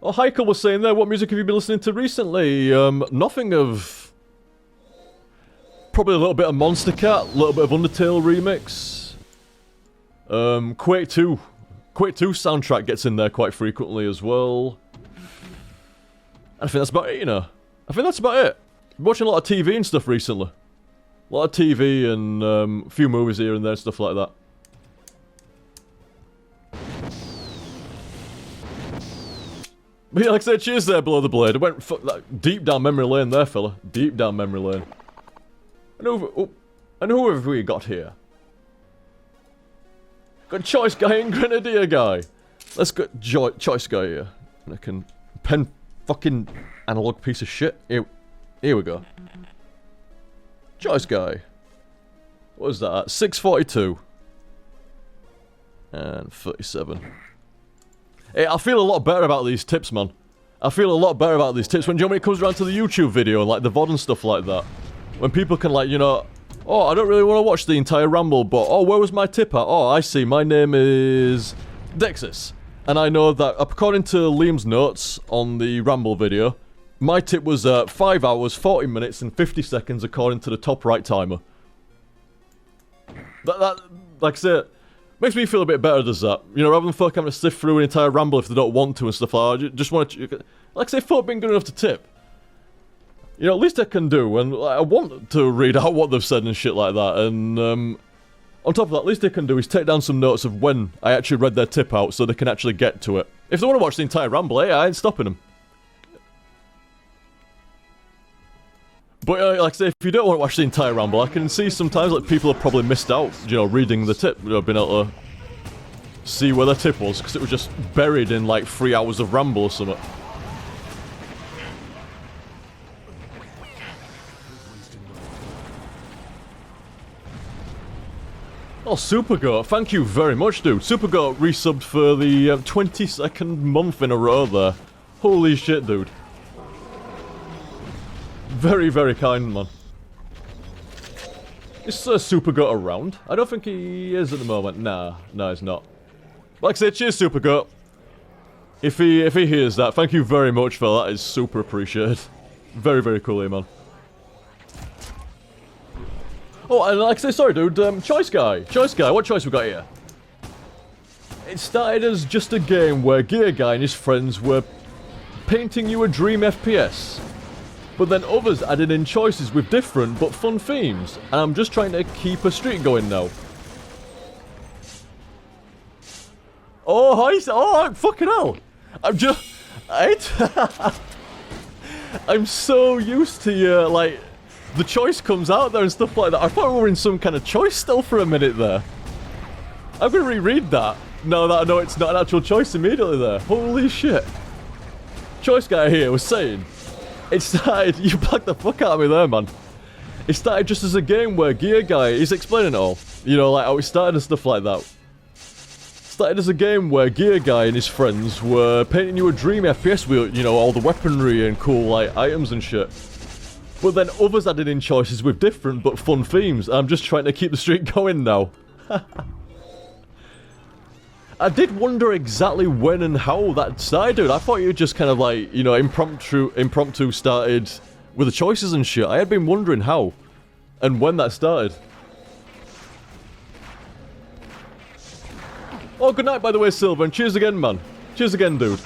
Oh, Heikel was saying there, what music have you been listening to recently? Nothing of... Probably a little bit of Monster Cat, a little bit of Undertale remix. Quake 2. Quake 2 soundtrack gets in there quite frequently as well. I think that's about it, you know. I think that's about it. Been watching a lot of TV and stuff recently. A lot of TV and a few movies here and there, stuff like that. But yeah, like I said, cheers there below the blade. I went deep down memory lane there, fella. Deep down memory lane. And who have we got here? Got Choice Guy and Grenadier Guy. Let's get Choice Guy here. And I can pen fucking analog piece of shit. Here we go. Choice Guy. What was that? 642. And 37. Hey, I feel a lot better about these tips, man. I feel a lot better about these tips when it comes around to the YouTube video and like the VOD and stuff like that. When people can like, you know, oh, I don't really want to watch the entire ramble, but oh, where was my tip at? Oh, I see, my name is Dexis. And I know that according to Liam's notes on the ramble video, my tip was 5 hours, 40 minutes and 50 seconds according to the top right timer. That like I said, makes me feel a bit better, does that? You know, rather than folk having to sift through an entire ramble if they don't want to and stuff like that. I just want to, like I say, folk being good enough to tip. You know, at least I can do, and I want to read out what they've said and shit like that, and on top of that, at least they can do is take down some notes of when I actually read their tip out so they can actually get to it. If they want to watch the entire ramble, hey, I ain't stopping them. But like I say, if you don't want to watch the entire ramble, I can see sometimes like people have probably missed out, you know, reading the tip, you know, being able to see where their tip was, because it was just buried in like 3 hours of ramble or something. Oh, Supergoat, thank you very much, dude. Supergoat resubbed for the 22nd month in a row there. Holy shit, dude. Very, very kind, man. Is Supergoat around? I don't think he is at the moment. Nah, no, he's not. Like I said, cheers, Supergoat. If he hears that, thank you very much for that. It's super appreciated. Very, very cool here, man. Oh, and like I say, sorry, dude. Choice Guy, what choice we got here? It started as just a game where Gear Guy and his friends were painting you a dream FPS. But then others added in choices with different but fun themes, and I'm just trying to keep a streak going now. Oh, hi, oh, fucking hell! I'm so used to like, the choice comes out there and stuff like that. I thought we were in some kind of choice still for a minute there. I'm gonna reread that. Now that I know it's not an actual choice immediately there. Holy shit. Choice Guy here was saying, it started, you blacked the fuck out of me there, man. It started just as a game where Gear Guy, he's explaining it all. You know, like how it started and stuff like that. started as a game where Gear Guy and his friends were painting you a dream FPS with, you know, all the weaponry and cool, like, items and shit. But then others added in choices with different but fun themes. I'm just trying to keep the streak going now. I did wonder exactly when and how that started, dude. I thought you just kind of like, you know, impromptu started with the choices and shit. I had been wondering how and when that started. Oh, good night, by the way, Silver, and cheers again, man. Cheers again, dude.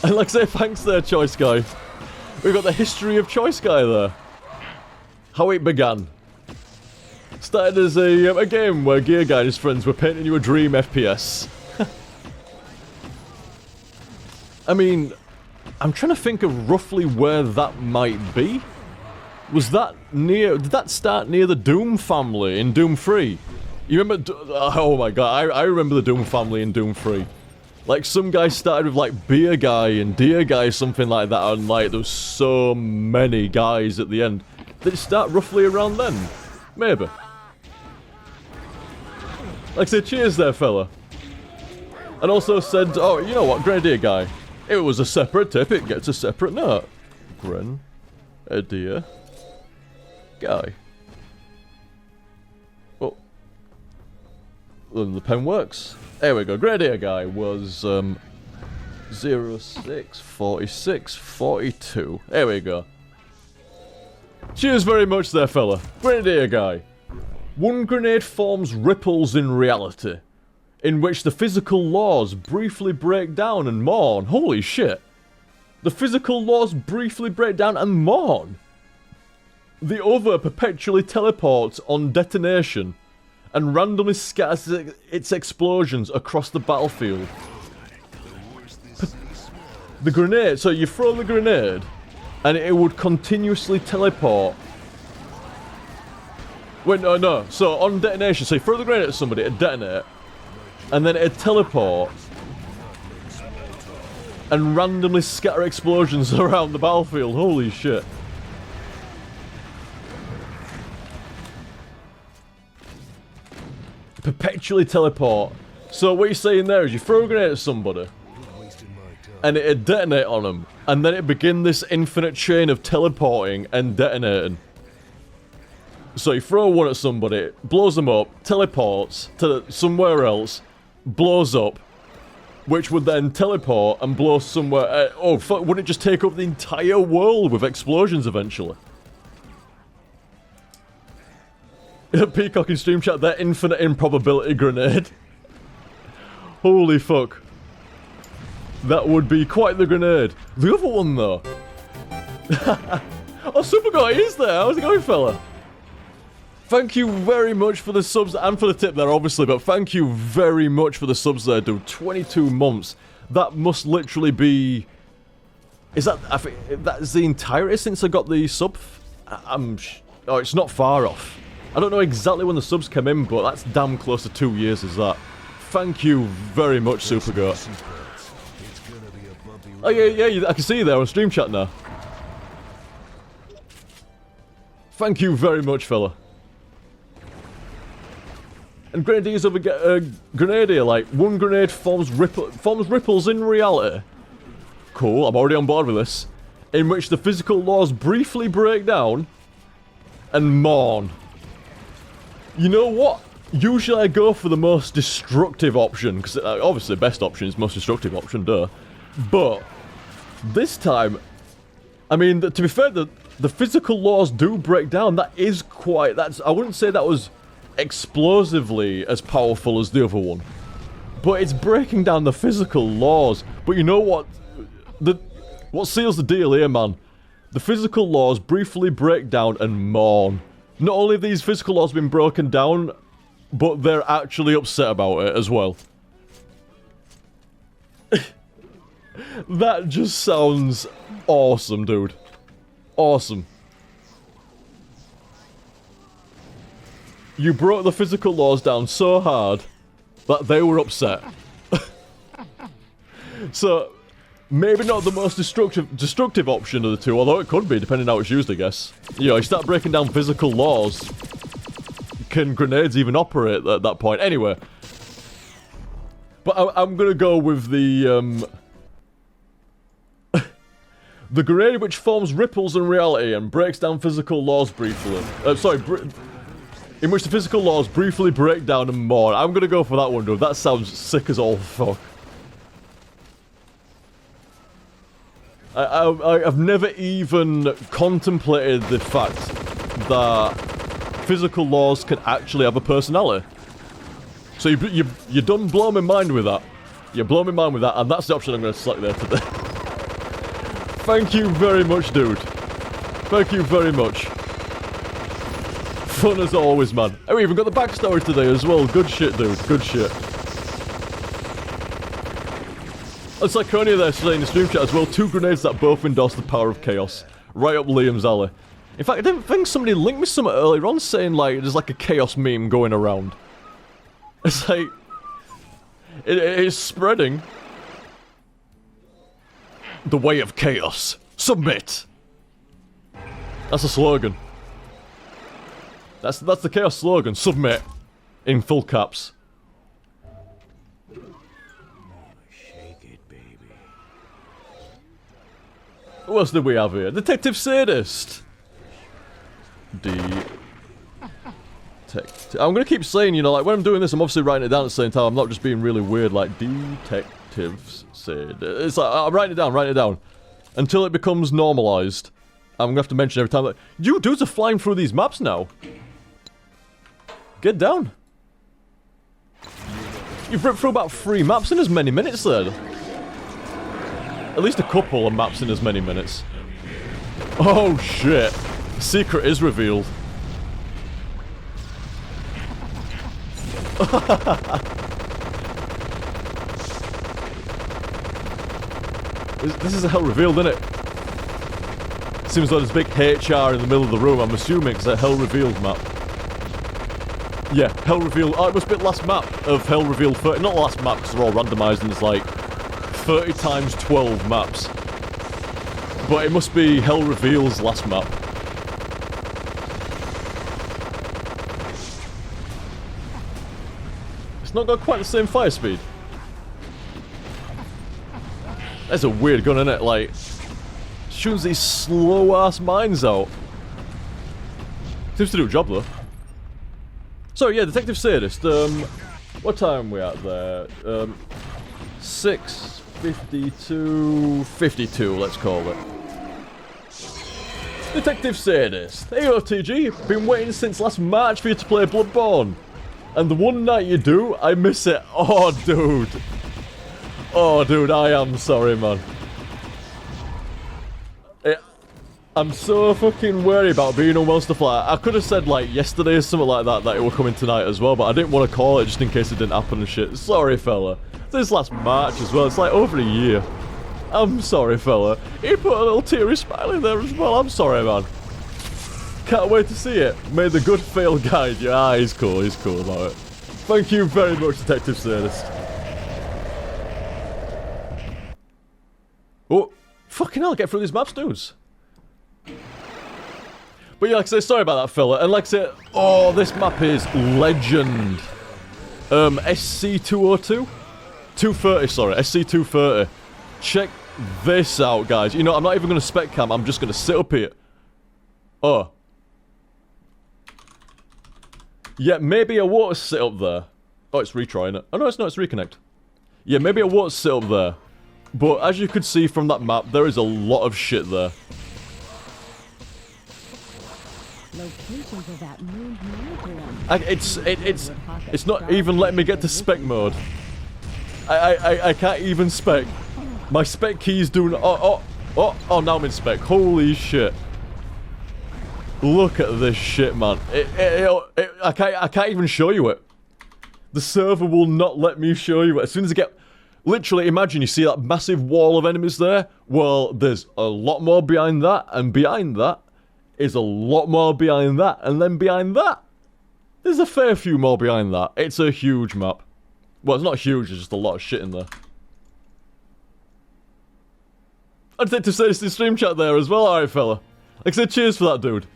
And like I say, thanks there, Choice Guy. We've got the history of Choice Guy there. How it began. Started as a game where Gear Guy and his friends were painting you a dream FPS. I mean, I'm trying to think of roughly where that might be. Was that near... Did that start near the Doom family in Doom 3? You remember... Oh my god, I remember the Doom family in Doom 3. Like, some guy started with, like, Beer Guy and Deer Guy, something like that, and, like, there was so many guys at the end. Did it start roughly around then? Maybe. Like I said, cheers there, fella. And also said, oh, you know what, Grenadier Guy. It was a separate tip, it gets a separate note. Grenadier Guy. Oh. The pen works. There we go, Grenadier Guy was, 064642. There we go. Cheers very much there, fella. Grenadier Guy. One grenade forms ripples in reality, in which the physical laws briefly break down and mourn. Holy shit. The physical laws briefly break down and mourn. The other perpetually teleports on detonation and randomly scatters its explosions across the battlefield. The grenade, so you throw the grenade and it would continuously teleport. Wait, no. So, on detonation, so you throw the grenade at somebody, it'd detonate, and then it'd teleport, and randomly scatter explosions around the battlefield. Holy shit. Perpetually teleport. So, what you're saying there is you throw a grenade at somebody, and it'd detonate on them, and then it'd begin this infinite chain of teleporting and detonating. So you throw one at somebody, it blows them up, teleports to somewhere else, blows up, which would then teleport and blow somewhere... oh, fuck, wouldn't it just take up the entire world with explosions eventually? Peacock in stream chat, that infinite improbability grenade. Holy fuck. That would be quite the grenade. The other one, though. Oh, Super Guy is there. How's it going, fella? Thank you very much for the subs and for the tip there, obviously, but thank you very much for the subs there, dude. 22 months. That must literally be... Is that... I think that's the entirety since I got the sub? Oh, it's not far off. I don't know exactly when the subs came in, but that's damn close to 2 years, is that? Thank you very much, Super Goat. Oh, yeah, I can see you there on stream chat now. Thank you very much, fella. And Grenadiers of a Grenadier, like, one grenade forms ripples in reality. Cool, I'm already on board with this. In which the physical laws briefly break down and mourn. You know what? Usually I go for the most destructive option, because obviously the best option is most destructive option, duh. But this time, I mean, to be fair, the physical laws do break down. That is quite... I wouldn't say that was explosively as powerful as the other one, but it's breaking down the physical laws. But you know what? What seals the deal here, man? The physical laws briefly break down and mourn. Not only have these physical laws been broken down, but they're actually upset about it as well. That just sounds awesome, dude. Awesome. You broke the physical laws down so hard that they were upset. So, maybe not the most destructive option of the two, although it could be, depending on how it's used, I guess. You know, you start breaking down physical laws, can grenades even operate at that point? Anyway. But I'm gonna go with the, the grenade which forms ripples in reality and breaks down physical laws briefly. In which the physical laws briefly break down and more. I'm gonna go for that one, dude. That sounds sick as all fuck. I've never even contemplated the fact that physical laws can actually have a personality. So you done blow my mind with that. You blow my mind with that, and that's the option I'm going to select there today. Thank you very much, dude. Thank you very much. Fun as always, man. Oh, we even got the backstory today as well. Good shit, dude. Good shit. It's like Konya there saying in the stream chat as well, 2 grenades that both endorse the power of chaos. Right up Liam's alley. In fact, I didn't think somebody linked me something earlier on saying like, there's like a chaos meme going around. It's like, it is spreading. The way of chaos. Submit. That's a slogan. That's the chaos slogan. Submit. In full caps. What else did we have here? Detective Sadist. I'm gonna keep saying, you know, like when I'm doing this, I'm obviously writing it down at the same time. I'm not just being really weird, like Detective Sadist. It's like I'm writing it down, until it becomes normalized. I'm gonna have to mention every time that you dudes are flying through these maps now. Get down. You've ripped through about 3 maps in as many minutes there. At least a couple of maps in as many minutes. Oh shit. The secret is revealed. This is a hell revealed, isn't it? Seems like there's a big HR in the middle of the room. I'm assuming it's a hell revealed map. Yeah, hell revealed. Oh, it must be the last map of hell revealed 30. Not the last map because they're all randomized and there's like 30 times 12 maps. But it must be hell reveal's last map. It's not got quite the same fire speed. That's a weird gun, isn't it? Like, shoots these slow-ass mines out. Seems to do a job, though. So, yeah, Detective Sadist. What time are we at there? 6:52, let's call it. Detective Sadist. Hey, OTG. Been waiting since last March for you to play Bloodborne. And the one night you do, I miss it. Oh, dude. Oh, dude, I am sorry, man. I'm so fucking worried about being unwell stuff like that. I could have said, like, yesterday or something like that it will come in tonight as well, but I didn't want to call it just in case it didn't happen and shit. Sorry, fella. This last March as well. It's like over a year. I'm sorry, fella. He put a little teary smile in there as well. I'm sorry, man. Can't wait to see it. May the good fail guide you. Ah, he's cool. He's cool about it. Thank you very much, Detective Sadist. Oh, fucking hell, get through these maps, dudes. But yeah, like I say, sorry about that, fella. And like I say, oh, this map is legend. SC202? 230, sorry. SC230. Check this out, guys. You know, I'm not even going to spec cam. I'm just going to sit up here. Oh. Yeah, maybe I won't sit up there. Oh, it's retrying it. Oh, no, it's not. It's reconnect. Yeah, maybe I won't sit up there. But as you could see from that map, there is a lot of shit there. Locations of that moon It's not even letting me get to spec mode. I can't even spec. My spec key's doing... Oh, now I'm in spec. Holy shit. Look at this shit, man. I can't even show you it. The server will not let me show you it. As soon as I get... Literally, imagine you see that massive wall of enemies there. Well, there's a lot more behind that, and behind that is a lot more behind that, and then behind that, there's a fair few more behind that. It's a huge map. Well, it's not huge, there's just a lot of shit in there. I'd like to say this in stream chat there as well, alright fella. Like I said, cheers for that, dude.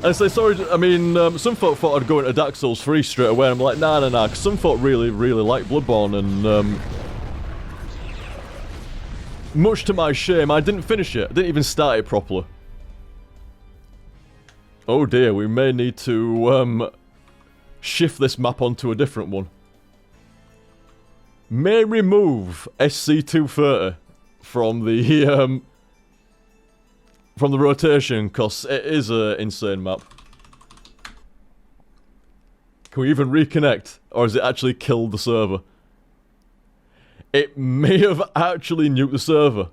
And say, sorry, I mean, some folk thought I'd go into Dark Souls 3 straight away, and I'm like, nah, because some folk really, really like Bloodborne, and, much to my shame, I didn't finish it. I didn't even start it properly. Oh dear, we may need to, shift this map onto a different one. May remove SC230 from the rotation, because it is an insane map. Can we even reconnect, or has it actually killed the server? It may have actually nuked the server.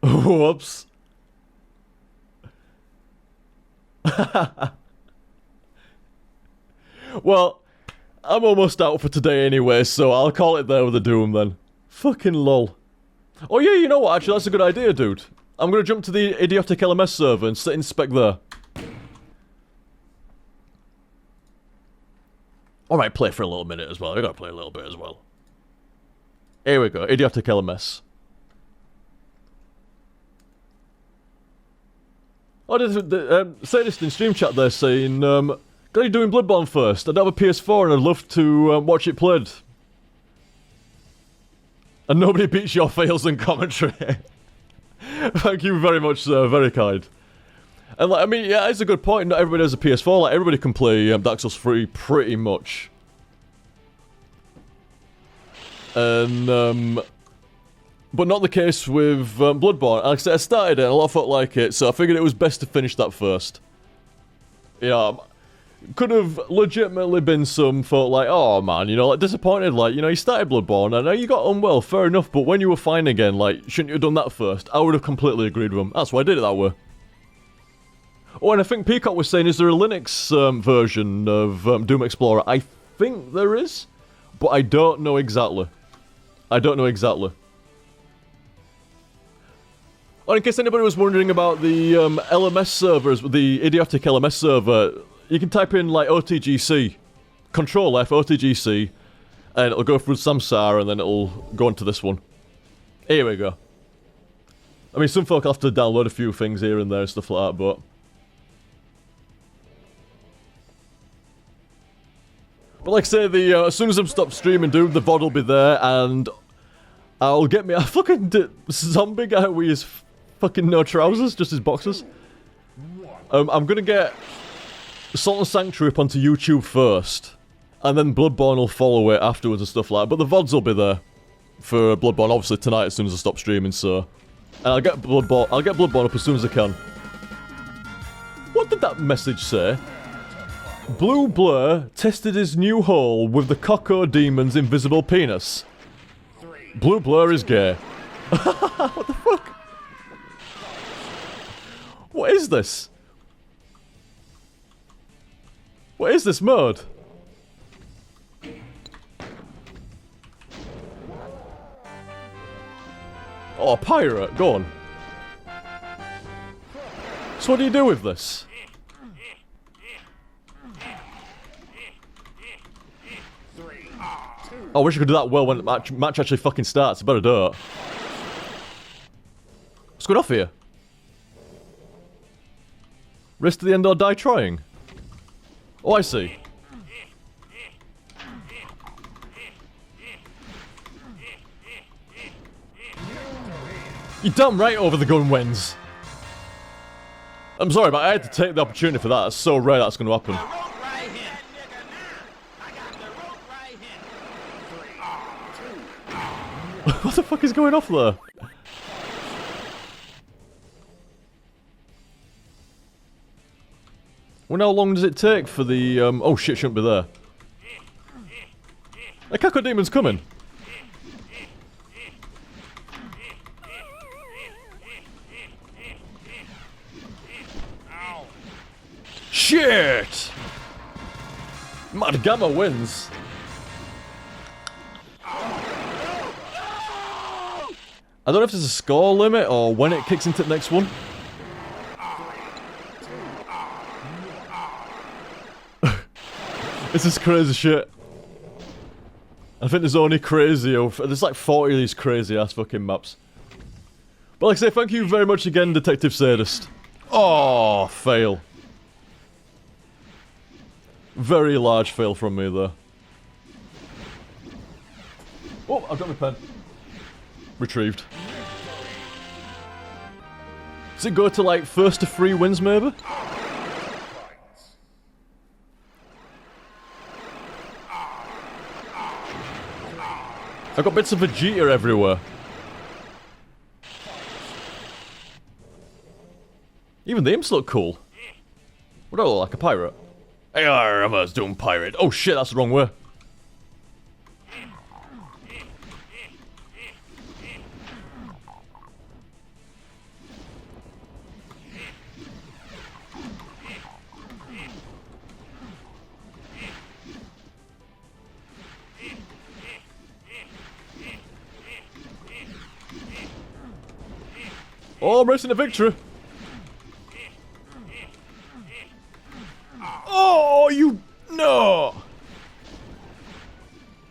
Whoops. Well, I'm almost out for today anyway, so I'll call it there with a doom then. Fucking lol. Oh yeah, you know what, actually, that's a good idea, dude. I'm gonna jump to the idiotic LMS server and inspect there. I might play for a little minute as well. I gotta play a little bit as well. Here we go, idiotic LMS. Oh, Sadist in stream chat there saying, glad you're doing Bloodborne first. I don't have a PS4 and I'd love to watch it played. And nobody beats your fails in commentary. Thank you very much, sir. Very kind. And like, I mean, yeah, it's a good point. Not everybody has a PS4. Like, everybody can play Dark Souls 3 pretty much. And, but not the case with Bloodborne. Like I said, I started it and a lot of folk like it, so I figured it was best to finish that first. Yeah, could have legitimately been some folk like, oh man, you know, like disappointed, like, you know, you started Bloodborne, I know you got unwell, fair enough, but when you were fine again, like, shouldn't you have done that first? I would have completely agreed with them. That's why I did it that way. Oh, and I think Peacock was saying, is there a Linux version of Doom Explorer? I think there is, but I don't know exactly. I don't know exactly. Oh, in case anybody was wondering about the LMS servers, the idiotic LMS server, you can type in, like, OTGC, Control F, OTGC, and it'll go through Samsara, and then it'll go into this one. Here we go. I mean, some folk have to download a few things here and there and stuff like that, but... But like I say, as soon as I'm stopped streaming, dude, the VOD will be there, and I'll get me a fucking zombie guy with his fucking no trousers, just his boxers. I'm gonna get Salt and Sanctuary up onto YouTube first, and then Bloodborne will follow it afterwards and stuff like that. But the VODs will be there for Bloodborne, obviously tonight as soon as I stop streaming. So, and I'll get Bloodborne up as soon as I can. What did that message say? Blue Blur tested his new hole with the Coco Demon's invisible penis. Blue Blur is gay. What the fuck? What is this? What is this mode? Oh, a pirate, go on. So what do you do with this? Oh, I wish I could do that well when the match actually fucking starts. I better do it. What's going off here? Risk to the end or die trying? Oh, I see. You're damn right over the gun wins. I'm sorry, but I had to take the opportunity for that. It's so rare that's going to happen. What the fuck is going off there? Well, how long does it take for the, oh shit, shouldn't be there. The Caco Demon's coming. Shit! Mad Gamma wins. I don't know if there's a score limit or when it kicks into the next one. This is crazy shit. I think there's only there's like 40 of these crazy ass fucking maps. But like I say, thank you very much again, Detective Sadist. Oh, fail. Very large fail from me there. Oh, I've got my pen. Retrieved. Does it go to like first to 3 wins maybe? I've got bits of Vegeta everywhere. Even the imps look cool. What do I look like, a pirate? Hey, I'm a doing pirate. Oh shit, that's the wrong way. Oh, I'm racing to victory. Oh, you... No!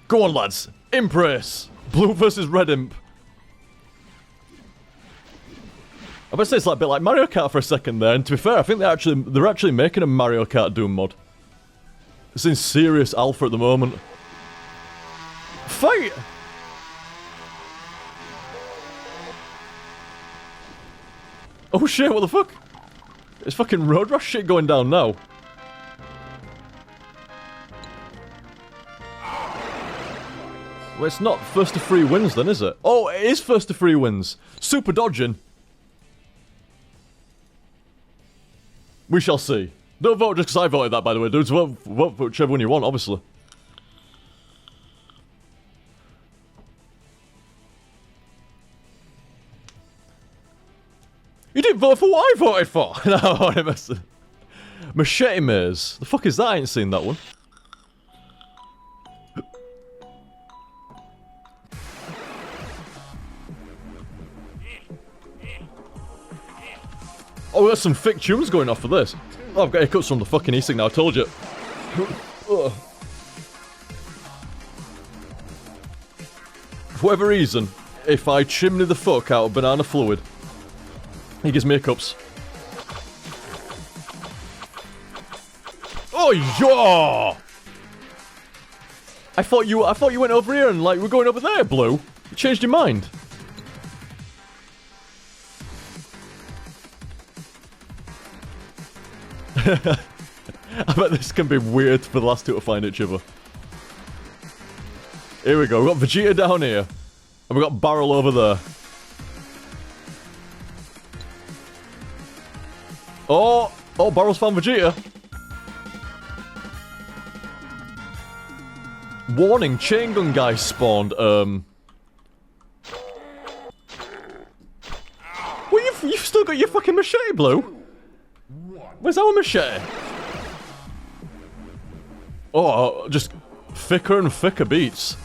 Go on, lads. Imp race. Blue versus red imp. I bet say it's like a bit like Mario Kart for a second there, and to be fair, I think they're actually making a Mario Kart Doom mod. It's in serious alpha at the moment. Fight! Oh shit, what the fuck? It's fucking road rush shit going down now. Well, it's not first to 3 wins then, is it? Oh, it is first to 3 wins. Super dodging. We shall see. Don't vote just because I voted that, by the way, dudes. Vote for whichever one you want, obviously. You didn't vote for what I voted for! No, I must have. Machete Maze. The fuck is that? I ain't seen that one. Oh, we got some thick tunes going off for this. Oh, I've got hiccups from the fucking e-cig now, I told you. For whatever reason, if I chimney the fuck out of banana fluid, he gives me hiccups. Oh, yeah! I thought you went over here and like we're going over there, Blue. You changed your mind. I bet this can be weird for the last two to find each other. Here we go. We've got Vegeta down here. And we've got Barrel over there. Oh! Oh, Barrel's found Vegeta. Warning, chain gun guy spawned, Well, you've still got your fucking machete, Blue. Where's our machete? Oh, just thicker and thicker beats.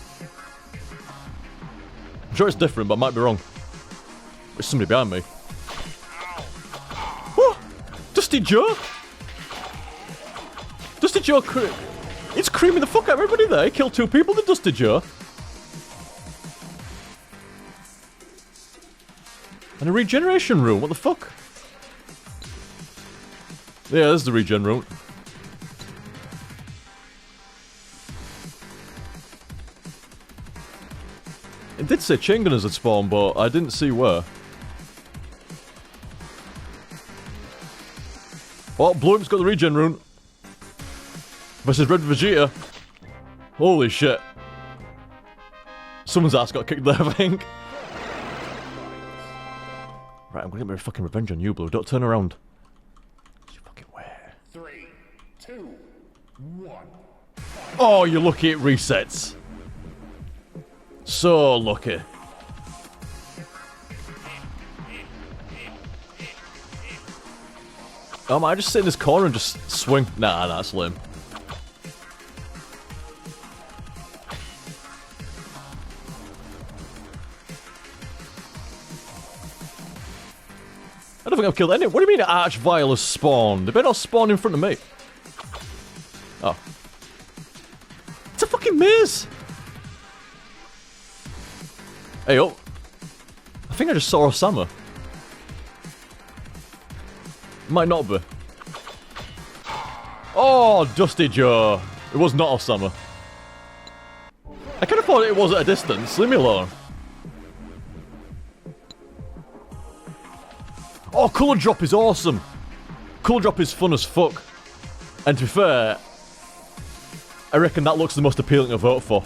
I'm sure it's different, but I might be wrong. There's somebody behind me. What? Dusty Joe? Dusty Joe it's creaming the fuck out of everybody there. He killed 2 people, the Dusty Joe. And a regeneration room, what the fuck? Yeah, there's the regen room. It did say chain gunners had spawned, but I didn't see where. Oh, Bloom's got the regen rune. Versus Red Vegeta. Holy shit. Someone's ass got kicked there, I think. Right, I'm gonna get my fucking revenge on you, Blue. Don't turn around. You fucking where? 3, 2, 1. Oh, you're lucky it resets. So lucky. Am I just sit in this corner and just swing? Nah, that's lame. I don't think I've killed any. What do you mean Archvile has spawned? They better not spawn in front of me. Oh. It's a fucking maze! Hey, oh. I think I just saw Osama. Might not be. Oh, Dusty Joe. It was not off summer. I kind of thought it was at a distance. Leave me alone. Oh, colour drop is awesome. Colour drop is fun as fuck. And to be fair, I reckon that looks the most appealing to vote for.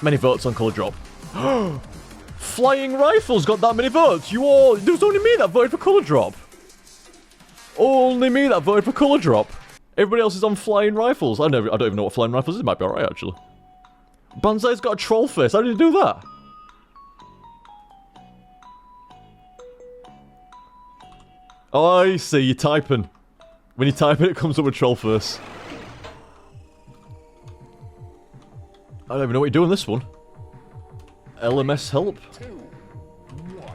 Many votes on colour drop. Flying Rifles got that many votes. You all... There was only me that voted for colour drop. Only me that voted for colour drop. Everybody else is on Flying Rifles. I don't even know what Flying Rifles is. It might be alright, actually. Banzai's got a troll face. How did he do that? Oh, I see. You're typing. When you type it comes up with troll face. I don't even know what you do on this one. LMS help? 2, 1.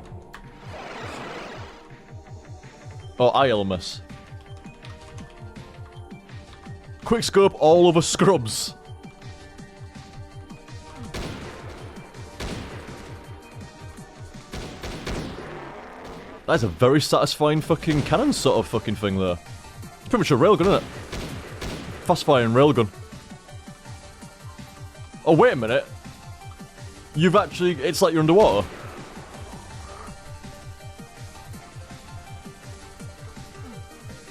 Oh, ILMS. Quick scope all over scrubs. That's a very satisfying fucking cannon sort of fucking thing there. It's pretty much a railgun, isn't it? Fast firing railgun. Oh, wait a minute. You've actually... It's like you're underwater.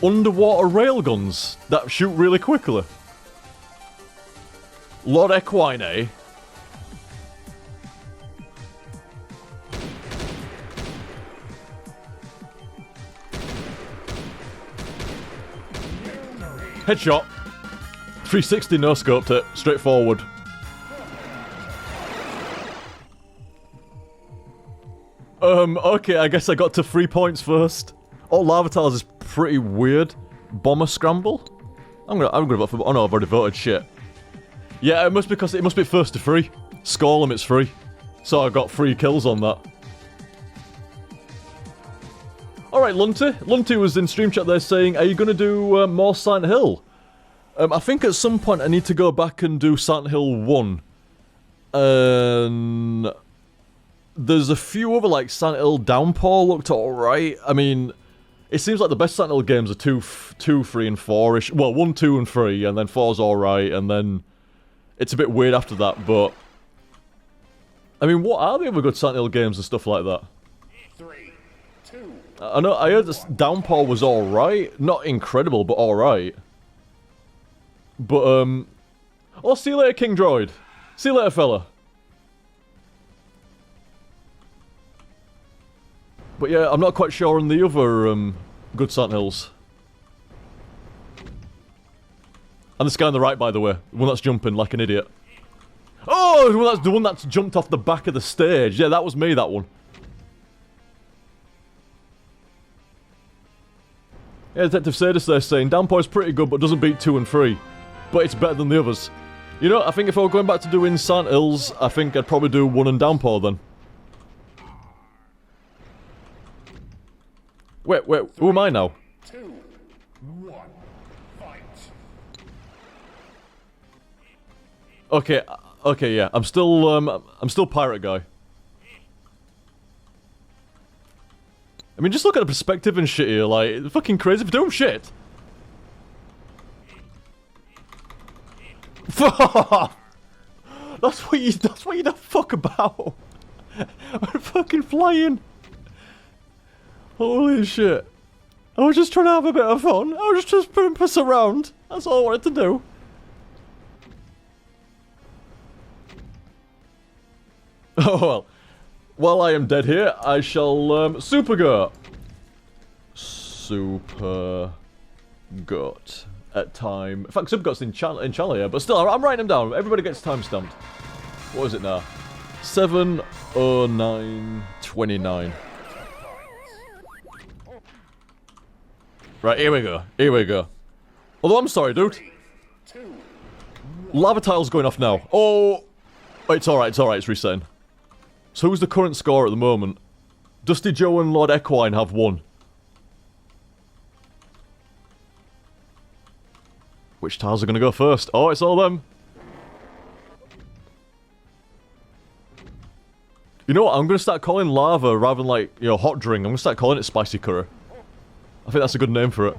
Underwater railguns that shoot really quickly. Lord Equine, eh? Headshot. 360 no scoped it. Straightforward. Okay, I guess I got to 3 points first. Oh, Lava Tiles is pretty weird. Bomber Scramble? I'm gonna vote for... Oh no, I've already voted. Shit. Yeah, it must be because it must be first to free. Score limit's free. So I got 3 kills on that. Alright, Lunty. Lunty was in stream chat there saying, are you gonna do more Silent Hill? I think at some point I need to go back and do Silent Hill 1. There's a few other, like, Silent Hill Downpour looked alright. I mean, it seems like the best Silent Hill games are 2, 3, and 4-ish. Well, 1, 2, and 3, and then 4's alright, and then it's a bit weird after that, but... I mean, what are the other good Silent Hill games and stuff like that? 3, 2. I know, I heard this Downpour was alright. Not incredible, but alright. But, oh, see you later, King Droid. See you later, fella. But yeah, I'm not quite sure on the other, good Silent Hills. And this guy on the right, by the way. The one that's jumping like an idiot. Oh, the one that's jumped off the back of the stage. Yeah, that was me, that one. Yeah, Detective Sadis there saying, Downpour's pretty good, but doesn't beat 2 and 3. But it's better than the others. You know, I think if I were going back to doing Silent Hills, I think I'd probably do 1 and Downpour then. Wait, who am I now? 2, 1. Fight. Okay, yeah. I'm still pirate guy. I mean, just look at the perspective and shit here, like, it's fucking crazy for doing shit. That's what you don't fuck about. I'm fucking flying. Holy shit. I was just trying to have a bit of fun. I was just putting piss around. That's all I wanted to do. Oh well. While I am dead here, I shall super go. Super got at time. In fact, super got's in channel here, but still, I'm writing them down. Everybody gets time stamped. What is it now? 7:09:29. Right, here we go. Here we go. Although, I'm sorry, dude. 2, Lava Tile's going off now. Oh! It's alright, it's resetting. So who's the current score at the moment? Dusty Joe and Lord Equine have 1. Which tiles are going to go first? Oh, it's all them. You know what? I'm gonna start calling lava rather than like, you know, hot drink. I'm gonna start calling it spicy curry. I think that's a good name for it.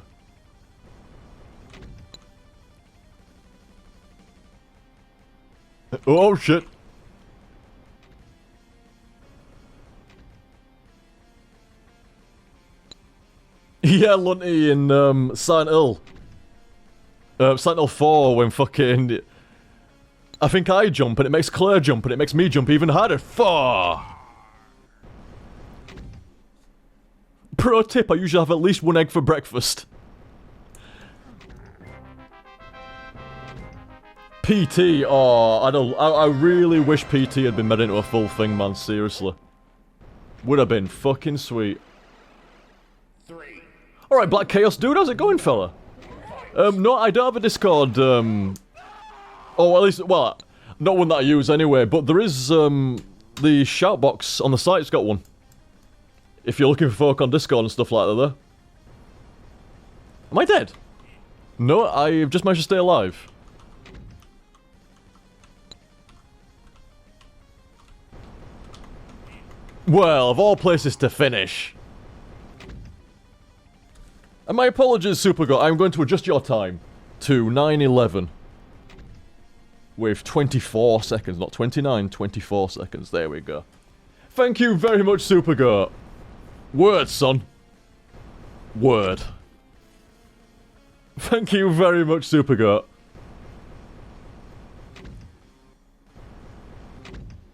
Oh shit. Yeah, Lunty in Silent Hill. Silent Hill 4 when fucking... I think I jump and it makes Claire jump and it makes me jump even harder. Fuck! Pro tip, I usually have at least one egg for breakfast. PT, oh, I really wish PT had been made into a full thing, man, seriously. Would have been fucking sweet. 3. Alright, Black Chaos Dude, how's it going, fella? No, I don't have a Discord, oh, at least, well, not one that I use anyway, but there is, the shout box on the site's got one. If you're looking for folk on Discord and stuff like that there. Am I dead? No, I've just managed to stay alive. Well, of all places to finish. And my apologies, Supergod, I'm going to adjust your time to 9:11. With 24 seconds, not 29, 24 seconds. There we go. Thank you very much, Supergod. Word, son. Word. Thank you very much, Supergod.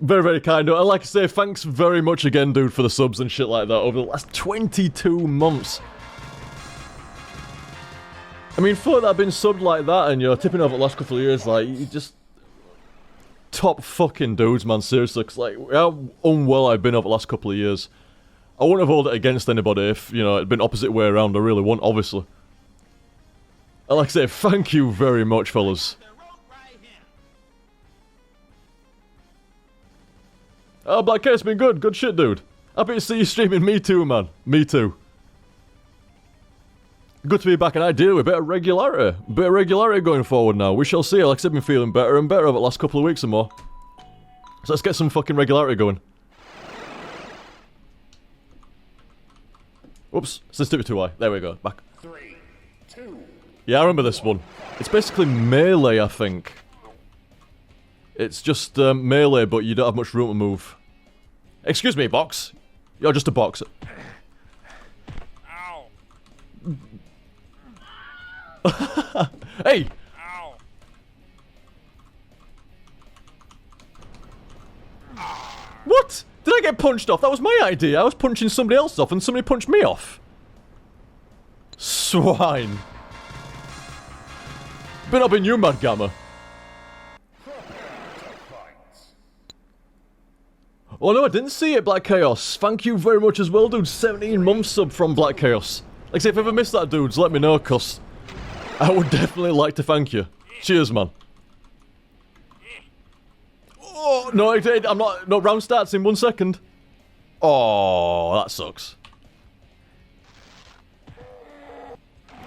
Very, very kind. And like I say, thanks very much again, dude, for the subs and shit like that over the last 22 months. I mean, folk that have been subbed like that and you're tipping over the last couple of years, like, you just... Top fucking dudes, man, seriously, because, like, how unwell I've been over the last couple of years. I wouldn't have held it against anybody if, you know, it'd been opposite way around, I really wouldn't, obviously. And like I say, thank you very much, fellas. Oh, Black Cake's been good. Good shit, dude. Happy to see you streaming. Me too, man. Me too. Good to be back, and ideally with a bit of regularity. A bit of regularity going forward now. We shall see. Like I said, I've been feeling better and better over the last couple of weeks or more. So let's get some fucking regularity going. Oops. Sensitivity too high. There we go. Back. 3, 2. Yeah, I remember this one. It's basically melee, I think. It's just melee, but you don't have much room to move. Excuse me, box. You're just a box. Ow. Hey! Ow. What? Did I get punched off? That was my idea. I was punching somebody else off and somebody punched me off. Swine. Been up in you, Mad Gamma. Oh no, I didn't see it, Black Chaos. Thank you very much as well, dude. 17 months sub from Black Chaos. Like I say, if I ever missed that, dudes, let me know, cause I would definitely like to thank you. Cheers, man. Oh, no, I'm not. No, round starts in 1 second. Oh, that sucks.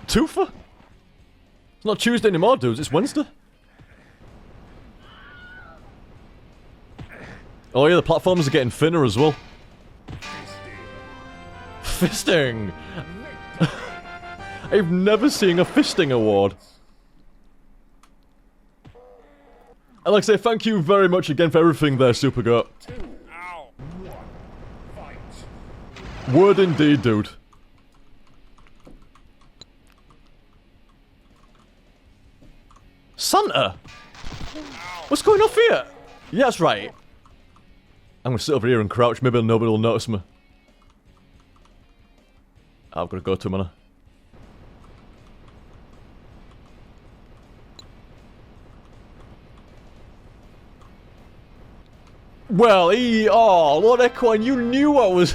Twofer? It's not Tuesday anymore, dudes. It's Wednesday. Oh yeah, the platforms are getting thinner as well. Fisting! I've never seen a fisting award. I'd like to say thank you very much again for everything there, Supergoat. 2. Ow. 1. Fight. Word indeed, dude. Santa? What's going off here? Yeah, that's right. I'm gonna sit over here and crouch, maybe nobody will notice me. I've gotta go to him, man. Well, oh, Lord Equine, you knew I was...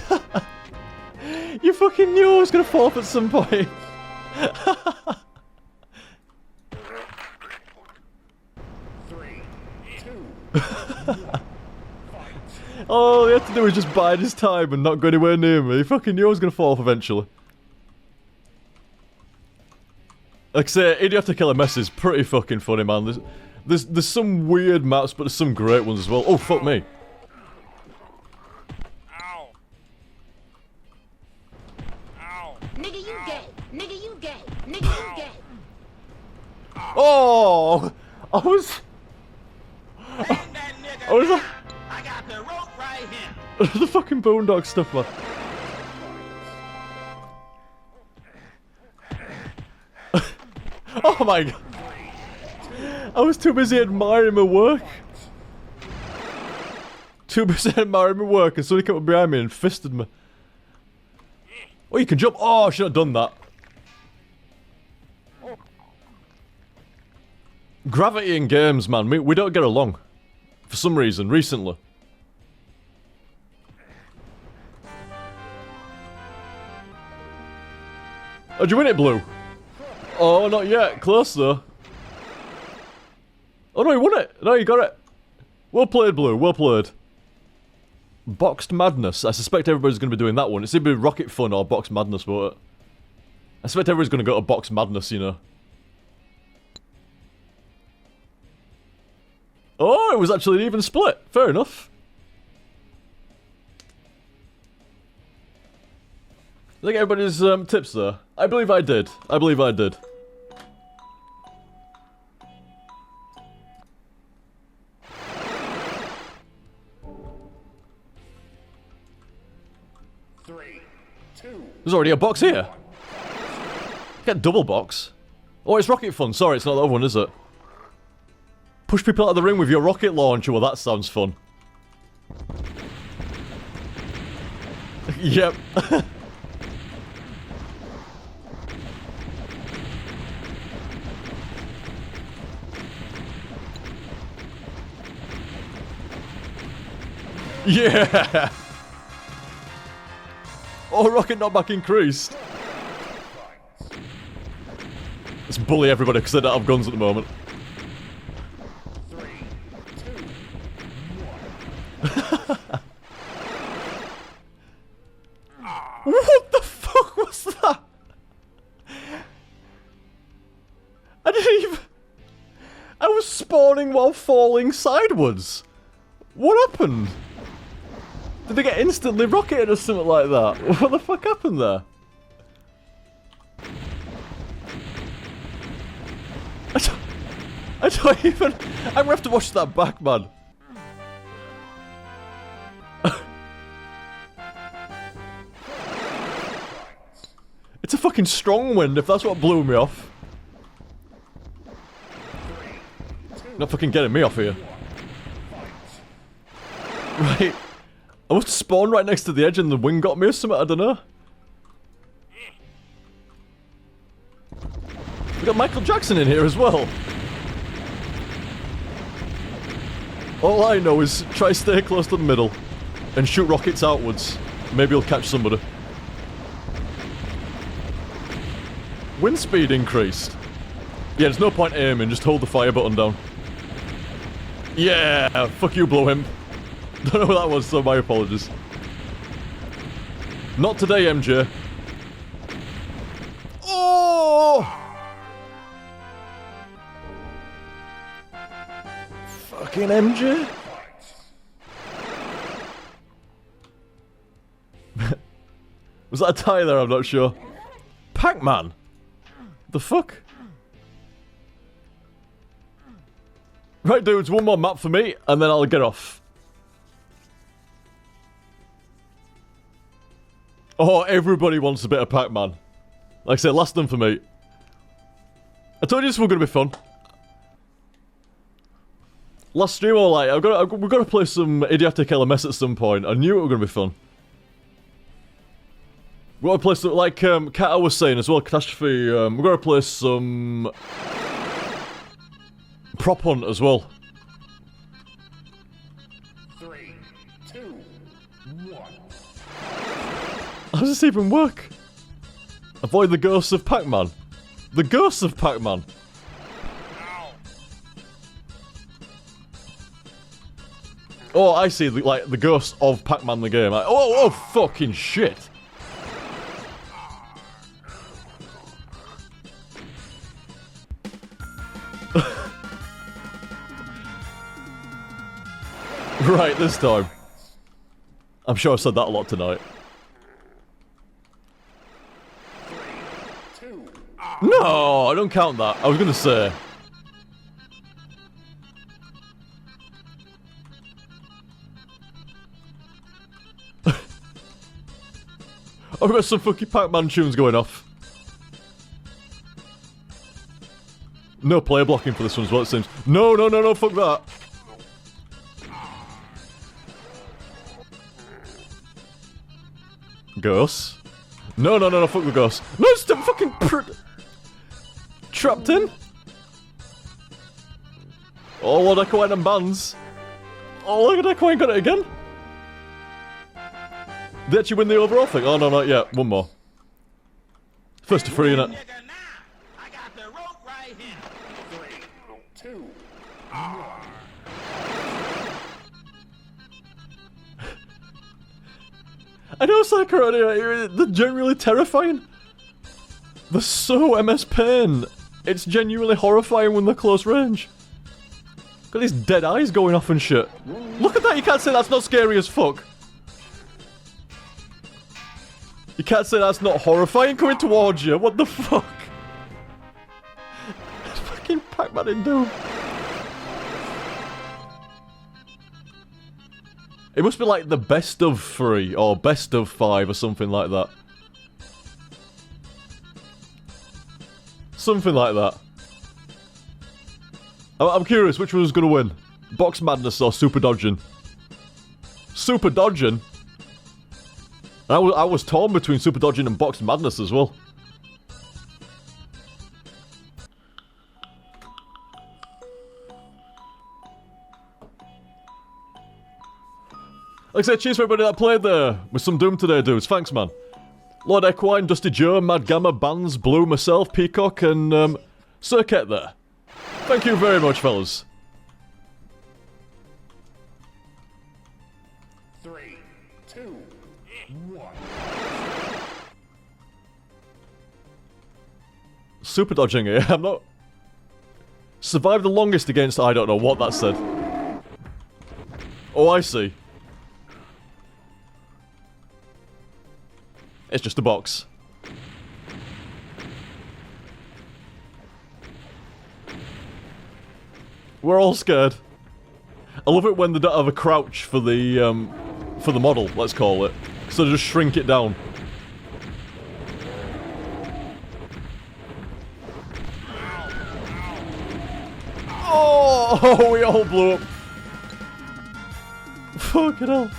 You fucking knew I was gonna fall off at some point. 3, 2. All he had to do was just bide his time and not go anywhere near me. He fucking knew I was gonna fall off eventually. Like I say, Idiot to Kill a Mess is pretty fucking funny, man. There's some weird maps, but there's some great ones as well. Oh, fuck me. Nigga, you gay. Nigga, you gay. Nigga, you gay. Oh! I was like... I got the rope right here. the fucking boondock stuff, man. Oh my god. I was too busy admiring my work. Too busy admiring my work and somebody came up behind me and fisted me. Oh, you can jump. Oh, I should have done that. Gravity in games, man. We don't get along. For some reason, recently. Oh, did you win it, Blue? Oh, not yet. Close, though. Oh, no, you won it. No, you got it. Well played, Blue. Well played. Boxed Madness. I suspect everybody's going to be doing that one. It's either Rocket Fun or Boxed Madness, won't it? I suspect everybody's going to go to Boxed Madness, you know. Oh, it was actually an even split. Fair enough. I think everybody's tips there. I believe I did. I believe I did. There's already a box here. Get double box. Oh, it's Rocket Fun. Sorry, it's not the other one, is it? Push people out of the ring with your rocket launcher. Well, that sounds fun. Yep. Yeah. Oh, rocket knockback increased. Let's bully everybody because they don't have guns at the moment. 3, 2, 1. What the fuck was that? I didn't even... I was spawning while falling sideways. What happened? Did they get instantly rocketed or something like that? What the fuck happened there? I don't even... I'm gonna have to watch that back, man. It's a fucking strong wind if that's what blew me off. Not fucking getting me off here. Right. I must have spawned right next to the edge and the wind got me or something, I don't know. We got Michael Jackson in here as well. All I know is try to stay close to the middle and shoot rockets outwards. Maybe you'll catch somebody. Wind speed increased. Yeah, there's no point aiming, just hold the fire button down. Yeah, fuck you, blow him. Don't know who that was, so my apologies. Not today, MJ. Oh! Fucking MJ. Was that a tie there? I'm not sure. Pac-Man? The fuck? Right, dudes, one more map for me, and then I'll get off. Oh, everybody wants a bit of Pac-Man. Like I said, last one for me. I told you this was going to be fun. Last stream, all like, we've got to play some Idiotic LMS at some point. I knew it was going to be fun. We've got to play some, like Kata was saying as well, Catastrophe, we've got to play some Prop Hunt as well. 3, 2, 1. How does this even work? Avoid the ghosts of Pac-Man. The ghosts of Pac-Man. Oh, I see, like, the ghosts of Pac-Man the game. Oh, fucking shit. Right, this time. I'm sure I've said that a lot tonight. 3, two. No, I don't count that. I was gonna say. I've got some fucking Pac-Man tunes going off. No player blocking for this one as well, it seems. No, no, no, no, fuck that. Ghosts. No, no, no, no, fuck the ghosts. No, it's still fucking trapped in. Oh, Lord Echo and bands. Oh, look at Echo got it again. Did actually win the overall thing? Oh, no, not yet. One more. First to 3, innit? Nigga, now. I got the rope right here. 3, 2. I know Sakura, they're genuinely terrifying. They're so MS Pain. It's genuinely horrifying when they're close range. Got these dead eyes going off and shit. Look at that, you can't say that's not scary as fuck. You can't say that's not horrifying coming towards you. What the fuck? Fucking Pac-Man in Doom. It must be like the best of 3 or best of 5 or something like that. Something like that. I'm curious which one was going to win. Box Madness or Super Dodging? Super Dodging? I was torn between Super Dodging and Box Madness as well. Like I said, cheers for everybody that played there with some Doom today, dudes. Thanks, man. Lord Equine, Dusty Joe, Mad Gamma, Bands, Blue, myself, Peacock, and Circuit there. Thank you very much, fellas. 3, 2, 1. Super Dodging it. I'm not... Survived the longest against... I don't know what that said. Oh, I see. It's just a box. We're all scared. I love it when they don't have a crouch for the model, let's call it. So they just shrink it down. Oh, we all blew up. Fucking hell.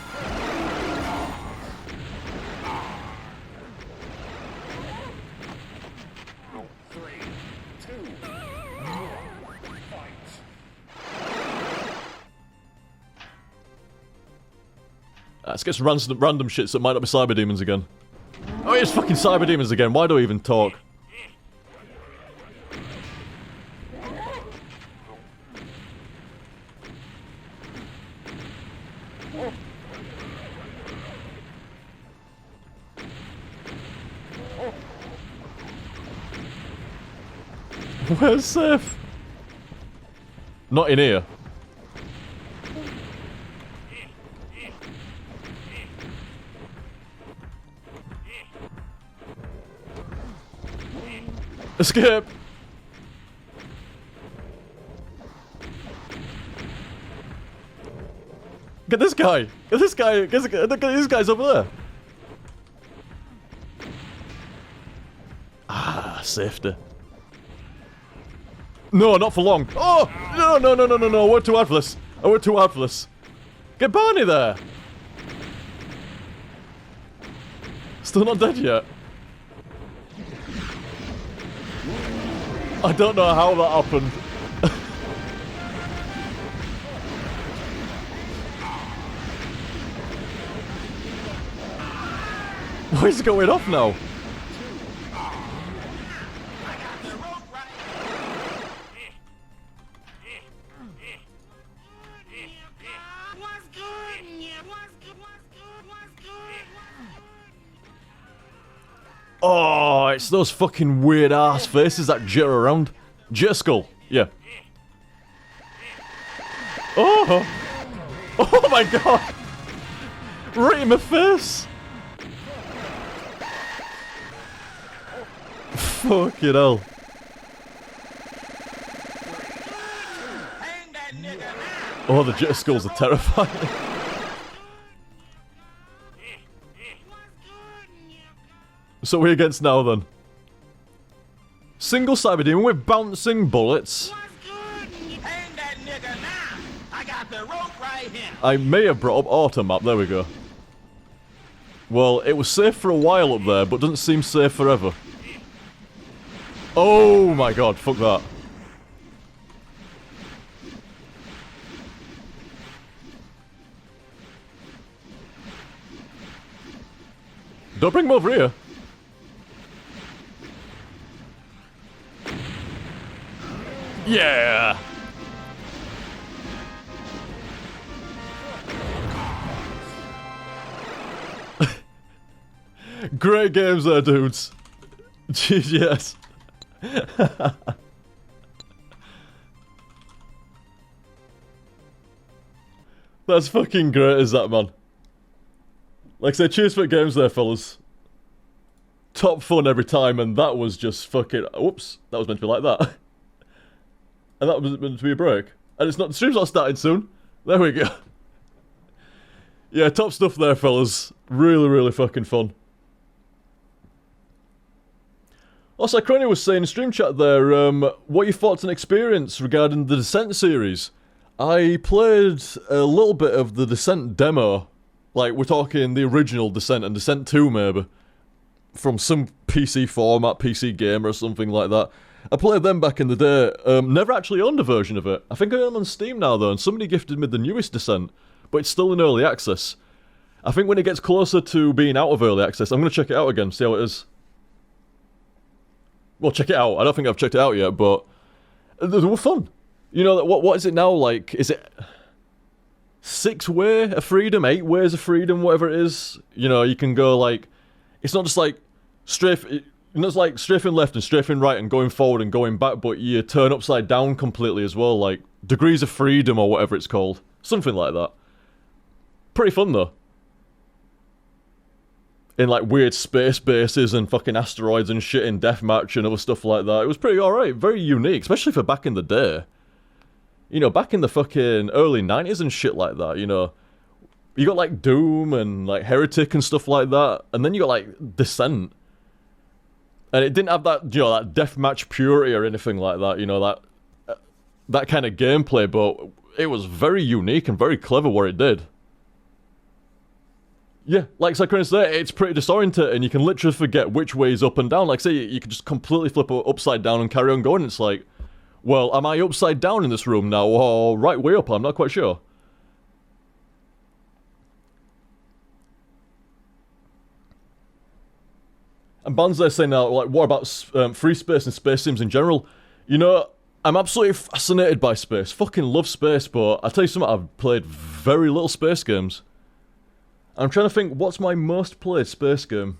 Let's get some random shits that might not be Cyber Demons again. Oh, it's fucking Cyber Demons again. Why do I even talk? Where's safe? Not in here. Escape! Get this guy! Get this guy! Get these guys over there! Ah, safety. No, not for long. Oh! No, no, no, no, no, no. I worked too hard for this. I worked too hard for this. Get Barney there! Still not dead yet. I don't know how that happened. Why is it going off now? Oh, it's those fucking weird ass faces that jitter around. Jitter skull, yeah. Oh! Oh my god! Right in my face! Fucking hell. Hang that nigga now. Oh, the jitter skulls are terrifying. So we're against now then. Single Cyberdemon with bouncing bullets. Hang that nigga now. I got the rope right here. I may have brought up auto map, there we go. Well, it was safe for a while up there, but doesn't seem safe forever. Oh my god, fuck that. Don't bring him over here. Yeah! Great games there, dudes. Jeez, yes. That's fucking great, is that, man? Like I said, cheers for games there, fellas. Top fun every time, and that was just fucking... Whoops, that was meant to be like that. And that was meant to be a break. And it's not... The stream's not starting soon. There we go. Yeah, top stuff there, fellas. Really, really fucking fun. Also, Crony was saying in stream chat there, what your thoughts and experience regarding the Descent series. I played a little bit of the Descent demo. Like, we're talking the original Descent and Descent 2 maybe. From some PC format, PC Gamer or something like that. I played them back in the day. Never actually owned a version of it. I think I own them on Steam now though, and somebody gifted me the newest Descent. But it's still in early access. I think when it gets closer to being out of early access, I'm going to check it out again, see how it is. Well, check it out. I don't think I've checked it out yet, but they were fun. You know, what is it now? Like, is it 6-way of freedom, 8 ways of freedom, whatever it is? You know, you can go like, it's not just like strafe. It's like strafing left and strafing right and going forward and going back, but you turn upside down completely as well. Like degrees of freedom or whatever it's called, something like that. Pretty fun though. In like weird space bases and fucking asteroids and shit in deathmatch and other stuff like that. It was pretty alright, very unique, especially for back in the day. You know, back in the fucking early 90s and shit like that, you know. You got like Doom and like Heretic and stuff like that, and then you got like Descent. And it didn't have that, you know, that deathmatch purity or anything like that, you know, that kind of gameplay, but it was very unique and very clever what it did. Yeah, like Sakura said, it's pretty disoriented, and you can literally forget which way is up and down. Like, say, you can just completely flip upside down and carry on going. It's like, well, am I upside down in this room now, or right way up? I'm not quite sure. And Banzai saying now, like, what about free space and space sims in general? You know, I'm absolutely fascinated by space. Fucking love space, but I'll tell you something, I've played very little space games. I'm trying to think, what's my most played space game?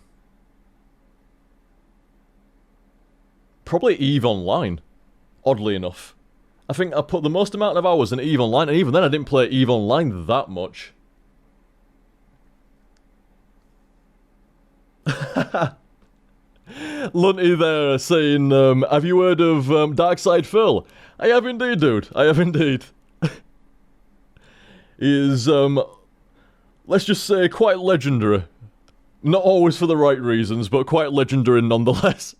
Probably EVE Online, oddly enough. I think I put the most amount of hours in EVE Online, and even then I didn't play EVE Online that much. Lunty there saying, have you heard of Darkside Phil? I have indeed, dude. I have indeed. He is, let's just say, quite legendary. Not always for the right reasons, but quite legendary nonetheless.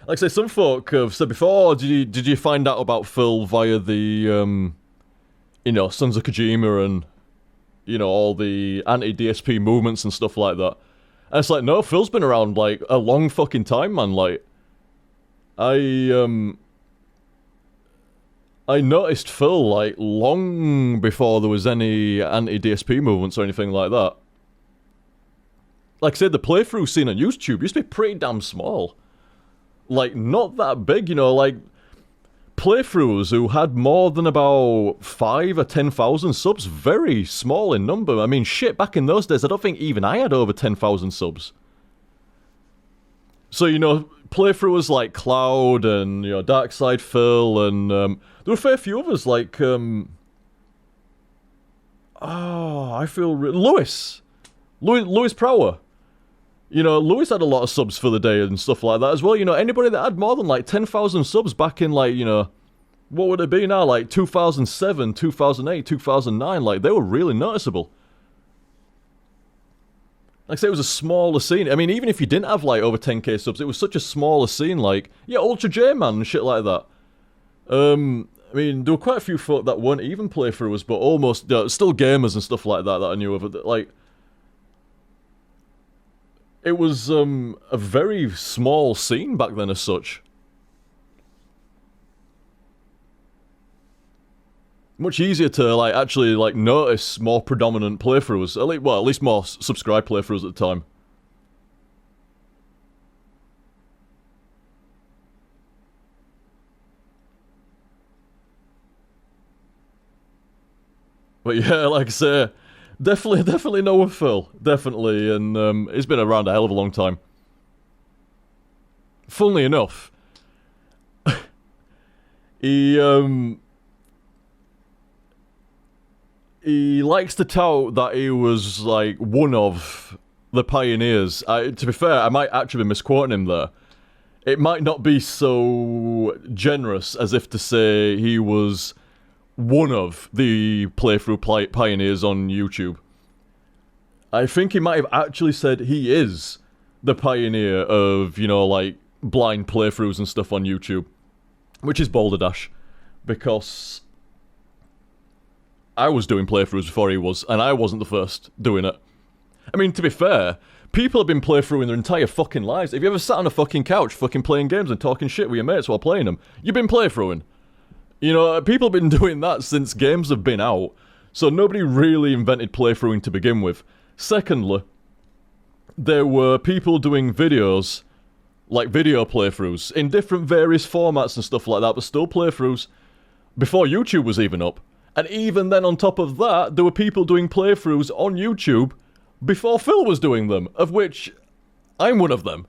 Like I say, some folk have said before, did you find out about Phil via the, you know, Sons of Kojima and, you know, all the anti-DSP movements and stuff like that? And it's like, no, Phil's been around, like, a long fucking time, man, like, I noticed Phil, like, long before there was any anti-DSP movements or anything like that. Like I said, the playthrough scene on YouTube used to be pretty damn small. Like, not that big, you know, like, playthroughs who had more than about 5 or 10,000 subs, very small in number. I mean, shit, back in those days, I don't think even I had over 10,000 subs. So, you know, playthroughs like Cloud and, you know, Darkside Phil and, there were a fair few others, like, Oh, I feel... Lewis Prower. You know, Lewis had a lot of subs for the day and stuff like that as well. You know, anybody that had more than like 10,000 subs back in like, you know, what would it be now? Like 2007, 2008, 2009, like they were really noticeable. Like I say, it was a smaller scene. I mean, even if you didn't have like over 10k subs, it was such a smaller scene, like, yeah, Ultra J-Man and shit like that. I mean, there were quite a few folk that weren't even playthroughs, but almost, still gamers and stuff like that I knew of. Like, it was a very small scene back then as such. Much easier to, like, actually, like, notice more predominant playthroughs. At least more subscribed playthroughs at the time. But yeah, like I say, definitely know of Phil. Definitely, and he's been around a hell of a long time. Funnily enough, he likes to tout that he was, like, one of the pioneers. To be fair, I might actually be misquoting him there. It might not be so generous as if to say he was one of the playthrough pioneers on YouTube. I think he might have actually said he is the pioneer of, you know, like, blind playthroughs and stuff on YouTube. Which is balderdash. Because I was doing playthroughs before he was, and I wasn't the first doing it. I mean, to be fair, people have been playthroughing their entire fucking lives. Have you ever sat on a fucking couch fucking playing games and talking shit with your mates while playing them? You've been playthroughing. You know, people have been doing that since games have been out, so nobody really invented playthroughing to begin with. Secondly, there were people doing videos, like video playthroughs, in different various formats and stuff like that, but still playthroughs, before YouTube was even up. And even then, on top of that, there were people doing playthroughs on YouTube before Phil was doing them, of which I'm one of them.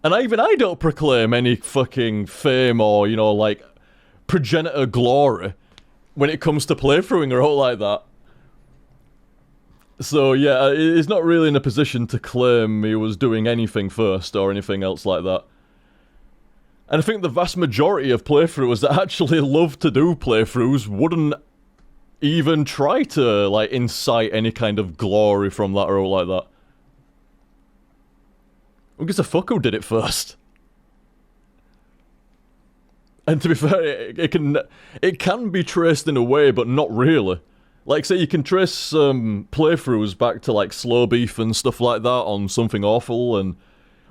And even I don't proclaim any fucking fame or, you know, like, progenitor glory when it comes to playthroughing or all like that. So yeah, he's not really in a position to claim he was doing anything first or anything else like that. And I think the vast majority of playthroughers that actually love to do playthroughs wouldn't even try to, like, incite any kind of glory from that or all like that. Who gives a fuck who did it first? And to be fair, it can be traced in a way, but not really. Like, say, you can trace playthroughs back to, like, Slow Beef and stuff like that on Something Awful, and...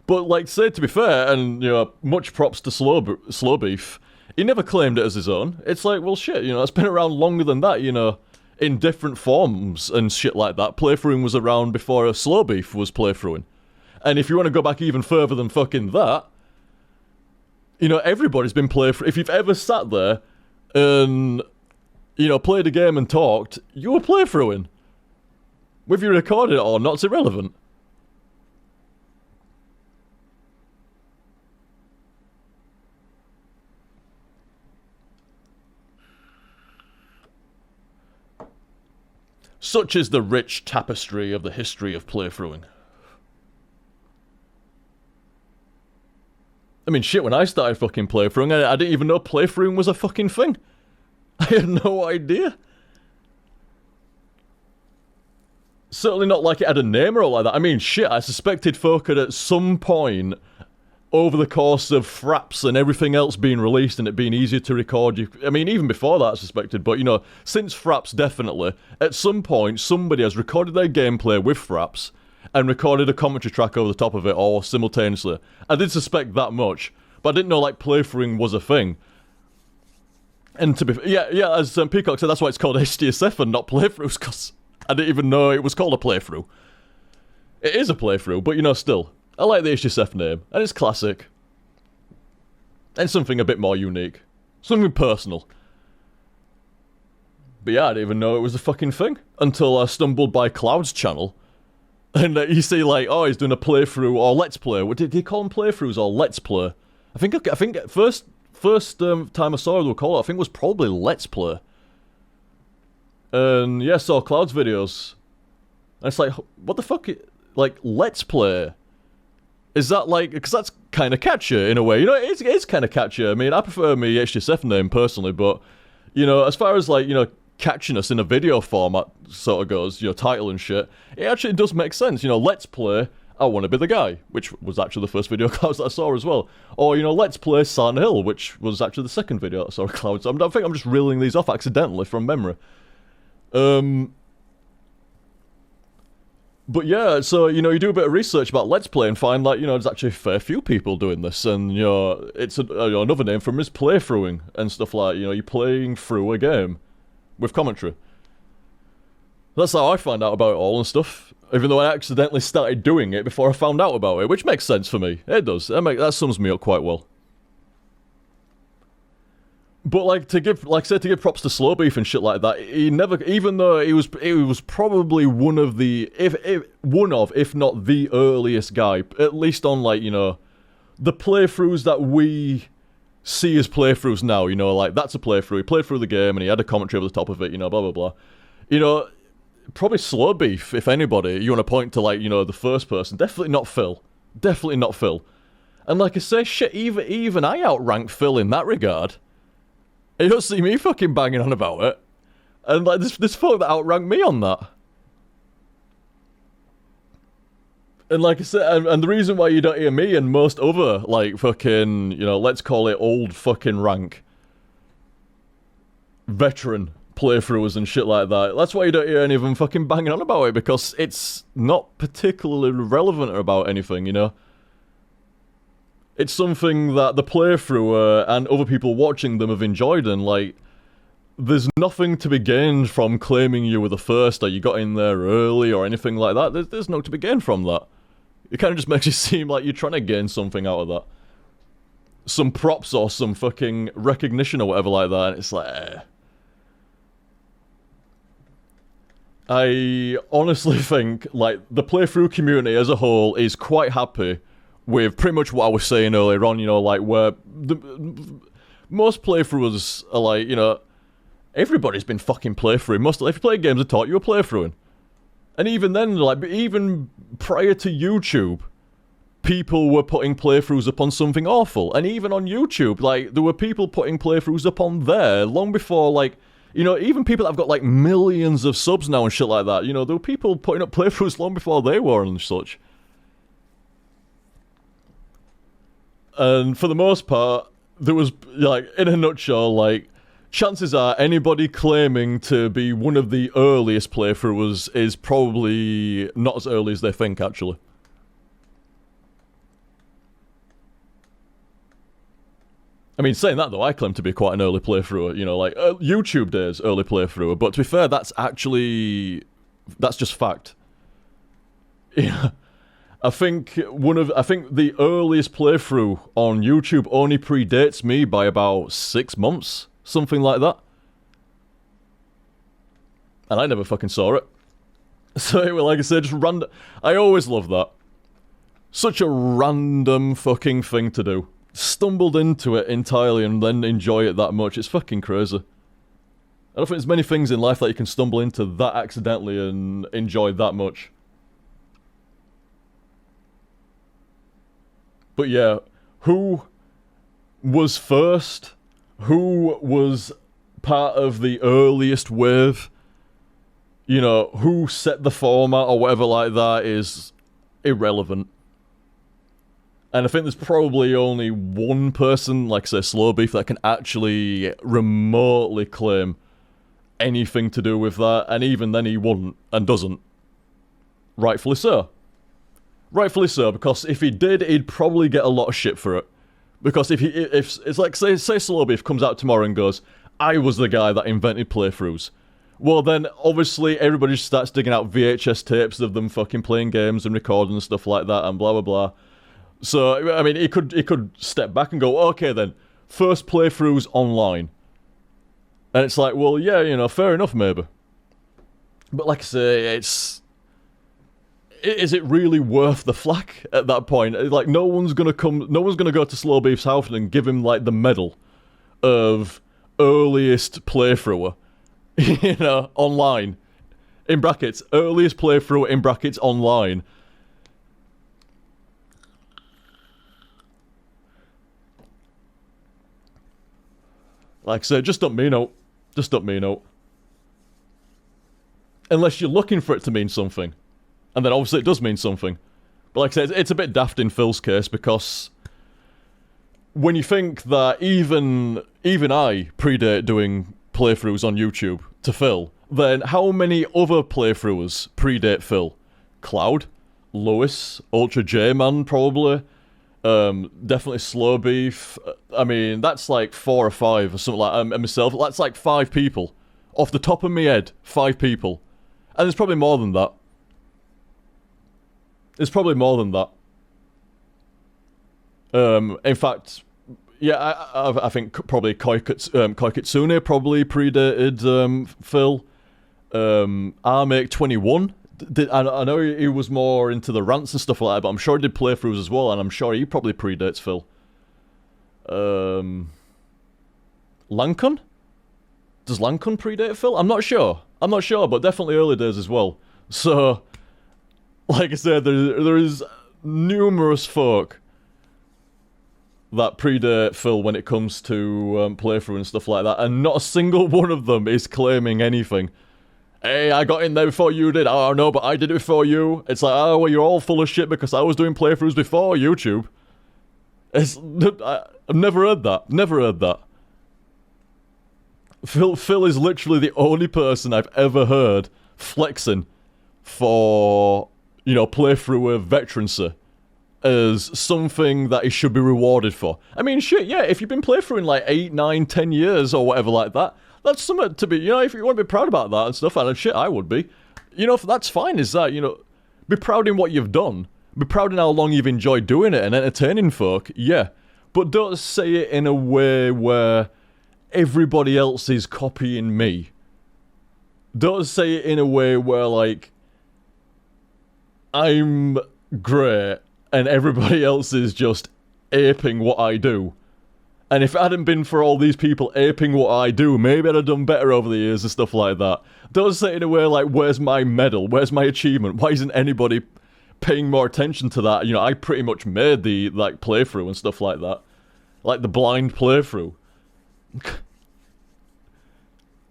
But, like, say, to be fair, and, you know, much props to Slow Beef, he never claimed it as his own. It's like, well, shit, you know, it's been around longer than that, you know, in different forms and shit like that. Playthroughing was around before Slow Beef was playthroughing. And if you want to go back even further than fucking that, you know, everybody's been playthrough. If you've ever sat there and, you know, played a game and talked, you were playthroughing. Whether you recorded it or not, it's irrelevant. Such is the rich tapestry of the history of playthroughing. I mean, shit, when I started fucking playthroughing, I didn't even know playthroughing was a fucking thing. I had no idea. Certainly not like it had a name or all like that. I mean, shit, I suspected folk had at some point, over the course of Fraps and everything else being released and it being easier to record, I mean, even before that I suspected, but, you know, since Fraps, definitely, at some point, somebody has recorded their gameplay with Fraps and recorded a commentary track over the top of it, or simultaneously. I did suspect that much, but I didn't know, like, playthroughing was a thing. And to be... Yeah, as Peacock said, that's why it's called HTSF and not playthroughs, because I didn't even know it was called a playthrough. It is a playthrough, but, you know, still. I like the HTSF name, and it's classic. And something a bit more unique. Something personal. But yeah, I didn't even know it was a fucking thing, until I stumbled by Cloud's channel. And you see, like, oh, he's doing a playthrough or let's play. What did he call them, playthroughs or let's play? I think first time I saw it, they'll call it, I think it was probably let's play. and yeah, saw Cloud's videos. And it's like, what the fuck? Like, Let's Play? Is that like, because that's kind of catchy in a way, you know, it's kind of catchy. I mean, I prefer my HTSF name personally, but, you know, as far as like, you know, catchiness in a video format sort of goes, you know, title and shit, it actually does make sense, you know, Let's Play, I Want to Be the Guy, which was actually the first video of Clouds that I saw as well. Or, you know, Let's Play Silent Hill, which was actually the second video that I saw of Clouds. I think I'm just reeling these off accidentally from memory. But yeah, so, you know, you do a bit of research about Let's Play and find that, you know, there's actually a fair few people doing this, and, you know, it's another name for them is playthroughing and stuff like, you know, you're playing through a game with commentary. That's how I found out about it all and stuff, even though I accidentally started doing it before I found out about it, which makes sense for me. It does. That sums me up quite well. But like to give props to Slow Beef and shit like that, he never, even though he was probably one of the, if not the earliest guy, at least on like, you know, the playthroughs that we see as playthroughs now, you know, like that's a playthrough, he played through the game and he had a commentary over the top of it, you know, blah blah blah. You know, probably Slow Beef, if anybody, you want to point to like, you know, the first person, definitely not Phil. Definitely not Phil. And like I say, shit, even I outrank Phil in that regard. You don't see me fucking banging on about it. And like, this folk that outranked me on that. And like I said, and the reason why you don't hear me and most other, like, fucking, you know, let's call it old fucking rank veteran playthroughs and shit like that, that's why you don't hear any of them fucking banging on about it, because it's not particularly relevant about anything, you know? It's something that the playthrough and other people watching them have enjoyed, and like, there's nothing to be gained from claiming you were the first or you got in there early or anything like that. There's no to be gained from that. It kind of just makes you seem like you're trying to gain something out of that. Some props or some fucking recognition or whatever like that, and it's like, eh. I honestly think, like, the playthrough community as a whole is quite happy with pretty much what I was saying earlier on, you know, like, where most playthroughs are like, you know, everybody's been fucking playthroughing. If you play games are taught you were playthroughing. And even then, like, even prior to YouTube, people were putting playthroughs up on something awful. And even on YouTube, like, there were people putting playthroughs up on there long before, like, you know, even people that have got, like, millions of subs now and shit like that, you know, there were people putting up playthroughs long before they were and such. And for the most part, there was, like, in a nutshell, like, chances are anybody claiming to be one of the earliest playthroughs is probably not as early as they think, actually. I mean, saying that, though, I claim to be quite an early playthrough, you know, like, YouTube days, early playthrough, but to be fair, that's just fact. Yeah. I think the earliest playthrough on YouTube only predates me by about 6 months, something like that. And I never fucking saw it. So anyway, like I said, just random. I always love that. Such a random fucking thing to do. Stumbled into it entirely and then enjoy it that much. It's fucking crazy. I don't think there's many things in life that you can stumble into that accidentally and enjoy that much. But yeah, who was first? Who was part of the earliest wave? You know, who set the format or whatever like that is irrelevant. And I think there's probably only one person, like say Slow Beef, that can actually remotely claim anything to do with that, and even then he wouldn't, and doesn't. Rightfully so. Rightfully so, because if he did, he'd probably get a lot of shit for it. Because if it's like, say Slow Beef comes out tomorrow and goes, I was the guy that invented playthroughs. Well then, obviously, everybody just starts digging out VHS tapes of them fucking playing games and recording and stuff like that, and blah blah blah. So, I mean, he could step back and go, okay then, first playthroughs online. And it's like, well, yeah, you know, fair enough, maybe. But like I say, is it really worth the flack at that point? Like, no one's gonna go to Slow Beef's house and give him, like, the medal of earliest playthrougher you know, online. In brackets, earliest playthrough in brackets online. Like I said, just don't mean out. Just don't mean out. Unless you're looking for it to mean something. And then obviously it does mean something. But like I said, it's a bit daft in Phil's case because when you think that even I predate doing playthroughs on YouTube to Phil, then how many other playthroughs predate Phil? Cloud, Lewis, Ultra J-Man probably, definitely Slow Beef. I mean, that's like 4 or 5 or something like that. And myself, that's like 5 people. Off the top of my head, 5 people. And there's probably more than that. There's probably more than that. In fact, yeah, I think probably Koikitsune probably predated Phil. Armake21, I know he was more into the rants and stuff like that, but I'm sure he did playthroughs as well, and I'm sure he probably predates Phil. Lancon? Does Lancon predate Phil? I'm not sure, but definitely early days as well. So, like I said, there is numerous folk that predate Phil when it comes to playthrough and stuff like that, and not a single one of them is claiming anything. Hey, I got in there before you did. Oh, no, but I did it before you. It's like, oh, well, you're all full of shit because I was doing playthroughs before YouTube. I've never heard that. Never heard that. Phil is literally the only person I've ever heard flexing for, you know, playthrough of veterancy as something that he should be rewarded for. I mean, shit, yeah, if you've been playthroughing like 8, 9, 10 years or whatever like that, that's something to be, you know, if you want to be proud about that and stuff, and shit, I would be. You know, that's fine, is that, you know, be proud in what you've done. Be proud in how long you've enjoyed doing it and entertaining folk, yeah. But don't say it in a way where everybody else is copying me. Don't say it in a way where, like, I'm great and everybody else is just aping what I do. And if it hadn't been for all these people aping what I do, maybe I'd have done better over the years and stuff like that. Don't say it in a way like, where's my medal? Where's my achievement? Why isn't anybody paying more attention to that? You know, I pretty much made the, like, playthrough and stuff like that. Like, the blind playthrough.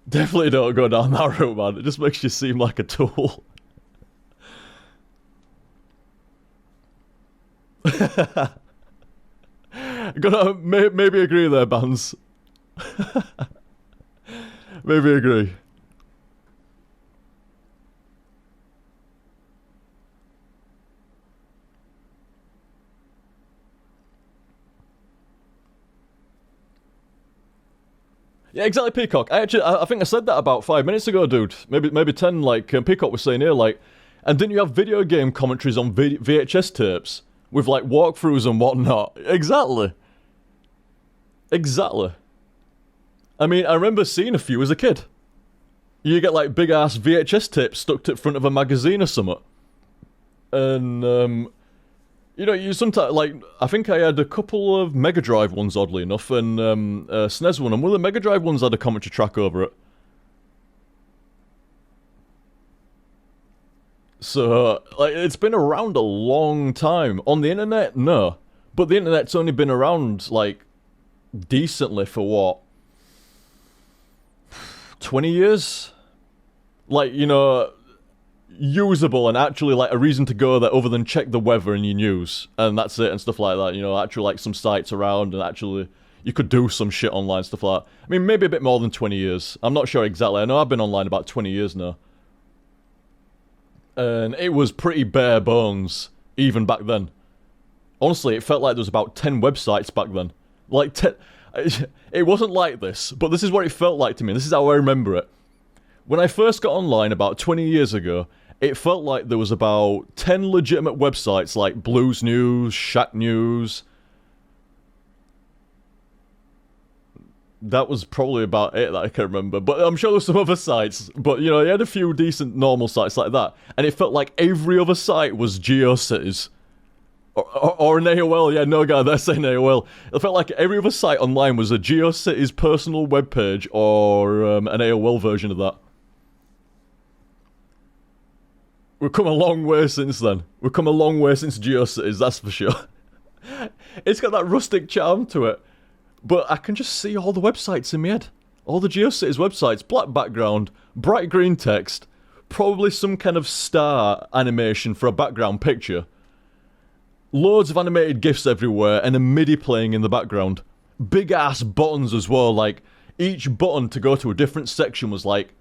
Definitely don't go down that route, man. It just makes you seem like a tool. Gotta maybe agree there, Bans. Maybe agree. Yeah, exactly, Peacock. I think I said that about 5 minutes ago, dude. Maybe 10. Like Peacock was saying here, like, and didn't you have video game commentaries on VHS tapes with like walkthroughs and whatnot? Exactly. Exactly. I mean, I remember seeing a few as a kid. You get like big ass VHS tapes stuck to the front of a magazine or something, and you know, you sometimes, like, I think I had a couple of Mega Drive ones, oddly enough, and SNES one, and one of the Mega Drive ones had a commentary track over it. So, like, it's been around a long time. On the internet, no. But the internet's only been around, like, decently for what? 20 years? Like, you know, usable and actually, like, a reason to go there other than check the weather and your news. And that's it and stuff like that. You know, actually, like, some sites around and actually you could do some shit online, stuff like that. I mean, maybe a bit more than 20 years. I'm not sure exactly. I know I've been online about 20 years now. And it was pretty bare bones, even back then. Honestly, it felt like there was about 10 websites back then. Like, it wasn't like this, but this is what it felt like to me. This is how I remember it. When I first got online about 20 years ago, it felt like there was about 10 legitimate websites like Blues News, Shack News. That was probably about it that I can remember. But I'm sure there's some other sites. But, you know, you had a few decent normal sites like that. And it felt like every other site was GeoCities. Or an AOL, yeah, no guy, they're saying AOL. It felt like every other site online was a GeoCities personal webpage or an AOL version of that. We've come a long way since then. We've come a long way since GeoCities, that's for sure. It's got that rustic charm to it. But I can just see all the websites in my head. All the GeoCities websites, black background, bright green text, probably some kind of star animation for a background picture. Loads of animated GIFs everywhere, and a MIDI playing in the background. Big ass buttons as well, like, each button to go to a different section was like,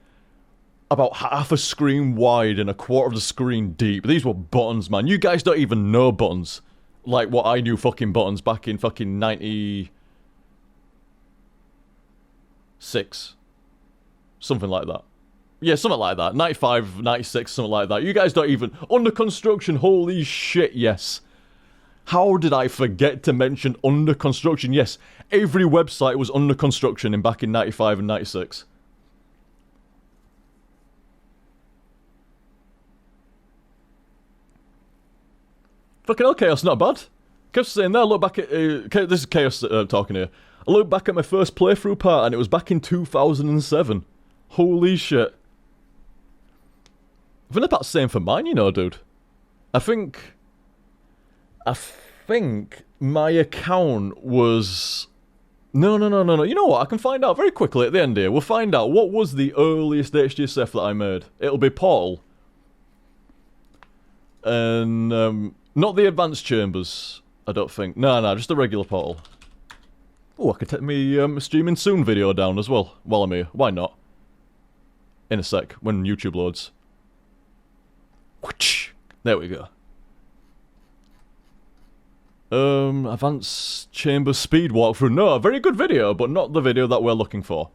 about half a screen wide and a quarter of the screen deep. These were buttons, man. You guys don't even know buttons. Like what I knew fucking buttons back in fucking 96. Something like that. Yeah, something like that. 95, 96, something like that. You guys don't even... Under construction, holy shit, yes. How did I forget to mention under construction? Yes, every website was under construction back in 95 and 96. Fucking hell, Chaos, not bad. Chaos saying there, look back at... this is Chaos talking here. I look back at my first playthrough part and it was back in 2007. Holy shit. I think about the same for mine, you know, dude. I think my account was... No. You know what? I can find out very quickly at the end here. We'll find out what was the earliest HTSF that I made. It'll be Portal. And, not the advanced chambers, I don't think. No, just the regular Portal. Oh, I could take me streaming soon video down as well, while I'm here. Why not? In a sec, when YouTube loads. There we go. Advanced chamber speed walkthrough. No, a very good video, but not the video that we're looking for.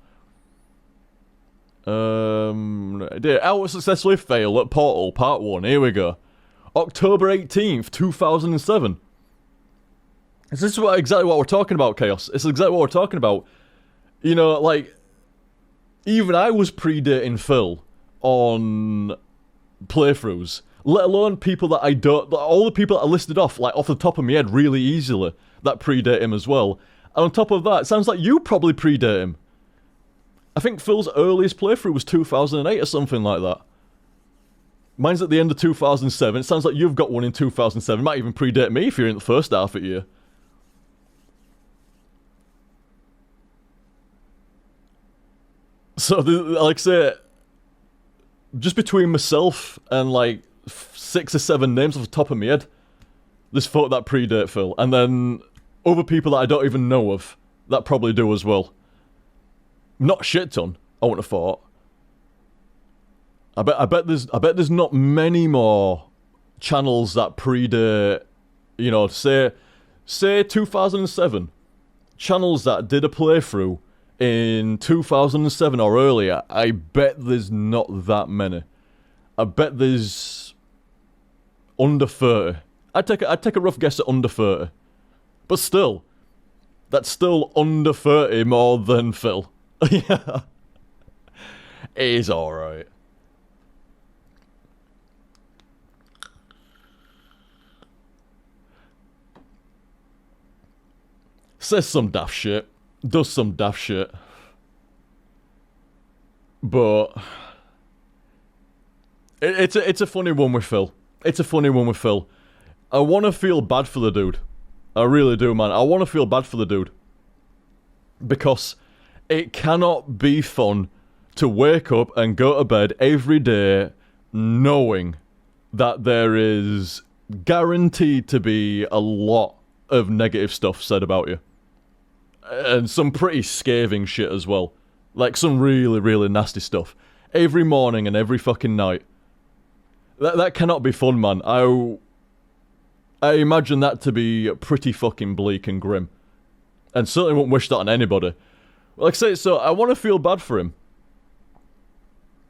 Did out successfully fail at Portal Part 1. Here we go. October 18th, 2007. Is this exactly what we're talking about, Chaos? It's exactly what we're talking about. You know, like, even I was predating Phil on playthroughs, let alone people that I don't... All the people that I listed off, like, off the top of my head really easily, that predate him as well. And on top of that, it sounds like you probably predate him. I think Phil's earliest playthrough was 2008 or something like that. Mine's at the end of 2007. It sounds like you've got one in 2007. Might even predate me if you're in the first half of year. So, like I say, just between myself and like 6 or 7 names off the top of my head, there's folk that predate Phil, and then other people that I don't even know of that probably do as well. Not a shit ton, I wouldn't have thought. I bet there's not many more channels that predate, you know, say 2007. Channels that did a playthrough in 2007 or earlier, I bet there's not that many. I bet there's under 30. I'd take a rough guess at under 30. But still, that's still under 30 more than Phil. Yeah. He's alright. Says some daft shit. Does some daft shit. But it's a funny one with Phil. It's a funny one with Phil. I want to feel bad for the dude. I really do, man. I want to feel bad for the dude. Because it cannot be fun to wake up and go to bed every day knowing that there is guaranteed to be a lot of negative stuff said about you. And some pretty scathing shit as well. Like some really, really nasty stuff. Every morning and every fucking night. That cannot be fun, man. I imagine that to be pretty fucking bleak and grim. And certainly won't wish that on anybody. Like I say, so I want to feel bad for him.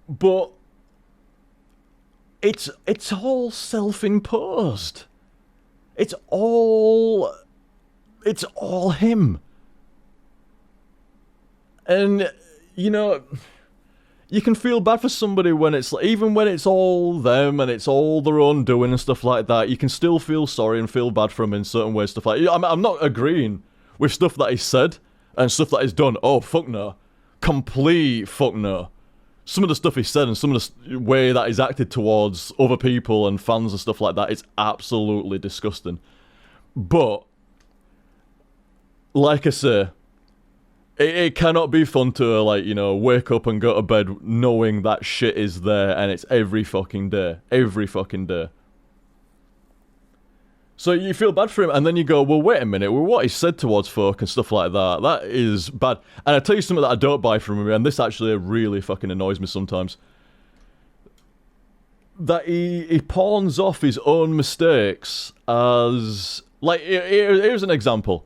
But it's all self-imposed. It's all him. And, you know, you can feel bad for somebody when it's, even when it's all them and it's all their own doing and stuff like that, you can still feel sorry and feel bad for him in certain ways, stuff like, I'm not agreeing with stuff that he said and stuff that he's done. Oh, fuck no. Complete fuck no. Some of the stuff he said and some of the way that he's acted towards other people and fans and stuff like that is absolutely disgusting. But, like I say, it cannot be fun to, like, you know, wake up and go to bed knowing that shit is there and it's every fucking day. Every fucking day. So you feel bad for him and then you go, well, wait a minute, well, what he said towards folk and stuff like that, that is bad. And I tell you something that I don't buy from him, and this actually really fucking annoys me sometimes. That he pawns off his own mistakes as, like, here's an example.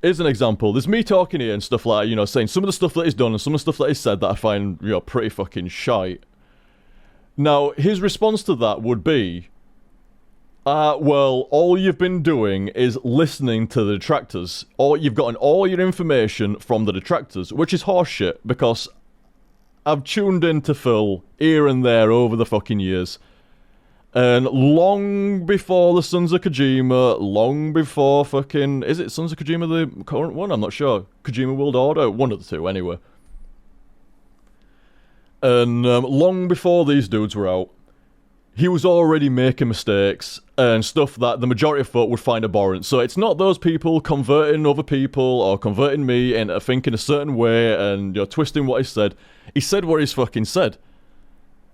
Here's an example. There's me talking here and stuff like, you know, saying some of the stuff that he's done and some of the stuff that he's said that I find, you know, pretty fucking shite. Now, his response to that would be, well, all you've been doing is listening to the detractors. Or you've gotten all your information from the detractors, which is horseshit, because I've tuned into Phil here and there over the fucking years. And long before the Sons of Kojima, long before fucking... Is it Sons of Kojima the current one? I'm not sure. Kojima World Order? One of the two, anyway. And long before these dudes were out, he was already making mistakes and stuff that the majority of folk would find abhorrent. So it's not those people converting other people or converting me into thinking a certain way and, you know, twisting what he said. He said what he's fucking said.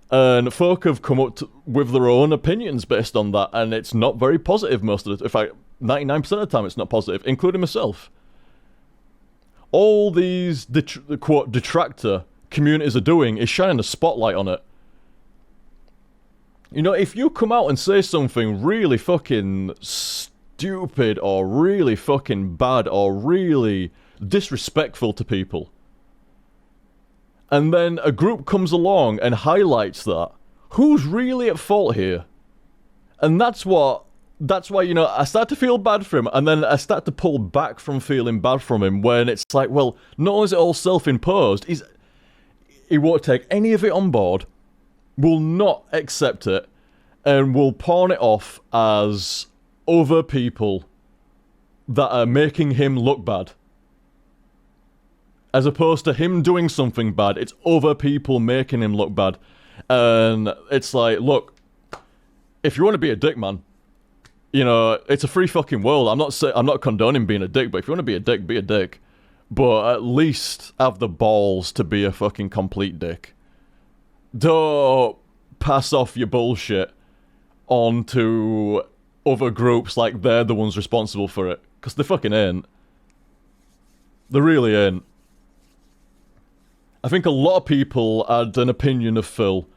And folk have come up with their own opinions based on that, and it's not very positive most of the time. In fact, 99% of the time it's not positive, including myself. All these, quote, detractor communities are doing is shining a spotlight on it. You know, if you come out and say something really fucking stupid or really fucking bad or really disrespectful to people, and then a group comes along and highlights that, who's really at fault here? And that's why, you know, I start to feel bad for him, and then I start to pull back from feeling bad from him when it's like, well, not only is it all self-imposed, he won't take any of it on board, will not accept it, and will pawn it off as other people that are making him look bad. As opposed to him doing something bad, it's other people making him look bad. And it's like, look, if you want to be a dick, man, you know, it's a free fucking world. I'm not condoning being a dick, but if you want to be a dick, be a dick. But at least have the balls to be a fucking complete dick. Don't pass off your bullshit onto other groups like they're the ones responsible for it. Because they fucking ain't. They really ain't. I think a lot of people had an opinion of Phil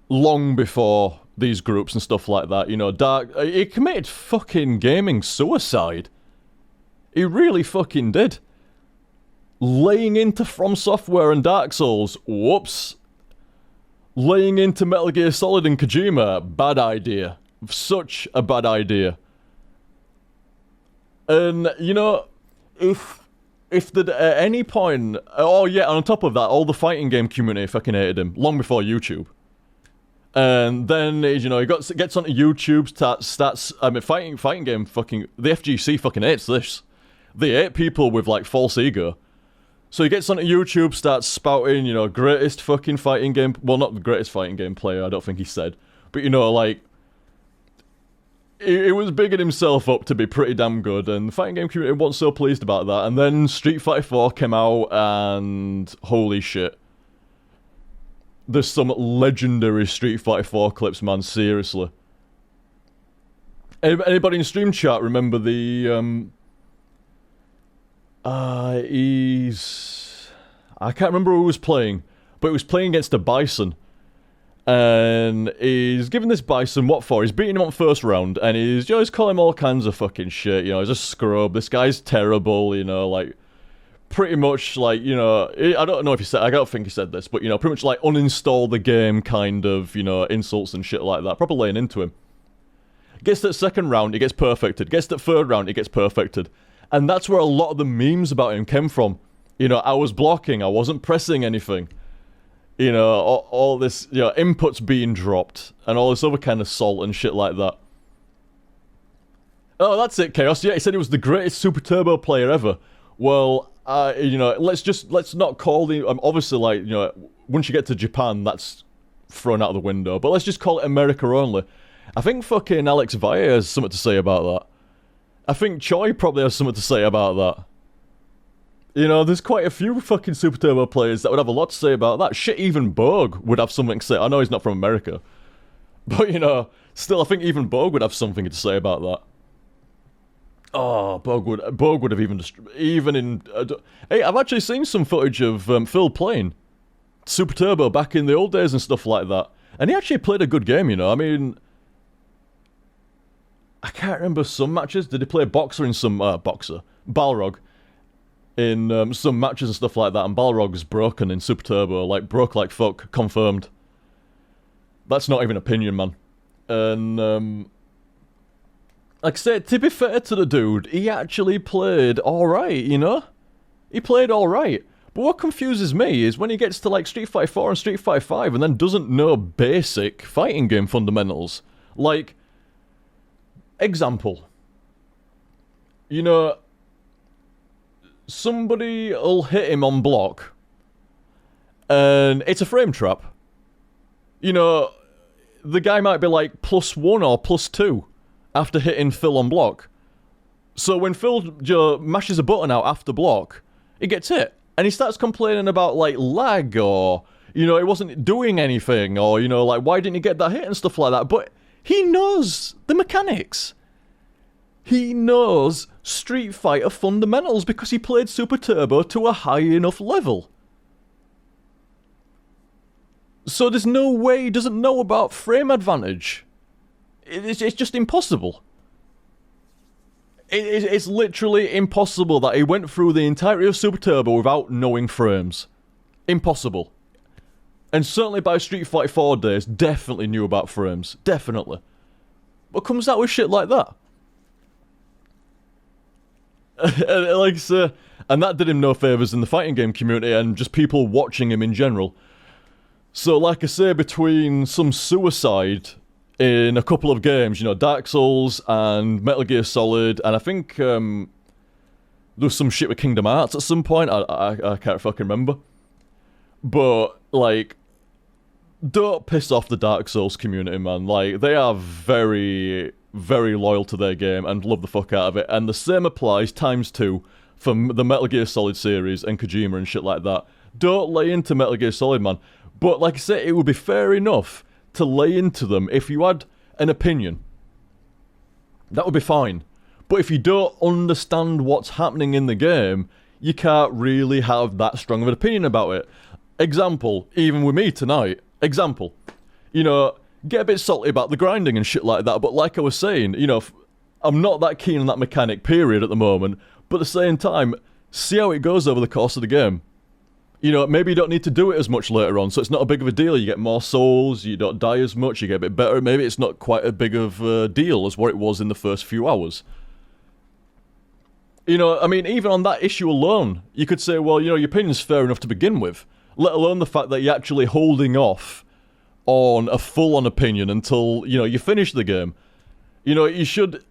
long before these groups and stuff like that. You know, he committed fucking gaming suicide. He really fucking did. Laying into From Software and Dark Souls, whoops. Laying into Metal Gear Solid and Kojima, bad idea. Such a bad idea. And, you know, if at any point... Oh yeah, on top of that, all the fighting game community fucking hated him, long before YouTube. And then, you know, he gets onto YouTube, starts... I mean, fighting game fucking... The FGC fucking hates this. They hate people with, like, false ego. So he gets onto YouTube, starts spouting, you know, greatest fucking fighting game... Well, not the greatest fighting game player, I don't think he said. But, you know, like... He was bigging himself up to be pretty damn good, and the fighting game community wasn't so pleased about that. And then Street Fighter 4 came out, and holy shit. There's some legendary Street Fighter 4 clips, man, seriously. Anybody in stream chat remember the, I can't remember who he was playing, but he was playing against a bison. And he's giving this bison what for? He's beating him on first round, and he's just calling him all kinds of fucking shit, you know, he's a scrub, this guy's terrible, you know, like, pretty much, like, you know, I don't know if he said, I don't think he said this, but, you know, pretty much, like, uninstall the game kind of, you know, insults and shit like that, proper laying into him. Gets that second round, he gets perfected, gets that third round, he gets perfected. And that's where a lot of the memes about him came from. You know, I was blocking, I wasn't pressing anything. You know, all this, you know, inputs being dropped, and all this other kind of salt and shit like that. Oh, that's it, Chaos. Yeah, he said he was the greatest Super Turbo player ever. Well, you know, let's not call the... obviously, like, you know, once you get to Japan, that's thrown out the window. But let's just call it America only. I think fucking Alex Valle has something to say about that. I think Choi probably has something to say about that. You know, there's quite a few fucking Super Turbo players that would have a lot to say about that. Shit, even Bogue would have something to say. I know he's not from America. But, you know, still, I think even Bogue would have something to say about that. Oh, Bogue would have even in... hey, I've actually seen some footage of Phil playing Super Turbo back in the old days and stuff like that. And he actually played a good game, you know. I mean... I can't remember some matches. Did he play Boxer in some... Balrog. In some matches and stuff like that, and Balrog's broken in Super Turbo, like, broke like fuck, confirmed. That's not even opinion, man. And, like I said, to be fair to the dude, he actually played alright, you know? He played alright. But what confuses me is when he gets to, like, Street Fighter 4 and Street Fighter 5 and then doesn't know basic fighting game fundamentals. Like, example. You know... somebody will hit him on block, and it's a frame trap. You know, the guy might be like +1 or +2 after hitting Phil on block. So when Phil mashes a button out after block, he gets hit, and he starts complaining about, like, lag, or, you know, he wasn't doing anything, or, you know, like, why didn't he get that hit and stuff like that. But he knows the mechanics. He knows Street Fighter fundamentals because he played Super Turbo to a high enough level. So there's no way he doesn't know about frame advantage. It's just impossible. It's literally impossible that he went through the entirety of Super Turbo without knowing frames. Impossible. And certainly by Street Fighter 4 days, definitely knew about frames. Definitely. What comes out with shit like that? Like, and that did him no favours in the fighting game community and just people watching him in general. So, like I say, between some suicide in a couple of games, you know, Dark Souls and Metal Gear Solid, and I think there was some shit with Kingdom Hearts at some point, I can't fucking remember. But, like, don't piss off the Dark Souls community, man. Like, they are very... very loyal to their game and love the fuck out of it, and the same applies ×2 for the Metal Gear Solid series and Kojima and shit like that. Don't lay into Metal Gear Solid, man. But like I say, it would be fair enough to lay into them if you had an opinion. That would be fine. But if you don't understand what's happening in the game, you can't really have that strong of an opinion about it. Example, even with me tonight. Example, you know, get a bit salty about the grinding and shit like that, but like I was saying, you know, I'm not that keen on that mechanic, period, at the moment, but at the same time, see how it goes over the course of the game. You know, maybe you don't need to do it as much later on, so it's not a big of a deal. You get more souls, you don't die as much, you get a bit better. Maybe it's not quite a big of a deal as what it was in the first few hours. You know, I mean, even on that issue alone, you could say, well, you know, your opinion's fair enough to begin with, let alone the fact that you're actually holding off on a full-on opinion until, you know, you finish the game. You know, you should...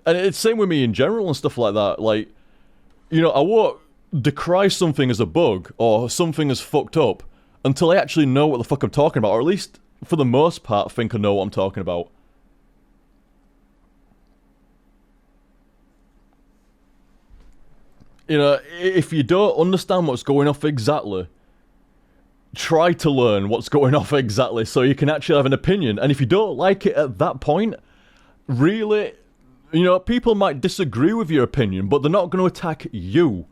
And it's the same with me in general and stuff like that. Like, you know, I won't decry something as a bug or something as fucked up until I actually know what the fuck I'm talking about, or at least, for the most part, think I know what I'm talking about. You know, if you don't understand what's going off exactly, try to learn what's going off exactly so you can actually have an opinion. And if you don't like it at that point, really, you know, people might disagree with your opinion, but they're not going to attack you.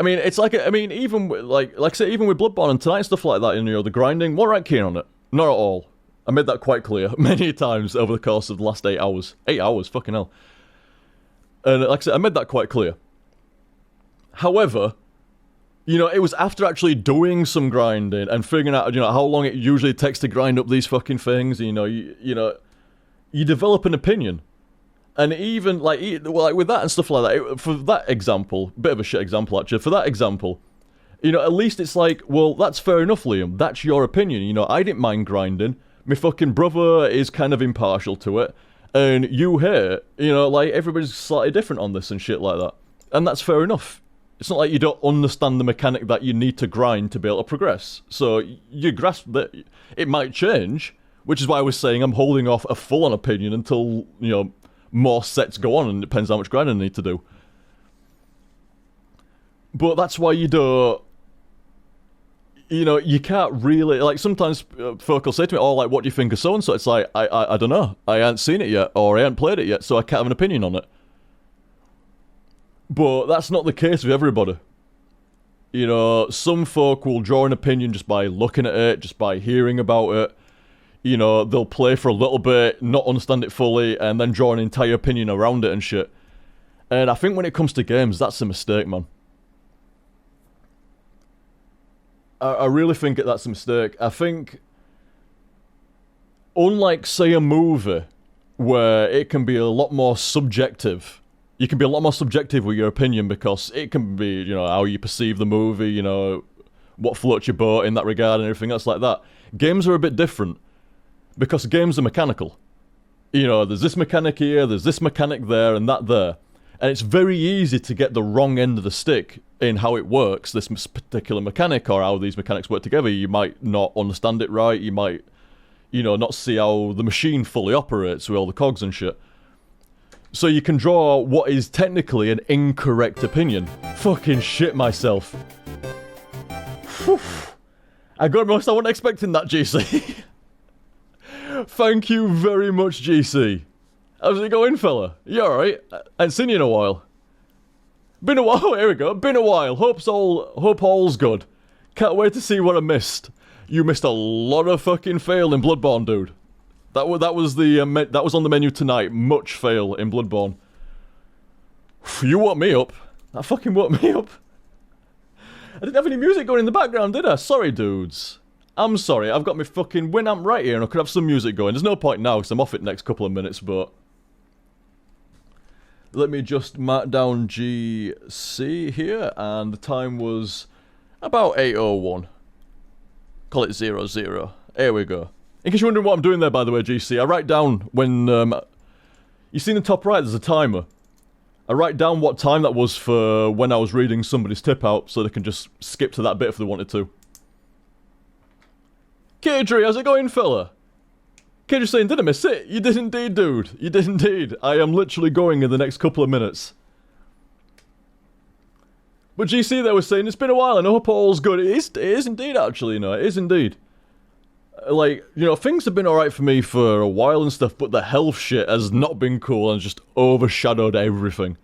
I mean, it's like, I mean, even like I say, even with Bloodborne and tonight and stuff like that, you know, the grinding, what right keen on it? Not at all. I made that quite clear many times over the course of the last 8 hours. 8 hours, fucking hell. And like I said, I made that quite clear. However, you know, it was after actually doing some grinding and figuring out, you know, how long it usually takes to grind up these fucking things. You know, you develop an opinion. And even, like with that and stuff like that, for that example, bit of a shit example actually, for that example, You know, at least it's like, well, that's fair enough, Liam. That's your opinion. You know, I didn't mind grinding. My fucking brother is kind of impartial to it. And you here, you know, like, everybody's slightly different on this and shit like that. And that's fair enough. It's not like you don't understand the mechanic that you need to grind to be able to progress. So you grasp that it might change, which is why I was saying I'm holding off a full-on opinion until, you know, more sets go on, and it depends how much grinding I need to do. But that's why you don't... You know, you can't really... Like, sometimes folk will say to me, oh, like, what do you think of so-and-so? It's like, I don't know. I haven't seen it yet, or I haven't played it yet, so I can't have an opinion on it. But that's not the case with everybody. You know, some folk will draw an opinion just by looking at it, just by hearing about it. You know, they'll play for a little bit, not understand it fully, and then draw an entire opinion around it and shit. And I think when it comes to games, that's a mistake, man. I really think that's a mistake. I think, unlike, say, a movie, where it can be a lot more subjective, you can be a lot more subjective with your opinion because it can be, you know, how you perceive the movie, you know, what floats your boat in that regard and everything else like that. Games are a bit different because games are mechanical. You know, there's this mechanic here, there's this mechanic there, and that there. And it's very easy to get the wrong end of the stick in how it works, this particular mechanic, or how these mechanics work together. You might not understand it right, you might, you know, not see how the machine fully operates with all the cogs and shit. So you can draw what is technically an incorrect opinion. Fucking shit myself. Whew. I got most, I wasn't expecting that, GC. Thank you very much, GC. How's it going, fella? You alright? I ain't seen you in a while. Been a while. Oh, here we go. Been a while. Hope all's good. Can't wait to see what I missed. You missed a lot of fucking fail in Bloodborne, dude. That was on the menu tonight. Much fail in Bloodborne. You woke me up. That fucking woke me up. I didn't have any music going in the background, did I? Sorry, dudes. I'm sorry. I've got my fucking Winamp right here, and I could have some music going. There's no point now because I'm off it next couple of minutes, but. Let me just mark down GC here, and the time was about 8:01. Call it 00. Here we go. In case you're wondering what I'm doing there, by the way, GC, I write down when, you see in the top right, there's a timer. I write down what time that was for when I was reading somebody's tip out, so they can just skip to that bit if they wanted to. Kadri, how's it going, fella? Kadri saying, did I miss it? You did indeed, dude. You did indeed. I am literally going in the next couple of minutes. But GC there was saying, it's been a while and I hope all's good. It is indeed, actually, you know, it is indeed. Like, you know, things have been alright for me for a while and stuff, but the health shit has not been cool and just overshadowed everything.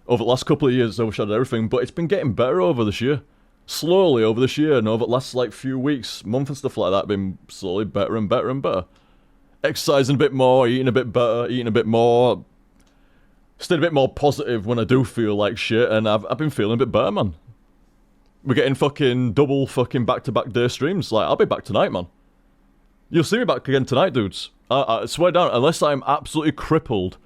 Over the last couple of years, it's overshadowed everything, but it's been getting better over this year. Slowly over this year, and over the last, like, few weeks, month and stuff like that, been slowly better and better and better. Exercising a bit more, eating a bit better, eating a bit more. Staying a bit more positive when I do feel like shit, and I've been feeling a bit better, man. We're getting fucking double fucking back-to-back day streams. Like, I'll be back tonight, man. You'll see me back again tonight, dudes. I swear down, unless I'm absolutely crippled.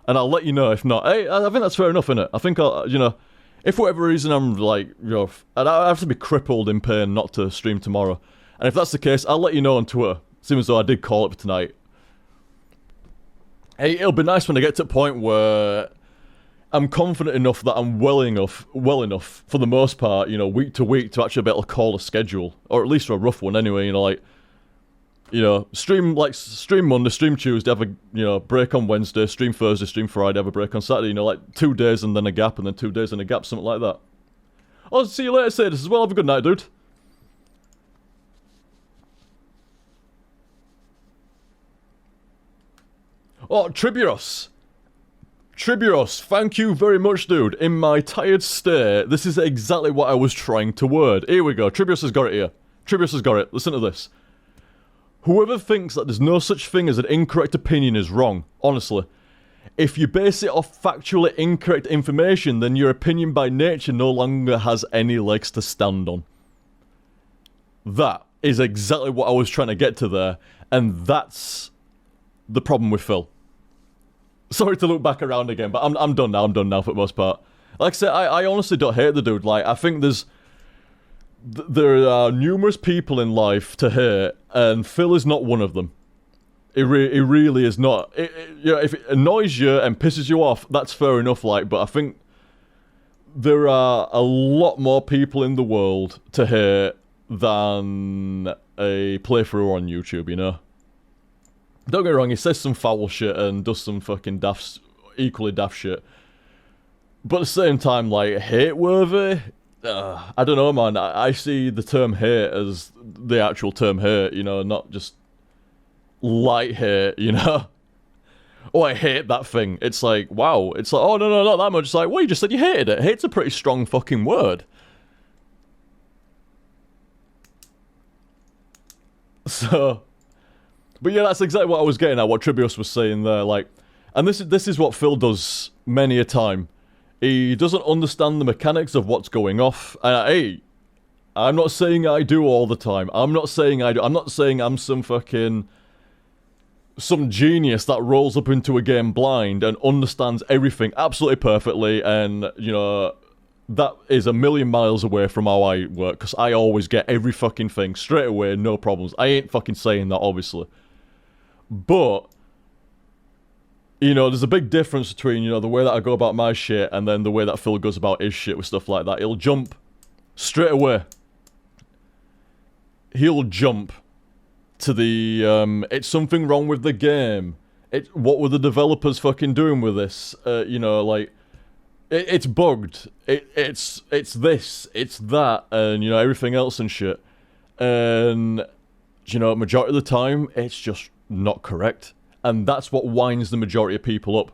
And I'll let you know if not. Hey, I think that's fair enough, innit? I think I'll, you know, if for whatever reason I'm like, you know, I have to be crippled in pain not to stream tomorrow. And if that's the case, I'll let you know on Twitter. Seems as though I did call it for tonight. Hey, it'll be nice when I get to a point where I'm confident enough that I'm well enough, for the most part, you know, week to week to actually be able to call a schedule. Or at least a rough one anyway, you know, like, you know, stream Monday, stream Tuesday, have a, you know, break on Wednesday, stream Thursday, stream Friday, have a break on Saturday, you know, like 2 days and then a gap, and then 2 days and a gap, something like that. I'll see you later, Sadis, as well. Have a good night, dude. Oh, Triburos, thank you very much, dude. In my tired state, this is exactly what I was trying to word. Here we go, Triburos has got it here. Triburos has got it, listen to this. Whoever thinks that there's no such thing as an incorrect opinion is wrong, honestly. If you base it off factually incorrect information, then your opinion by nature no longer has any legs to stand on. That is exactly what I was trying to get to there, and that's the problem with Phil. Sorry to look back around again, but I'm done now for the most part. Like I said, I honestly don't hate the dude. Like, I think there's there are numerous people in life to hate, and Phil is not one of them. He really is not. You know, if it annoys you and pisses you off, that's fair enough, like, but I think there are a lot more people in the world to hate than a playthrough on YouTube, you know? Don't get me wrong, he says some foul shit and does some fucking equally daft shit. But at the same time, like, hate-worthy? I don't know, man. I see the term hate as the actual term hate, you know, not just light hate, you know? Oh, I hate that thing. It's like, wow. It's like, oh, no, not that much. It's like, well, you just said you hated it. Hate's a pretty strong fucking word. So, but yeah, that's exactly what I was getting at, what Tribius was saying there, like, and this is what Phil does many a time. He doesn't understand the mechanics of what's going off, and hey, I'm not saying I do all the time. I'm not saying I do. I'm not saying I'm some genius that rolls up into a game blind and understands everything absolutely perfectly, and, you know, that is a million miles away from how I work, because I always get every fucking thing straight away, no problems. I ain't fucking saying that, obviously. But, you know, there's a big difference between, you know, the way that I go about my shit and then the way that Phil goes about his shit with stuff like that. He'll jump straight away. He'll jump to the, it's something wrong with the game. What were the developers fucking doing with this? You know, like, it's bugged. It's this, it's that, and, you know, everything else and shit. And, you know, majority of the time, it's just not correct. And that's what winds the majority of people up.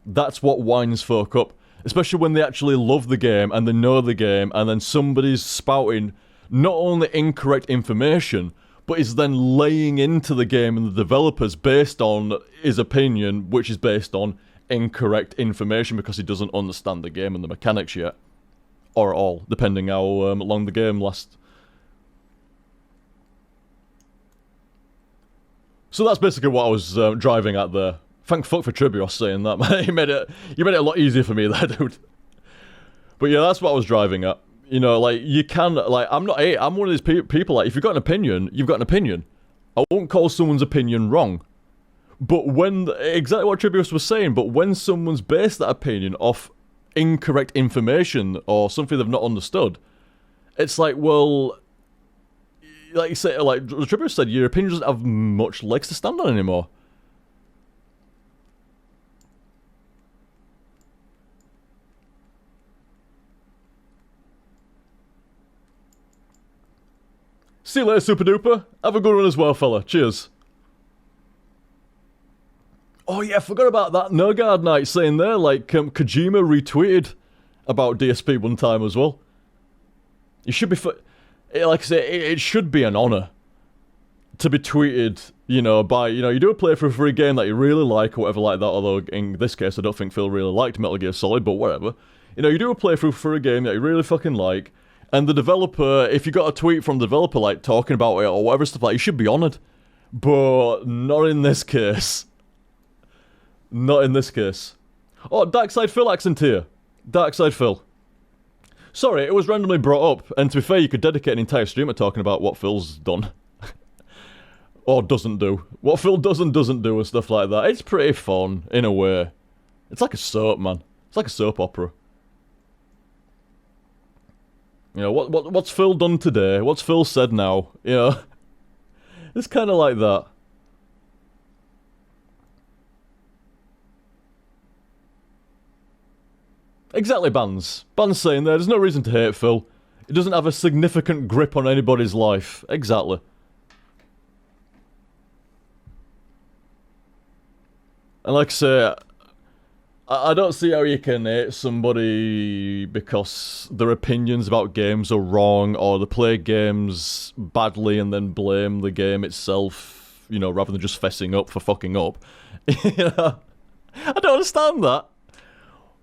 That's what winds folk up. Especially when they actually love the game, and they know the game, and then somebody's spouting not only incorrect information, but is then laying into the game and the developers based on his opinion, which is based on incorrect information because he doesn't understand the game and the mechanics yet. Or at all, depending how long the game lasts. So that's basically what I was driving at there. Thank fuck for Tribios saying that, man. You made it a lot easier for me there, dude. But yeah, that's what I was driving at. You know, like, you can, like, I'm one of these people, like, if you've got an opinion, you've got an opinion. I won't call someone's opinion wrong. But exactly what Tribius was saying, but when someone's based that opinion off incorrect information or something they've not understood, it's like, well, like you say, like Tribius said, your opinion doesn't have much legs to stand on anymore. See you later, Super Duper. Have a good one as well, fella. Cheers. Oh yeah, I forgot about that Nurgard night saying there, like, Kojima retweeted about DSP one time as well. You should be, like I say, it should be an honour to be tweeted, you know, by, you know, you do a playthrough for a game that you really like or whatever like that, although in this case I don't think Phil really liked Metal Gear Solid, but whatever. You know, you do a playthrough for a game that you really fucking like, and the developer, if you got a tweet from the developer, like, talking about it or whatever stuff like that, you should be honoured. But not in this case. Not in this case. Oh, Darkside Phil accent here. Darkside Phil. Sorry, it was randomly brought up, and to be fair, you could dedicate an entire stream to talking about what Phil's done. Or doesn't do. What Phil does and doesn't do and stuff like that. It's pretty fun, in a way. It's like a soap, man. It's like a soap opera. You know, what's Phil done today? What's Phil said now? You know? It's kind of like that. Exactly, Bans. Bans saying there's no reason to hate Phil. He doesn't have a significant grip on anybody's life. Exactly. And like I say, I don't see how you can hate somebody because their opinions about games are wrong, or they play games badly and then blame the game itself, you know, rather than just fessing up for fucking up. You know? I don't understand that.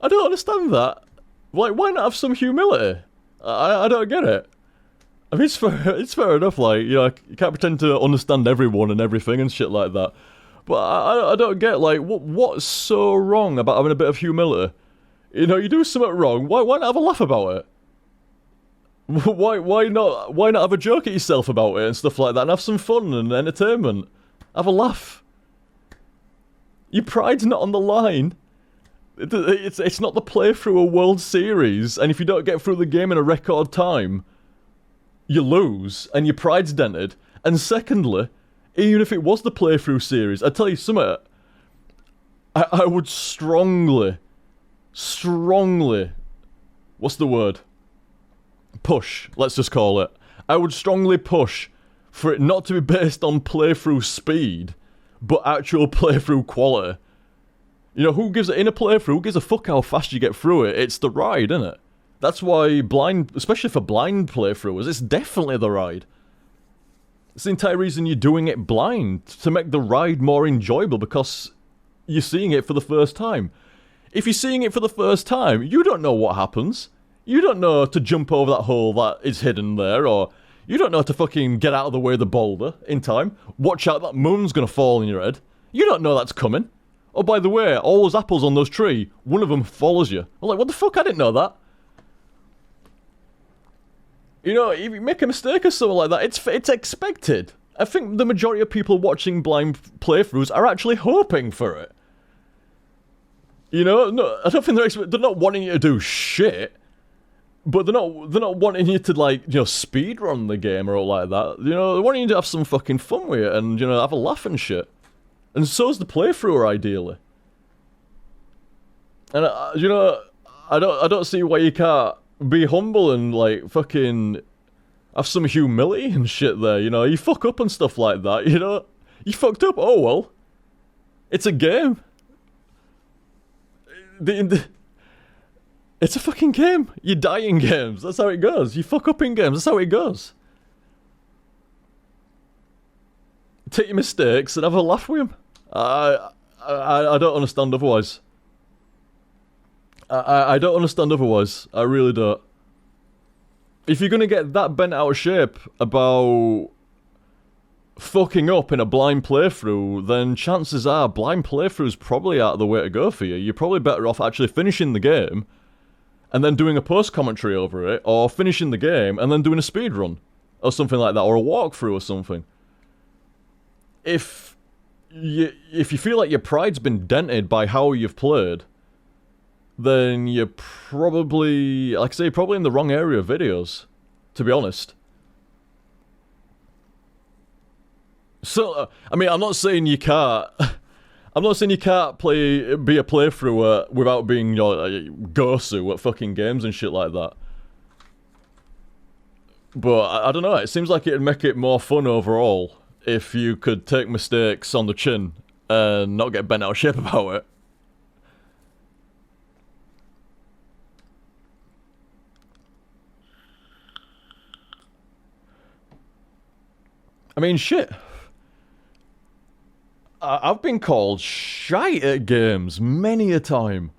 I don't understand that. Like, why not have some humility? I don't get it. I mean, it's fair enough, like, you know, you can't pretend to understand everyone and everything and shit like that. But I don't get, like, what's so wrong about having a bit of humility? You know, you do something wrong, why not have a laugh about it? Why not have a joke at yourself about it and stuff like that and have some fun and entertainment? Have a laugh. Your pride's not on the line. It's not the playthrough a World Series, and if you don't get through the game in a record time, you lose, and your pride's dented. And secondly, even if it was the playthrough series, I tell you something, I would strongly, what's the word? Push, let's just call it. I would strongly push for it not to be based on playthrough speed, but actual playthrough quality. You know, in a playthrough, who gives a fuck how fast you get through it? It's the ride, isn't it? That's why especially for blind playthroughers, it's definitely the ride. It's the entire reason you're doing it blind, to make the ride more enjoyable, because you're seeing it for the first time. If you're seeing it for the first time, you don't know what happens. You don't know to jump over that hole that is hidden there, or you don't know to fucking get out of the way of the boulder in time. Watch out, that moon's gonna fall on your head. You don't know that's coming. Oh, by the way, all those apples on those trees, one of them follows you. I'm like, what the fuck? I didn't know that. You know, if you make a mistake or something like that, it's expected. I think the majority of people watching blind playthroughs are actually hoping for it. You know, no, I don't think they're not wanting you to do shit, but they're not wanting you to, like, you know, speedrun the game or all like that. You know, they're wanting you to have some fucking fun with it and, you know, have a laugh and shit. And so's the playthrough, ideally. And, you know, I don't see why you can't be humble and, like, fucking have some humility and shit there, you know? You fuck up and stuff like that, you know? You fucked up, oh well. It's a game. It's a fucking game. You die in games, that's how it goes. You fuck up in games, that's how it goes. Take your mistakes and have a laugh with them. I don't understand otherwise. I don't understand otherwise. I really don't. If you're gonna get that bent out of shape about fucking up in a blind playthrough, then chances are blind playthroughs probably aren't the way to go for you. You're probably better off actually finishing the game and then doing a post-commentary over it, or finishing the game and then doing a speedrun or something like that, or a walkthrough or something. If you feel like your pride's been dented by how you've played, then you're probably, like I say, probably in the wrong area of videos, to be honest. So, I mean, I'm not saying you can't be a playthrough without being, you know, Gosu at fucking games and shit like that. But, I don't know, it seems like it'd make it more fun overall if you could take mistakes on the chin and not get bent out of shape about it. I mean, shit. I've been called shite at games many a time.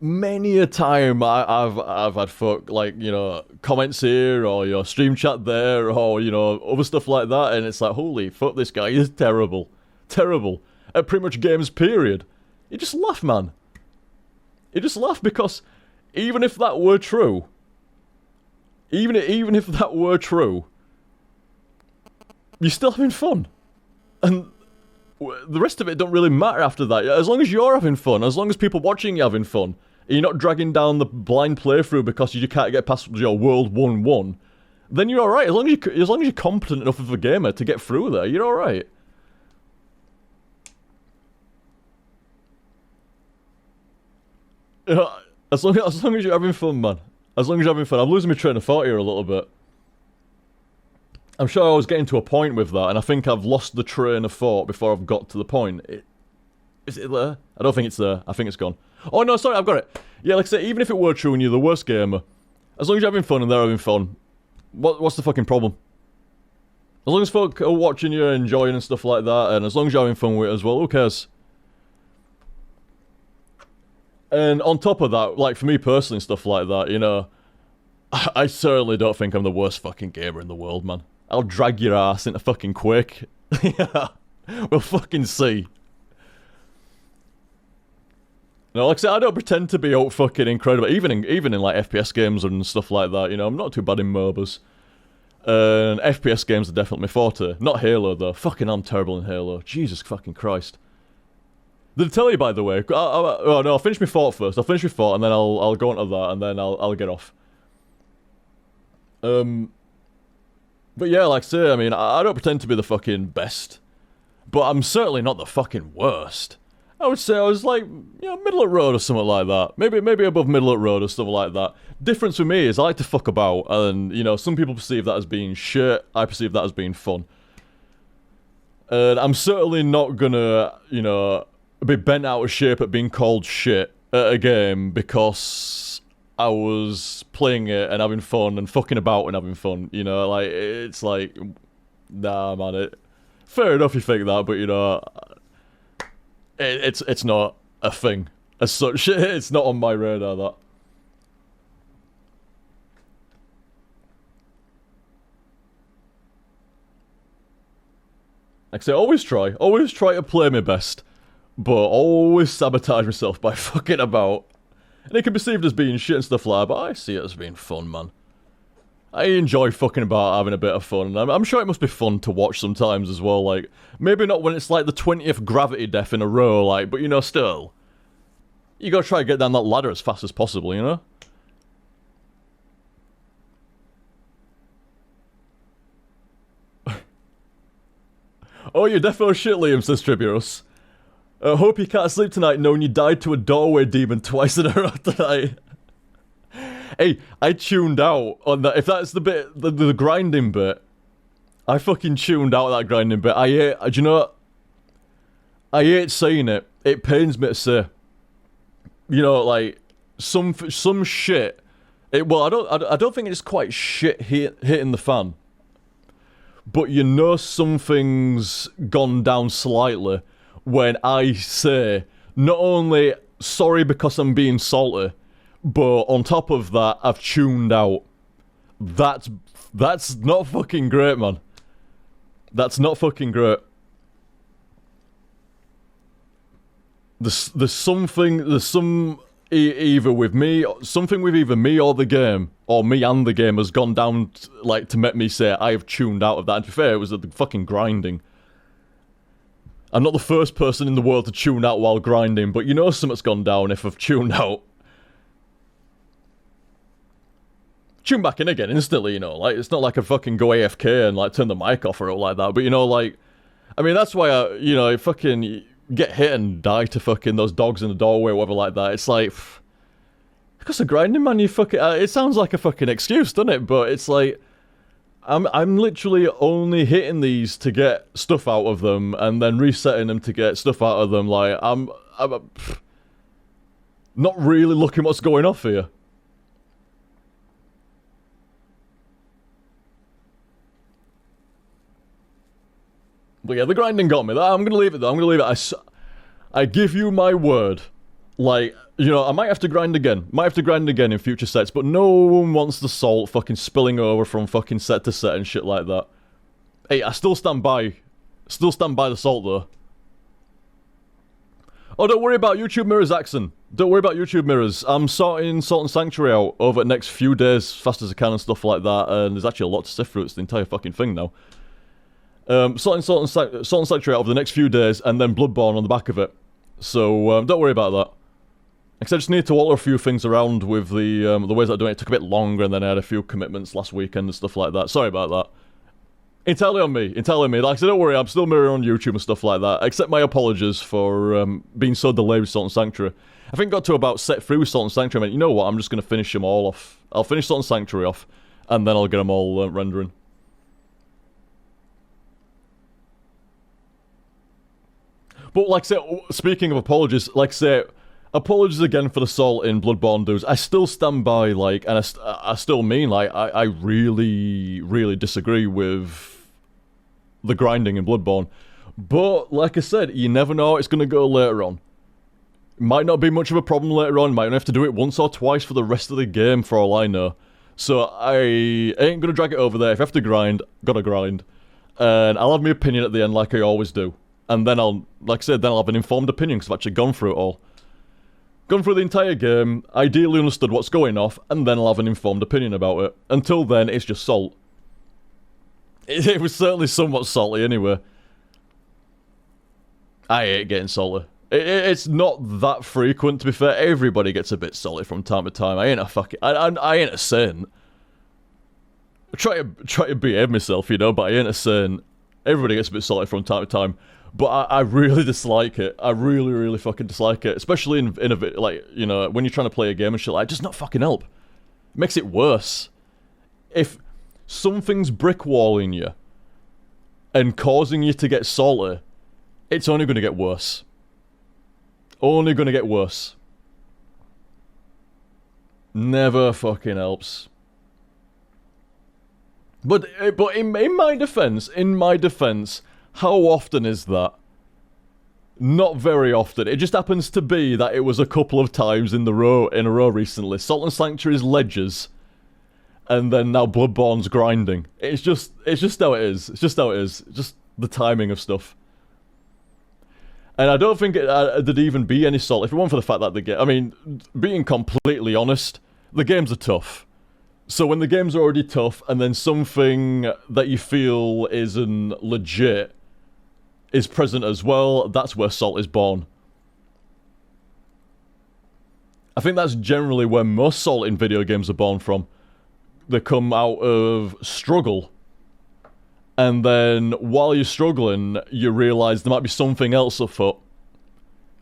Many a time I've had fuck, like, you know, comments here, or your stream chat there, or, you know, other stuff like that, and it's like, holy fuck, this guy is terrible. Terrible. At pretty much games, period. You just laugh, man. You just laugh, because even if that were true, even if that were true, you're still having fun. And the rest of it don't really matter after that. As long as you're having fun, as long as people watching you having fun, and you're not dragging down the blind playthrough because you can't get past your World 1-1, then you're alright. As long as you're competent enough of a gamer to get through there, you're alright. As long as you're having fun, man. As long as you're having fun. I'm losing my train of thought here a little bit. I'm sure I was getting to a point with that, and I think I've lost the train of thought before I've got to the point. Is it there? I don't think it's there. I think it's gone. Oh, no, sorry, I've got it. Yeah, like I say, even if it were true and you're the worst gamer, as long as you're having fun and they're having fun, what's the fucking problem? As long as folk are watching you, enjoying and stuff like that, and as long as you're having fun with it as well, who cares? And on top of that, like, for me personally and stuff like that, you know, I certainly don't think I'm the worst fucking gamer in the world, man. I'll drag your ass into fucking Quake. Yeah, we'll fucking see. No, like I said, I don't pretend to be out fucking incredible, even in like FPS games and stuff like that. You know, I'm not too bad in MOBAs. And FPS games are definitely my forte. Not Halo though. Fucking, I'm terrible in Halo. Jesus fucking Christ. Did I tell you, by the way? Oh no, I'll finish my fort first. I'll finish my fort and then I'll go on to that and then I'll get off. But yeah, like I say, I mean, I don't pretend to be the fucking best, but I'm certainly not the fucking worst. I would say I was like, you know, middle of the road or something like that. Maybe above middle of the road or stuff like that. Difference with me is I like to fuck about, and, you know, some people perceive that as being shit. I perceive that as being fun. And I'm certainly not gonna, you know, be bent out of shape at being called shit at a game because I was playing it and having fun and fucking about and having fun. You know, like, it's like, nah, man, fair enough you think that, but, you know, it's not a thing as such. It's not on my radar, that. Like I say, always try to play my best, but always sabotage myself by fucking about. And it can be perceived as being shit and stuff like that, but I see it as being fun, man. I enjoy fucking about, having a bit of fun, and I'm sure it must be fun to watch sometimes as well, like, maybe not when it's like the 20th gravity death in a row, like, but you know, still. You gotta try to get down that ladder as fast as possible, you know? Oh, you're defo shit, Liam, says Triburus. Hope you can't sleep tonight knowing you died to a doorway demon twice in a row tonight. Hey, I tuned out on that. If that's the bit, the grinding bit, I fucking tuned out that grinding bit. I hate, do you know what? I hate saying it. It pains me to say. You know, like, some shit. Well, I don't think it's quite shit hitting the fan. But you know something's gone down slightly when I say, not only sorry because I'm being salty, but on top of that, I've tuned out. That's not fucking great, man. That's not fucking great. There's some either with me, something with either me or the game, or me and the game has gone down, like, to make me say I have tuned out of that. And to be fair, it was the fucking grinding. I'm not the first person in the world to tune out while grinding, but you know something's gone down if I've tuned out. Tune back in again instantly, you know, like, it's not like I fucking go AFK and, like, turn the mic off or like that, but, you know, like, I mean, that's why I, you know, fucking get hit and die to fucking those dogs in the doorway or whatever like that. It's like, because of grinding, man, you fucking, it sounds like a fucking excuse, doesn't it? But it's like, I'm literally only hitting these to get stuff out of them and then resetting them to get stuff out of them. Like, I'm not really looking what's going off here. But yeah, the grinding got me. I'm gonna leave it though. I'm gonna leave it. I give you my word. Like, you know, I might have to grind again. Might have to grind again in future sets, but no one wants the salt fucking spilling over from fucking set to set and shit like that. Hey, I still stand by. Still stand by the salt though. Oh, don't worry about YouTube mirrors, Axon. Don't worry about YouTube mirrors. I'm sorting Salt and Sanctuary out over the next few days, as fast as I can and stuff like that, and there's actually a lot to sift through. It's the entire fucking thing now. Salt and Sanctuary out over the next few days, and then Bloodborne on the back of it. So, don't worry about that. Because I just need to alter a few things around with the ways I'm doing it. It took a bit longer, and then I had a few commitments last weekend and stuff like that. Sorry about that. Entirely on me. Entirely on me. Like I said, don't worry, I'm still mirroring on YouTube and stuff like that. Accept my apologies for being so delayed with Salt and Sanctuary. I think I got to about set through with Salt and Sanctuary. I mean, you know what? I'm just going to finish them all off. I'll finish Salt and Sanctuary off, and then I'll get them all rendering. But like I say, speaking of apologies, like I say, apologies again for the salt in Bloodborne, dudes. I still stand by, like, and I still mean, like, I really, really disagree with the grinding in Bloodborne. But, like I said, you never know how it's going to go later on. It might not be much of a problem later on. You might only have to do it once or twice for the rest of the game, for all I know. So I ain't going to drag it over there. If I have to grind, gotta grind. And I'll have my opinion at the end, like I always do. And then I'll, like I said, then I'll have an informed opinion, because I've actually gone through it all. Gone through the entire game, ideally understood what's going off, and then I'll have an informed opinion about it. Until then, it's just salt. It was certainly somewhat salty anyway. I hate getting salty. It's not that frequent, to be fair. Everybody gets a bit salty from time to time. I ain't a fucking... I ain't a saint. I try to behave myself, you know, but I ain't a saint. Everybody gets a bit salty from time to time. But I really dislike it. I really, really fucking dislike it. Especially in a bit, like, you know, when you're trying to play a game and shit like that. It does not fucking help. It makes it worse. If something's brickwalling you and causing you to get salty, it's only going to get worse. Only going to get worse. Never fucking helps. But in my defense, how often is that? Not very often. It just happens to be that it was a couple of times in a row recently. Salt and Sanctuary's ledges, and then now Bloodborne's grinding. It's just how it is. It's just how it is. Just the timing of stuff. And I don't think there'd even be any salt if it weren't for the fact that the game... I mean, being completely honest, the games are tough. So when the games are already tough, and then something that you feel isn't legit is present as well, that's where salt is born. I think that's generally where most salt in video games are born from. They come out of struggle. And then, while you're struggling, you realise there might be something else afoot.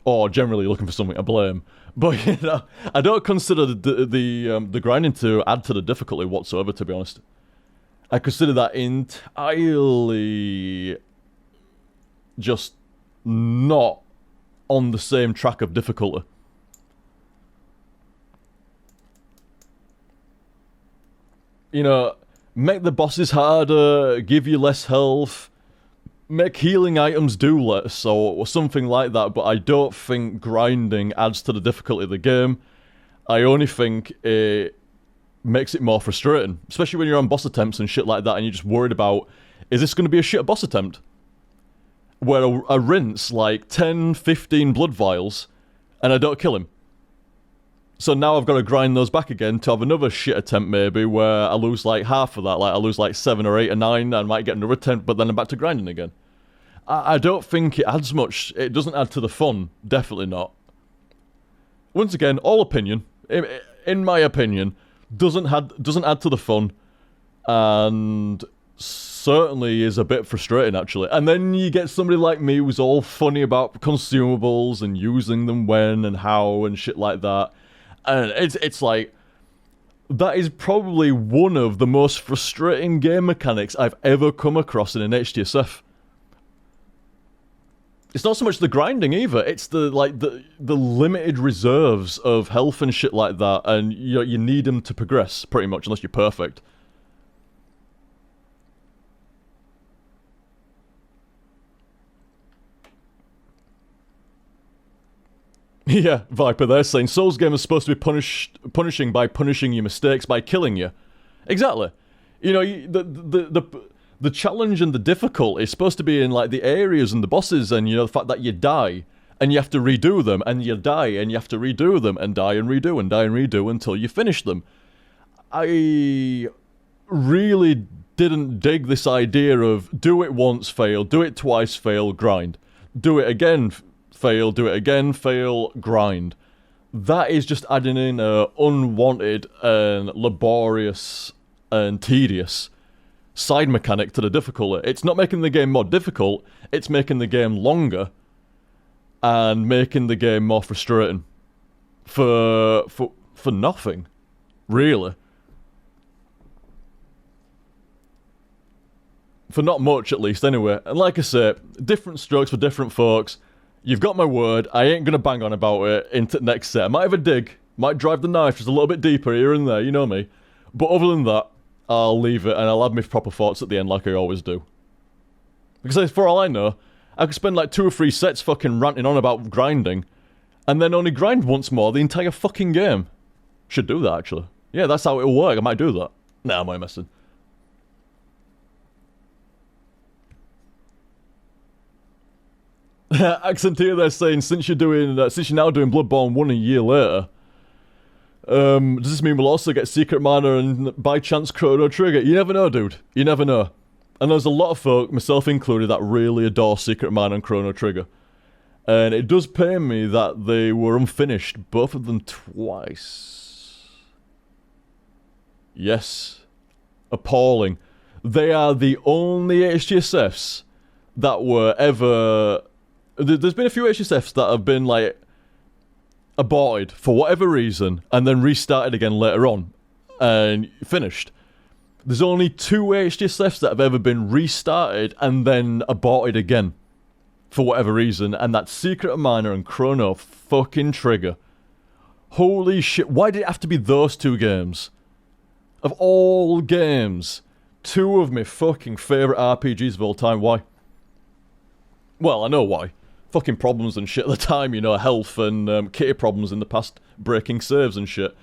Or generally looking for something to blame. But, you know, I don't consider the grinding to add to the difficulty whatsoever, to be honest. I consider that entirely just not on the same track of difficulty. You know... Make the bosses harder, give you less health, make healing items do less, or something like that, but I don't think grinding adds to the difficulty of the game. I only think it makes it more frustrating, especially when you're on boss attempts and shit like that, and you're just worried about, is this going to be a shit boss attempt? Where I rinse like 10, 15 blood vials, and I don't kill him. So now I've got to grind those back again to have another shit attempt maybe where I lose like half of that, like I lose like 7 or 8 or 9 and I might get another attempt, but then I'm back to grinding again. I don't think it adds much. It doesn't add to the fun. Definitely not. Once again, all opinion. In my opinion, doesn't add to the fun, and certainly is a bit frustrating actually. And then you get somebody like me who's all funny about consumables and using them when and how and shit like that. And it's like, that is probably one of the most frustrating game mechanics I've ever come across in an HTSF. It's not so much the grinding either, it's the limited reserves of health and shit like that, and you need them to progress, pretty much, unless you're perfect. Yeah, Viper, they're saying Souls game is supposed to be punishing by punishing your mistakes by killing you. Exactly. You know, the challenge and the difficulty is supposed to be in like the areas and the bosses, and you know the fact that you die and you have to redo them, and you die and you have to redo them, and die and redo and die and redo until you finish them. I really didn't dig this idea of do it once, fail, do it twice, fail, grind, do it again. Fail, do it again, fail, grind. That is just adding in a unwanted and laborious and tedious side mechanic to the difficulty. It's not making the game more difficult, it's making the game longer and making the game more frustrating. For nothing, really. For not much, at least, anyway. And like I say, different strokes for different folks. You've got my word, I ain't gonna bang on about it into the next set. I might have a dig, might drive the knife just a little bit deeper here and there, you know me. But other than that, I'll leave it and I'll have my proper thoughts at the end like I always do. Because for all I know, I could spend like 2 or 3 sets fucking ranting on about grinding, and then only grind once more the entire fucking game. Should do that, actually. Yeah, that's how it'll work, I might do that. Nah, am I messing? Accent here, they're saying, since you're now doing Bloodborne 1 a year later, does this mean we'll also get Secret Mana and by chance Chrono Trigger? You never know, dude. You never know. And there's a lot of folk, myself included, that really adore Secret Mana and Chrono Trigger. And it does pain me that they were unfinished, both of them twice. Yes. Appalling. They are the only HTSFs that were ever... There's been a few HTSFs that have been, like, aborted for whatever reason, and then restarted again later on, and finished. There's only 2 HTSFs that have ever been restarted and then aborted again, for whatever reason, and that's Secret of Mana and Chrono fucking Trigger. Holy shit, why did it have to be those 2 games? Of all games, 2 of my fucking favourite RPGs of all time, why? Well, I know why. Fucking problems and shit at the time, you know, health and kitty problems in the past, breaking saves and shit.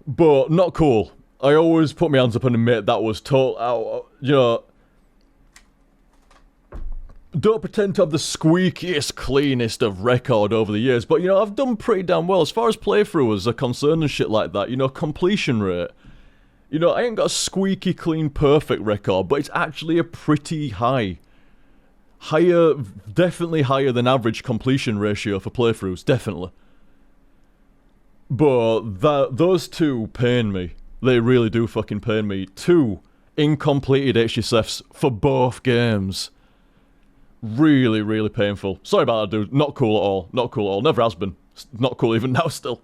But not cool. I always put my hands up and admit that was total, you know... Don't pretend to have the squeakiest, cleanest of record over the years, but, you know, I've done pretty damn well as far as playthroughs are concerned and shit like that, you know, completion rate. You know, I ain't got a squeaky, clean, perfect record, but it's actually a pretty high. Higher, definitely higher than average completion ratio for playthroughs, definitely. But those 2 pain me. They really do fucking pain me. 2 incompleted HTSFs for both games. Really, really painful. Sorry about that, dude. Not cool at all. Not cool at all. Never has been. Not cool even now still.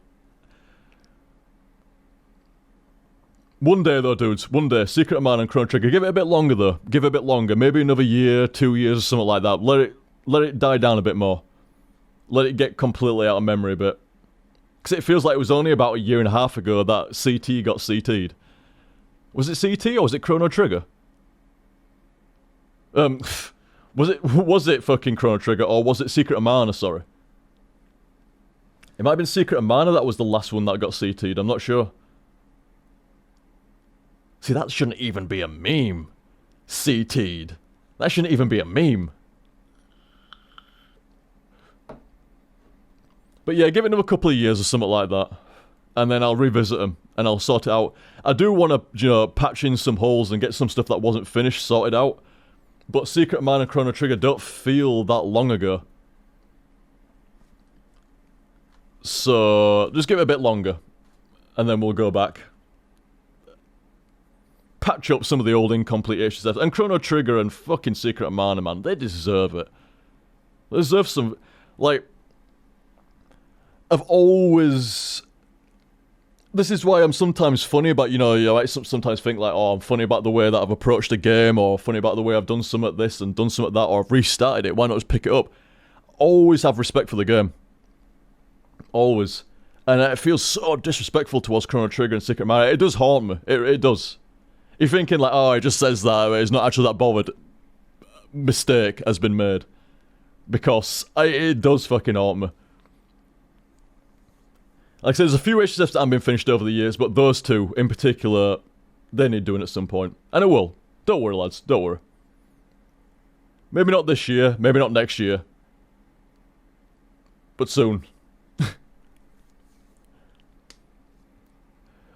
One day though, dudes. One day. Secret of Mana and Chrono Trigger. Give it a bit longer though. Give it a bit longer. Maybe another year, 2 years or something like that. Let it die down a bit more. Let it get completely out of memory a bit. Because it feels like it was only about a year and a half ago that CT got CT'd. Was it CT or was it Chrono Trigger? Was it fucking Chrono Trigger or was it Secret of Mana, sorry? It might have been Secret of Mana that was the last one that got CT'd, I'm not sure. See, that shouldn't even be a meme. CT'd. That shouldn't even be a meme. But yeah, give it another couple of years or something like that. And then I'll revisit them. And I'll sort it out. I do want to, you know, patch in some holes and get some stuff that wasn't finished sorted out. But Secret of Mana and Chrono Trigger don't feel that long ago. So, just give it a bit longer. And then we'll go back. Patch up some of the old incomplete HTSFs. And Chrono Trigger and fucking Secret of Mana, man. They deserve it. They deserve some... Like... I've always... This is why I'm sometimes funny about, you know, I sometimes think like, oh, I'm funny about the way that I've approached a game, or funny about the way I've done some at this and done some at that, or I've restarted it, why not just pick it up? Always have respect for the game. Always. And it feels so disrespectful towards Chrono Trigger and Secret of Mana. It does haunt me. It does. You're thinking like, oh, it just says that, it's not actually that bothered. Mistake has been made. Because it does fucking haunt me. Like I said, there's a few HTSFs that haven't been finished over the years, but those 2, in particular, they need doing at some point. And it will. Don't worry, lads. Don't worry. Maybe not this year, maybe not next year. But soon.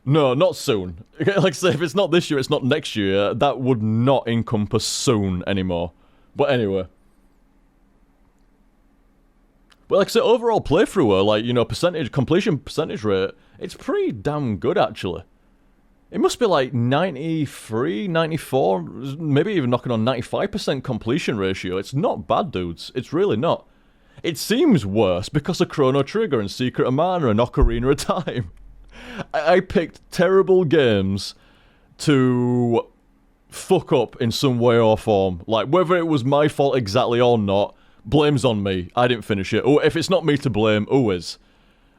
No, not soon. Like I say, if it's not this year, it's not next year, that would not encompass soon anymore. But anyway. But like I said, overall playthrough, like, you know, completion percentage rate, it's pretty damn good, actually. It must be like 93, 94, maybe even knocking on 95% completion ratio. It's not bad, dudes. It's really not. It seems worse because of Chrono Trigger and Secret of Mana and Ocarina of Time. I picked terrible games to fuck up in some way or form. Like, whether it was my fault exactly or not, blame's on me. I didn't finish it. Or if it's not me to blame, who is?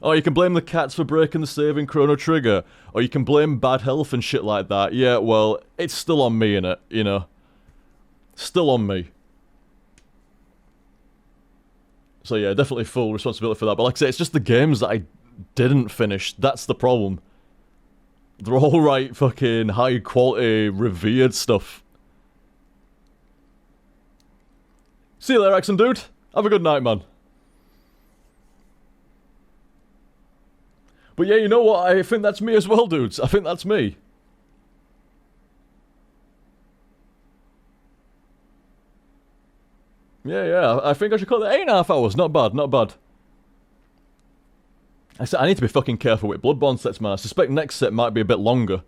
Oh, you can blame the cats for breaking the save in Chrono Trigger. Or you can blame bad health and shit like that. Yeah, well, it's still on me, innit? You know? Still on me. So yeah, definitely full responsibility for that. But like I say, it's just the games that I didn't finish. That's the problem. They're all right fucking high quality, revered stuff. See you later, Axon dude. Have a good night, man. But yeah, you know what? I think that's me as well, dudes. I think that's me. Yeah, I think I should call it 8.5 hours. Not bad, not bad. I said I need to be fucking careful with Bloodborne sets, man. I suspect next set might be a bit longer.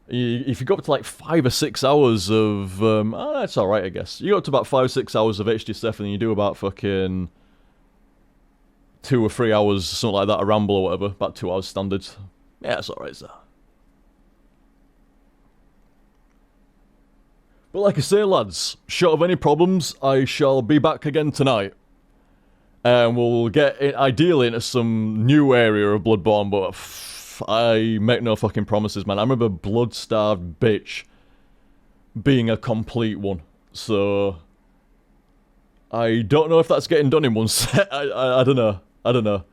If you go up to like 5 or 6 hours of, that's alright, I guess. You go up to about 5 or 6 hours of HTSF and then you do about fucking 2 or 3 hours, something like that, a ramble or whatever. About 2 hours standard. Yeah, it's alright, sir. But like I say, lads, short of any problems, I shall be back again tonight. And we'll get, ideally, into some new area of Bloodborne, but I make no fucking promises, man. I remember blood-starved bitch being a complete one. So I don't know if that's getting done in one set. I don't know. I don't know.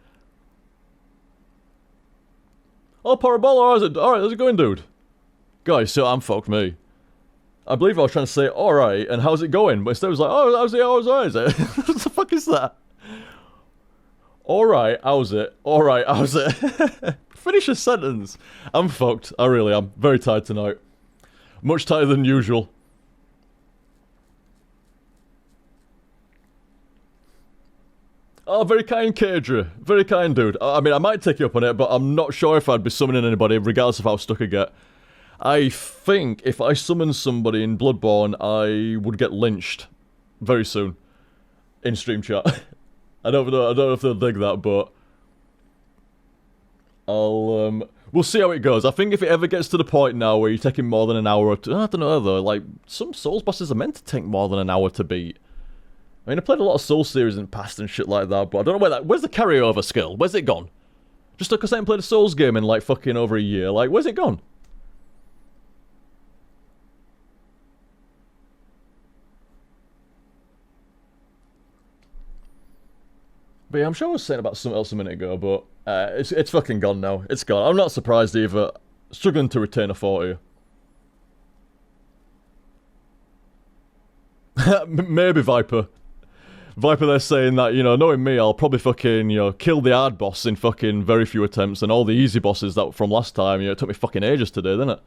Oh, Parabola, how's it? Alright, how's it going, dude? Guys, so I'm fucked me. I believe I was trying to say, alright, and how's it going? But instead it was like, oh, how's it? What the fuck is that? Alright, how's it? Alright, how's it? Finish a sentence. I'm fucked. I really am. Very tired tonight. Much tighter than usual. Oh, very kind, Kadra. Very kind, dude. I mean, I might take you up on it, but I'm not sure if I'd be summoning anybody, regardless of how stuck I get. I think if I summon somebody in Bloodborne, I would get lynched very soon in stream chat. I don't know if they'll dig that, but we'll see how it goes. I think if it ever gets to the point now where you're taking more than an hour to, I don't know though, like some Souls bosses are meant to take more than an hour to beat. I mean, I played a lot of Souls series in the past and shit like that, but I don't know where's the carryover skill? Where's it gone? Just because I haven't played a Souls game in like fucking over a year, like where's it gone? But yeah, I'm sure I was saying about something else a minute ago, but it's fucking gone now. It's gone. I'm not surprised either. Struggling to retain a 40. Maybe Viper. Viper, they're saying that, you know, knowing me, I'll probably fucking, you know, kill the hard boss in fucking very few attempts, and all the easy bosses that from last time, you know, it took me fucking ages to do, didn't it?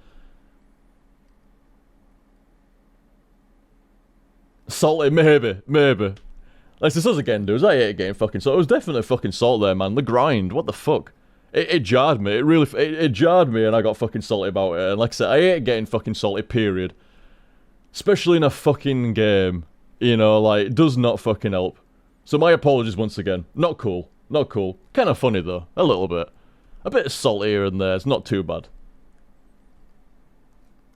Salty, maybe. Like, this is again, dudes. I hate getting fucking salt. It was definitely fucking salt there, man. The grind, what the fuck? It jarred me. It really, it jarred me, and I got fucking salty about it. And like I said, I hate getting fucking salty, period. Especially in a fucking game. You know, like, it does not fucking help. So my apologies once again. Not cool. Not cool. Kind of funny, though. A little bit. A bit of salt here and there. It's not too bad.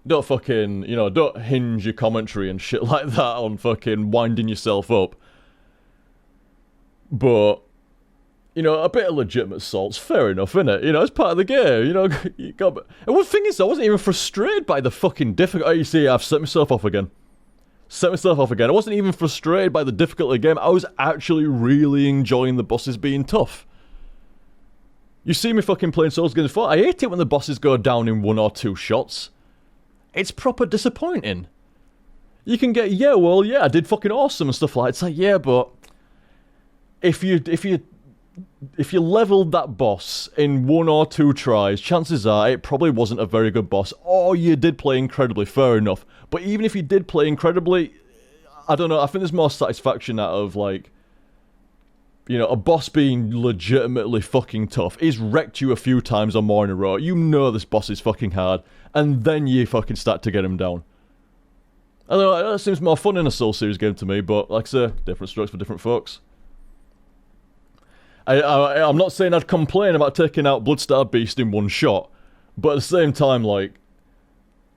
Don't fucking, you know, don't hinge your commentary and shit like that on fucking winding yourself up. But, you know, a bit of legitimate salt's fair enough, innit? You know, it's part of the game, you know. You got... And one thing is, I wasn't even frustrated by the fucking difficulty. Oh, you see, I've set myself off again. I wasn't even frustrated by the difficulty of the game. I was actually really enjoying the bosses being tough. You see me fucking playing Souls games before. I hate it when the bosses go down in 1 or 2 shots. It's proper disappointing. You can get, yeah, well, yeah, I did fucking awesome and stuff like that. It's like, yeah, but if you leveled that boss in 1 or 2 tries, chances are it probably wasn't a very good boss. Or you did play incredibly, fair enough. But even if you did play incredibly, I don't know, I think there's more satisfaction out of, like, you know, a boss being legitimately fucking tough. He's wrecked you a few times or more in a row. You know this boss is fucking hard. And then you fucking start to get him down. I don't know, that seems more fun in a Soul Series game to me, but like I say, different strokes for different folks. I'm not saying I'd complain about taking out Bloodstar Beast in 1 shot, but at the same time, like,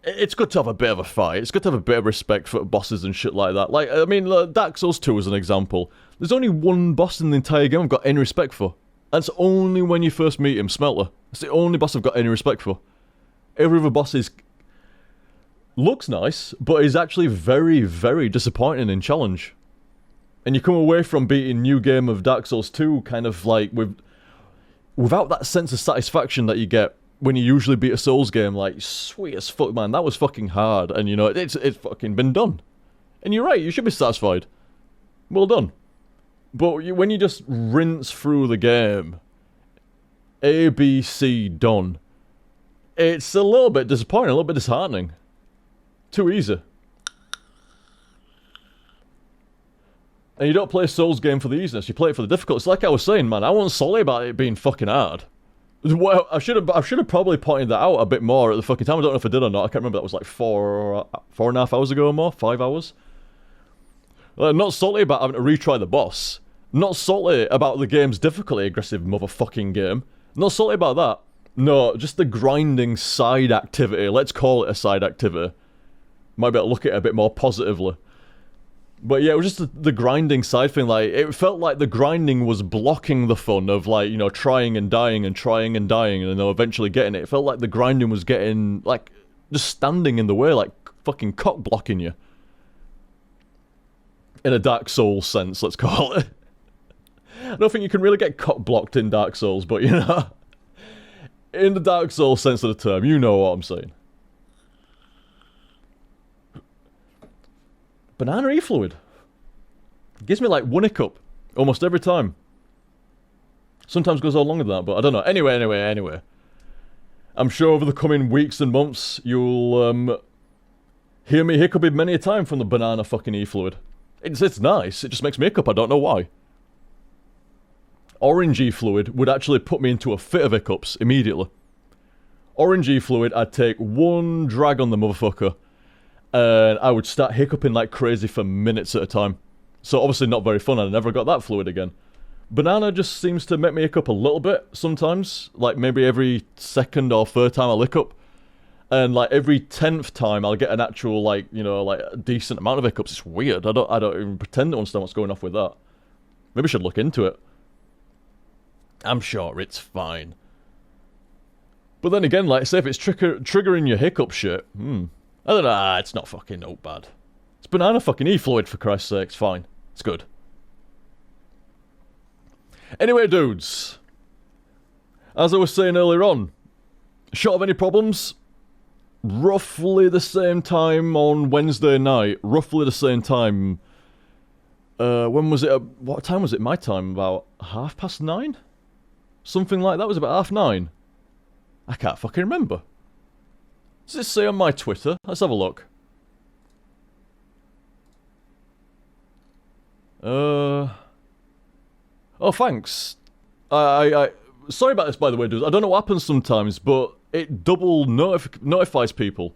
it's good to have a bit of a fight. It's good to have a bit of respect for bosses and shit like that. Like, I mean, Dark Souls 2 as an example. There's only 1 boss in the entire game I've got any respect for. That's only when you first meet him, Smelter. It's the only boss I've got any respect for. Every other boss looks nice, but is actually very, very disappointing in challenge. And you come away from beating New Game of Dark Souls 2 kind of like without that sense of satisfaction that you get when you usually beat a Souls game, like, sweet as fuck, man, that was fucking hard, and you know, it's fucking been done. And you're right, you should be satisfied. Well done. But when you just rinse through the game, A, B, C, done, it's a little bit disappointing, a little bit disheartening. Too easy. And you don't play a Souls game for the easiness, you play it for the difficulty. It's like I was saying, man, I wasn't salty about it being fucking hard. Well, I should have probably pointed that out a bit more at the fucking time. I don't know if I did or not. I can't remember. That was like 4.5 hours ago or more, 5 hours. Not salty about having to retry the boss. Not salty about the game's difficulty, aggressive motherfucking game. Not salty about that. No, just the grinding side activity. Let's call it a side activity. Might be able to look at it a bit more positively. But yeah, it was just the grinding side thing. Like, it felt like the grinding was blocking the fun of, like, you know, trying and dying and trying and dying and, you know, eventually getting it. It felt like the grinding was getting, like, just standing in the way, like, fucking cock blocking you. In a Dark Souls sense, let's call it. I don't think you can really get cock blocked in Dark Souls, but, you know, in the Dark Souls sense of the term, you know what I'm saying. Banana E-Fluid. Gives me like one hiccup almost every time. Sometimes goes on longer than that, but I don't know. Anyway. I'm sure over the coming weeks and months, you'll hear me hiccuping many a time from the banana fucking E-Fluid. It's nice, it just makes me hiccup, I don't know why. Orange E-Fluid would actually put me into a fit of hiccups immediately. Orange E-Fluid, I'd take one drag on the motherfucker, and I would start hiccuping like crazy for minutes at a time. So obviously not very fun, I never got that fluid again. Banana just seems to make me hiccup a little bit sometimes, like maybe every second or third time I'll hiccup. And like every 10th time I'll get an actual, like, you know, like a decent amount of hiccups. It's weird, I don't even pretend to understand what's going off with that. Maybe I should look into it. I'm sure it's fine. But then again, like, say if it's triggering your hiccup shit, I don't know, it's not fucking no bad. It's banana fucking E-Fluid, for Christ's sake, it's fine. It's good. Anyway, dudes. As I was saying earlier on, short of any problems, roughly the same time on Wednesday night, roughly the same time, when was it, what time was it my time, about 9:30? Something like that, was about 9:30. I can't fucking remember. Does it say on my Twitter? Let's have a look. Oh, thanks. Sorry about this, by the way, dudes. I don't know what happens sometimes, but it double notifies people.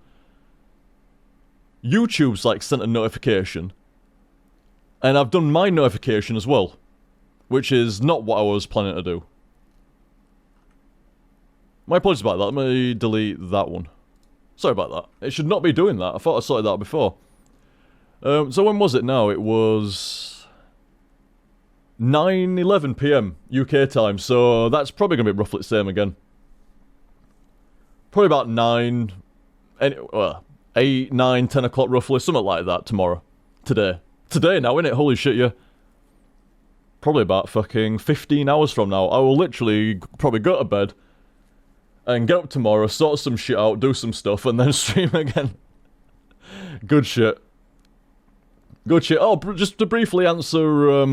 YouTube's, like, sent a notification. And I've done my notification as well. Which is not what I was planning to do. My apologies about that. Let me delete that one. Sorry about that. It should not be doing that. I thought I sorted that out before. So when was it now? It was 9:11 PM UK time, so that's probably going to be roughly the same again. Probably about 8, 9, 10 o'clock roughly, something like that tomorrow. Today now, innit? Holy shit, yeah. Probably about fucking 15 hours from now, I will literally probably go to bed and get up tomorrow, sort some shit out, do some stuff, and then stream again. Good shit. Good shit. Oh, just to briefly answer,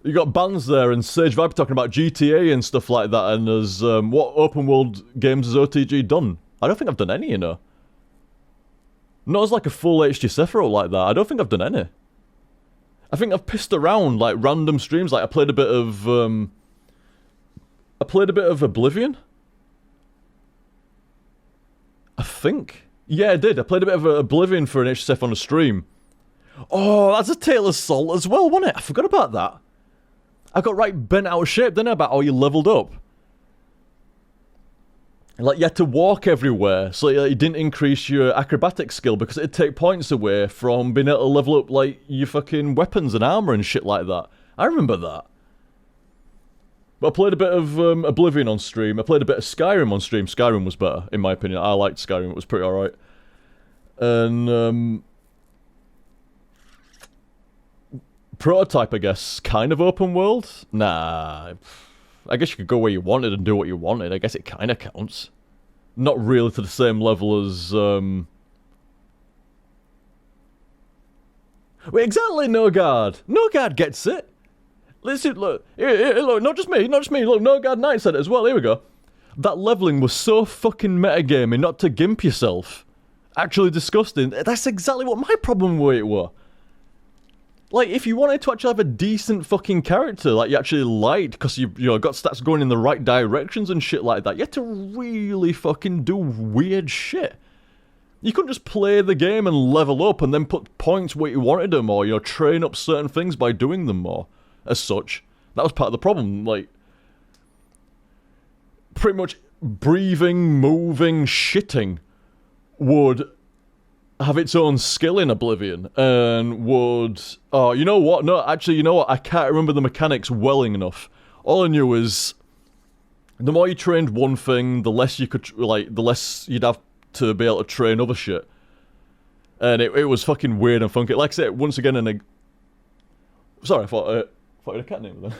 you got Bands there and Sage Vibe talking about GTA and stuff like that, and there's, what open world games has OTG done? I don't think I've done any, you know. Not as like a full HTSF role like that, I don't think I've done any. I think I've pissed around, like, random streams, like, I played a bit of Oblivion. I think. Yeah, I did. I played a bit of Oblivion for an HTSF on a stream. Oh, that's a Tale of Salt as well, wasn't it? I forgot about that. I got right bent out of shape, didn't I, about how you leveled up. Like, you had to walk everywhere, so you didn't increase your acrobatic skill, because it'd take points away from being able to level up, like, your fucking weapons and armor and shit like that. I remember that. But I played a bit of Oblivion on stream. I played a bit of Skyrim on stream. Skyrim was better, in my opinion. I liked Skyrim. It was pretty alright. And, Prototype, I guess. Kind of open world? Nah. I guess you could go where you wanted and do what you wanted. I guess it kind of counts. Not really to the same level as, Wait, exactly, No Guard. No Guard gets it. Listen, look, here, look, not just me, look, No God Knight said it as well, here we go. That leveling was so fucking metagaming not to gimp yourself. Actually disgusting. That's exactly what my problem with it were. Like, if you wanted to actually have a decent fucking character, like you actually liked, because you know, got stats going in the right directions and shit like that, you had to really fucking do weird shit. You couldn't just play the game and level up and then put points where you wanted them, or, you know, train up certain things by doing them more, as such. That was part of the problem, like, pretty much breathing, moving, shitting would have its own skill in Oblivion, and would... Oh, you know what? No, actually, you know what? I can't remember the mechanics well enough. All I knew is, the more you trained one thing, the less you could, like, the less you'd have to be able to train other shit. And it was fucking weird and funky. Like I said, once again, sorry, I thought you had a cat name then.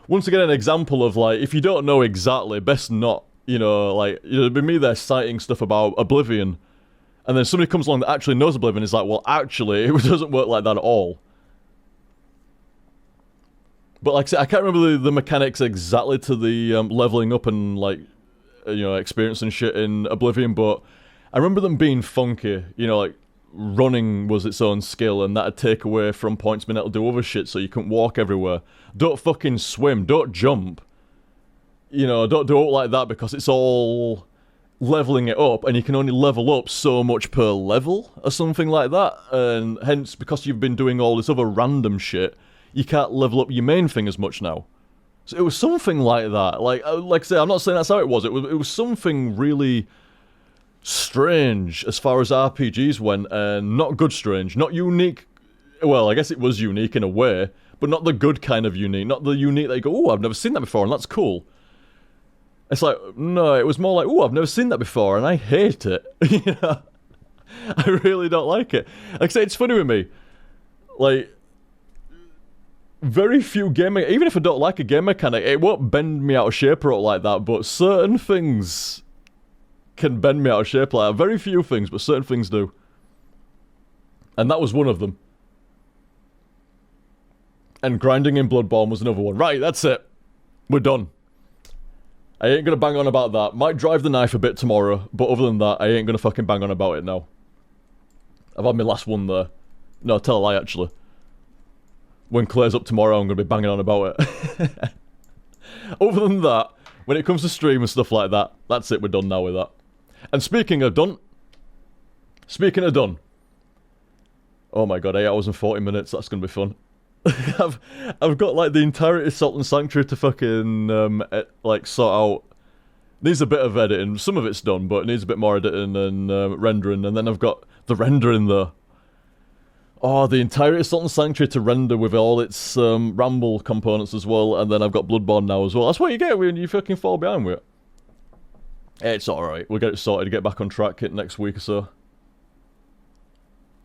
Once again, an example of, like, if you don't know exactly, best not, you know, like, it'd be me there citing stuff about Oblivion, and then somebody comes along that actually knows Oblivion and is like, well, actually, it doesn't work like that at all. But like I said, I can't remember the mechanics exactly to the leveling up and, like, you know, experience and shit in Oblivion, but I remember them being funky, you know, like, running was its own skill, and that'd take away from points being able to do other shit, so you couldn't walk everywhere. Don't fucking swim, don't jump. You know, don't do it like that, because it's all leveling it up, and you can only level up so much per level, or something like that, and hence, because you've been doing all this other random shit, you can't level up your main thing as much now. So it was something like that. Like I say, I'm not saying that's how it was. It was something really strange as far as RPGs went, and not good strange, not unique. Well, I guess it was unique in a way, but not the good kind of unique, not the unique that you go, oh, I've never seen that before, and that's cool. It's like, no, it was more like, oh, I've never seen that before, and I hate it. You know? I really don't like it. Like I say, it's funny with me. Like, very few game... Even if I don't like a game mechanic, it won't bend me out of shape or like that, but certain things can bend me out of shape like that. Very few things, but certain things do. And that was one of them. And grinding in Bloodborne was another one. Right, that's it. We're done. I ain't gonna bang on about that. Might drive the knife a bit tomorrow, but other than that, I ain't gonna fucking bang on about it now. I've had my last one there. No, tell a lie, actually. When Claire's up tomorrow, I'm gonna be banging on about it. Other than that, when it comes to stream and stuff like that, that's it, we're done now with that. And speaking of done... Oh my god, 8 hours and 40 minutes, that's gonna be fun. I've got, like, the entirety of Salt and Sanctuary to fucking, like, sort out. Needs a bit of editing. Some of it's done, but it needs a bit more editing and rendering. And then I've got the rendering there. Oh, the entirety of Salt and Sanctuary to render with all its Ramble components as well. And then I've got Bloodborne now as well. That's what you get when you fucking fall behind with it. It's alright. We'll get it sorted to get back on track next week or so.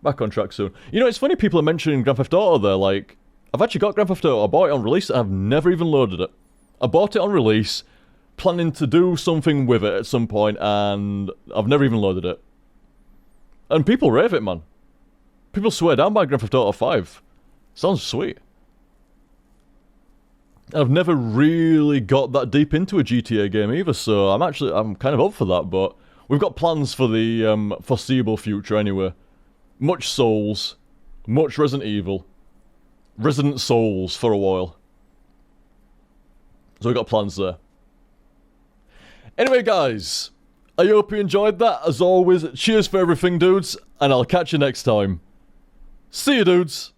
Back on track soon. You know, it's funny people are mentioning Grand Theft Auto there, like... I've actually got Grand Theft Auto. I bought it on release, and I've never even loaded it. I bought it on release, planning to do something with it at some point, and I've never even loaded it. And people rave it, man. People swear down by Grand Theft Auto 5. Sounds sweet. I've never really got that deep into a GTA game either, so I'm kind of up for that, but we've got plans for the foreseeable future anyway. Much Souls, much Resident Evil, Resident Souls for a while. So we've got plans there. Anyway, guys, I hope you enjoyed that. As always, cheers for everything, dudes, and I'll catch you next time. See you, dudes.